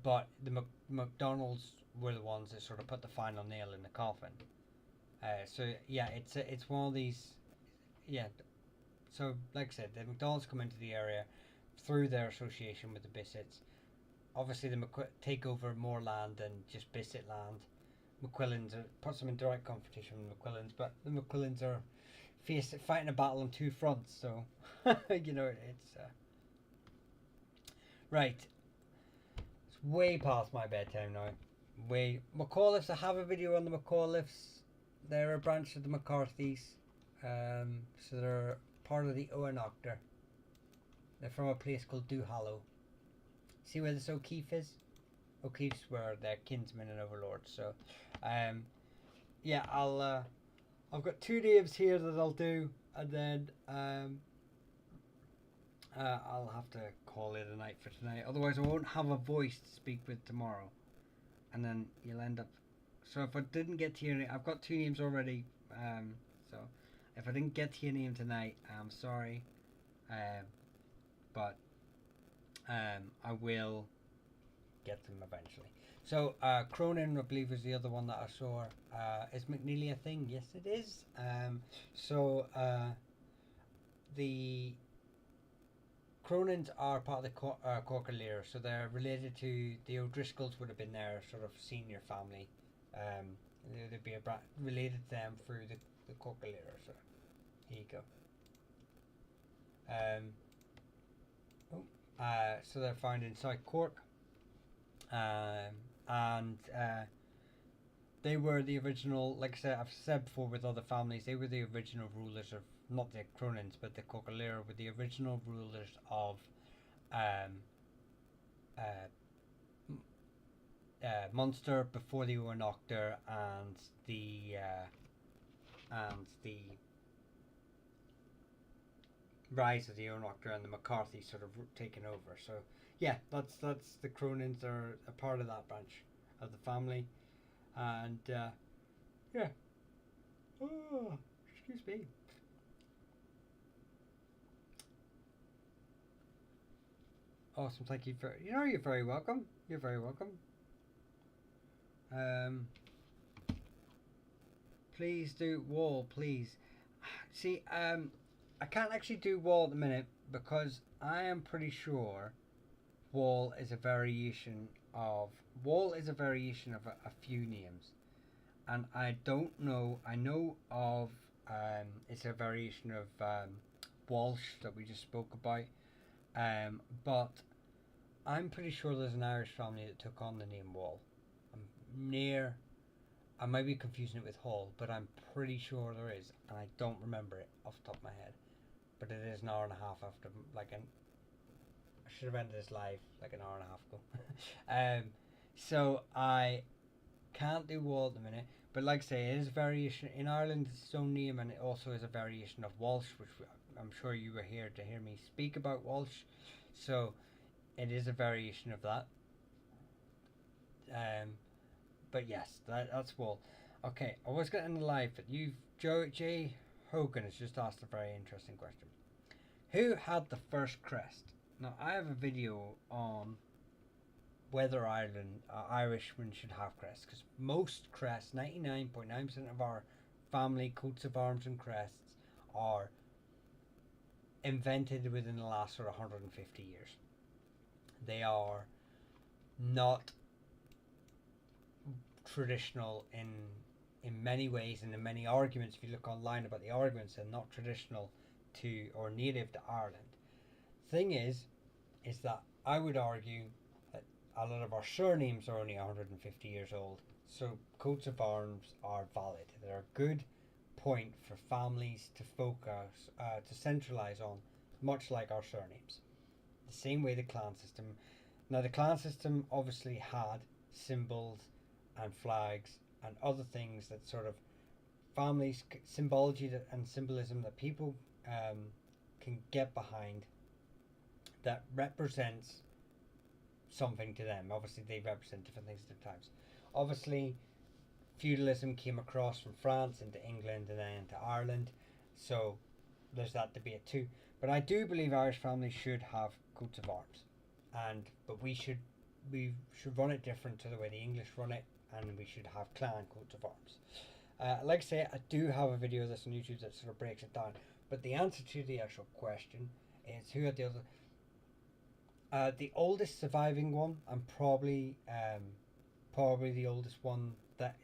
but the McDonalds were the ones that sort of put the final nail in the coffin. So yeah, it's one of these, yeah. So like I said, the McDonalds come into the area through their association with the Bissets. Obviously, the take over more land than just Bisset land. McQuillans puts them in direct competition with McQuillans, but the McQuillans are fighting a battle on two fronts. So it's right. It's way past my bedtime now. McAuliffes. I have a video on the McAuliffes. They're a branch of the McCarthys. So they're part of the Owenoctor. They're from a place called Duhallow. See where this O'Keefe is? O'Keefe's were their kinsmen and overlords. So, yeah, I've got 2 names here that I'll do, and then I'll have to call it a night for tonight. Otherwise, I won't have a voice to speak with tomorrow, and then you'll end up. So if I didn't get to your name, I've got 2 names already. So if I didn't get to your name tonight, I'm sorry, but I will get them eventually. So Cronin, I believe, was the other one that I saw. Is McNeely a thing? Yes, it is. So the Cronins are part of the Corker Lear, so they're related to the O'Driscolls. Would have been their sort of senior family. They'd be related to them through the Corker Lear. So here you go. So they're found in South Cork. And they were the original, like I said, I've said before with other families, they were the original rulers of, not the Cronins, but the Corkalera were the original rulers of Munster before the Owenoctor and the rise of the Owenoctor and the McCarthy sort of taken over. So yeah, that's the Cronins are a part of that branch of the family, and yeah. Oh, excuse me. Awesome, thank you for. You're very welcome. You're very welcome. Please do wall, please. See, I can't actually do wall at the minute because I am pretty sure wall is a variation of a few names, and I don't know. I know of it's a variation of Walsh that we just spoke about, but I'm pretty sure there's an Irish family that took on the name Wall. I might be confusing it with Hall, but I'm pretty sure there is, and I don't remember it off the top of my head. But it is an hour and a half after, I should have ended this live like an hour and a half ago. So I can't do Wall at the minute, But like I say, it is a variation in Ireland. It's its own name, and it also is a variation of Walsh, which I'm sure you were here to hear me speak about Walsh. So it is a variation of that. Um, but yes, that's Wall. Okay, I was getting live, but Jay Hogan has just asked a very interesting question. Who had the first crest? Now I have a video on whether Irishmen should have crests, because most crests, 99.9% of our family coats of arms and crests, are invented within the last sort of 150 years. They are not traditional in many ways, and in many arguments. If you look online about the arguments, they're not traditional to or native to Ireland. Thing is that I would argue that a lot of our surnames are only 150 years old, so coats of arms are valid. They're a good point for families to focus, to centralise on, much like our surnames. The same way the clan system. Now, the clan system obviously had symbols and flags and other things that sort of families, symbology and symbolism that people can get behind, that represents something to them. Obviously, they represent different things at different times. Obviously, feudalism came across from France into England and then into Ireland, so there's that debate too. But I do believe Irish families should have coats of arms, but we should run it different to the way the English run it, and we should have clan coats of arms. Like I say, I do have a video of this on YouTube that sort of breaks it down. But the answer to the actual question is, who had the other? The oldest surviving one, and probably the oldest one that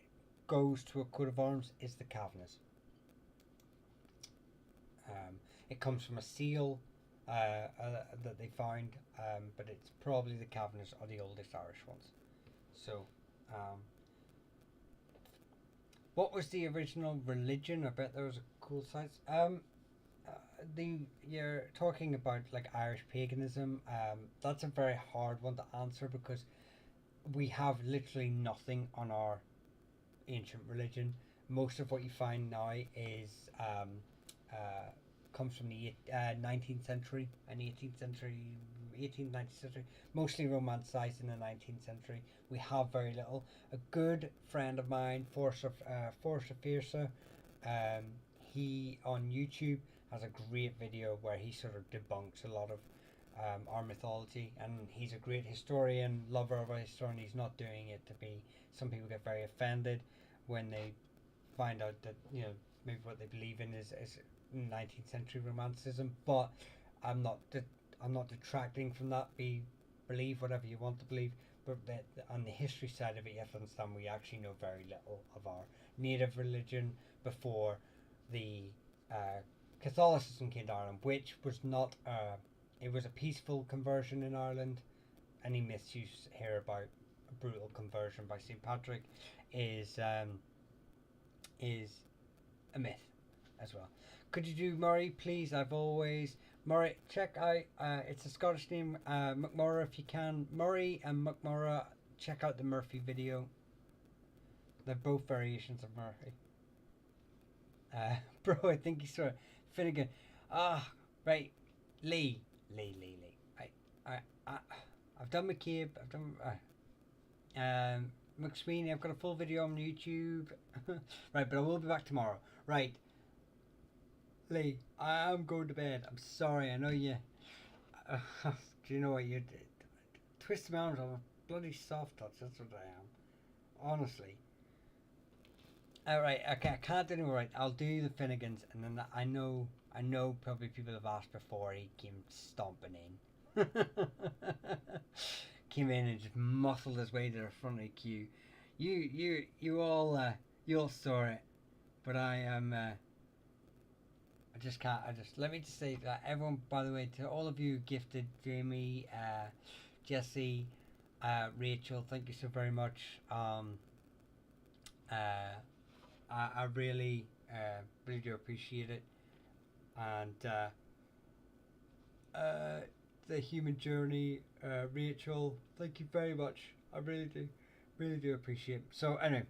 goes to a coat of arms, is the Kavanaghs. It comes from a seal that they found, but it's probably the Kavanaghs are the oldest Irish ones. So, what was the original religion? I bet there was a cool site. You're talking about like Irish paganism. That's a very hard one to answer, because we have literally nothing on our ancient religion. Most of what you find now is comes from the 19th century and 18th century, 18th, 19th century, mostly romanticized in the 19th century. We have very little. A good friend of mine, Forza Fierce, he on YouTube has a great video where he sort of debunks a lot of our mythology, and he's a great historian, lover of a historian. He's not doing it to be. Some people get very offended when they find out that, you know, maybe what they believe in is 19th century romanticism, but I'm not detracting from that. Believe whatever you want to believe, but on the history side of it, you have to understand we actually know very little of our native religion before the Catholicism came to Ireland, which was not it was a peaceful conversion in Ireland. Any myths you hear about a brutal conversion by St. Patrick is a myth as well. Could you do Murray, please? Murray, check out, it's a Scottish name, McMurray, if you can. Murray and McMurray, check out the Murphy video. They're both variations of Murphy. Bro, I think he's sort of Finnegan. Right, Lee. I've done McCabe, I've done, McSweeney, I've got a full video on YouTube. Right, but I will be back tomorrow. Right. Lee, I am going to bed. I'm sorry, I know you. Do you know what you did? Twist my arms. I'm a bloody soft touch. That's what I am. Honestly. Alright, okay, I can't do anymore. Right, I'll do the Finnegans, and then I know probably people have asked before. He came stomping in. Came in and just muscled his way to the front of the queue. You all saw it, but I am. I just can't. Let me just say that everyone, by the way, to all of you gifted, Jamie, Jesse, Rachel, thank you so very much. I really do appreciate it, and the human journey, Rachel, thank you very much. I really do appreciate it. So anyway,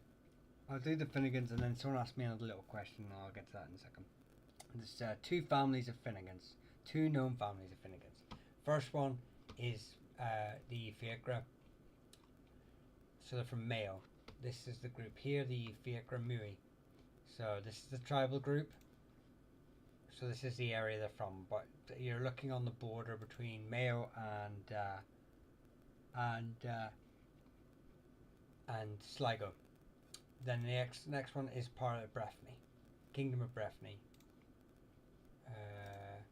I'll do the Finnegans, and then someone asked me another little question, and I'll get to that in a second. There's two families of Finnegans, two known families of Finnegans. First one is the Fiacra. So they're from Mayo. This is the group here, the Fiacra Mui. So this is the tribal group. So this is the area they're from, but you're looking on the border between Mayo and Sligo. Then the next one is part of Breffni, Kingdom of Breffni.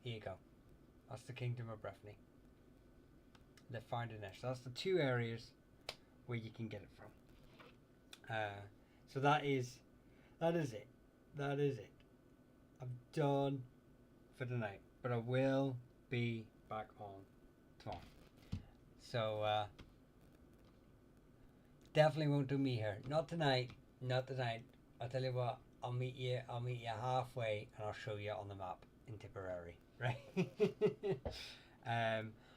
Here you go. That's the Kingdom of Breffni. They found in there. So that's the two areas where you can get it from. So that is it. That is it. I'm done for tonight, but I will be back on tomorrow. So definitely won't do me here. Not tonight. Not tonight. I'll tell you what. I'll meet you halfway, and I'll show you on the map in Tipperary. Right?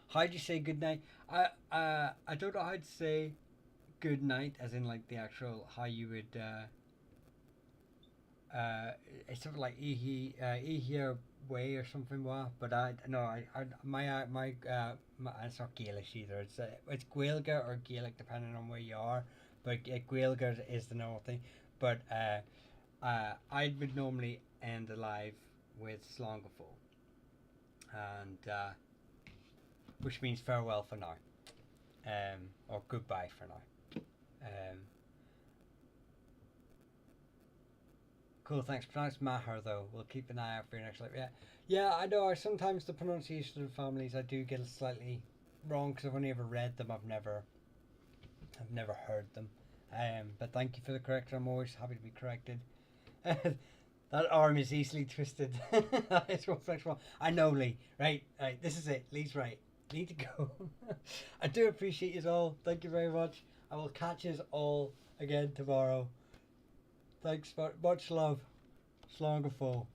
How do you say good night? I don't know how to say good night, as in like the actual how you would. It's sort of like ihir way or something. But it's not Gaelish either. It's Gaeilge or Gaelic depending on where you are. But Gaeilge is the normal thing. But I would normally end the live with Slongafol, and which means farewell for now, or goodbye for now. Cool, thanks. Pronounced Maher though. We'll keep an eye out for your next live. Yeah. I know. Sometimes the pronunciation of families I do get slightly wrong because I've only ever read them. I've never heard them. But thank you for the correction. I'm always happy to be corrected. That arm is easily twisted. That is what flexible. I know, Lee. Right. This is it. Lee's right. Need to go. I do appreciate you all. Thank you very much. I will catch you all again tomorrow. Thanks for much love. Slongafol.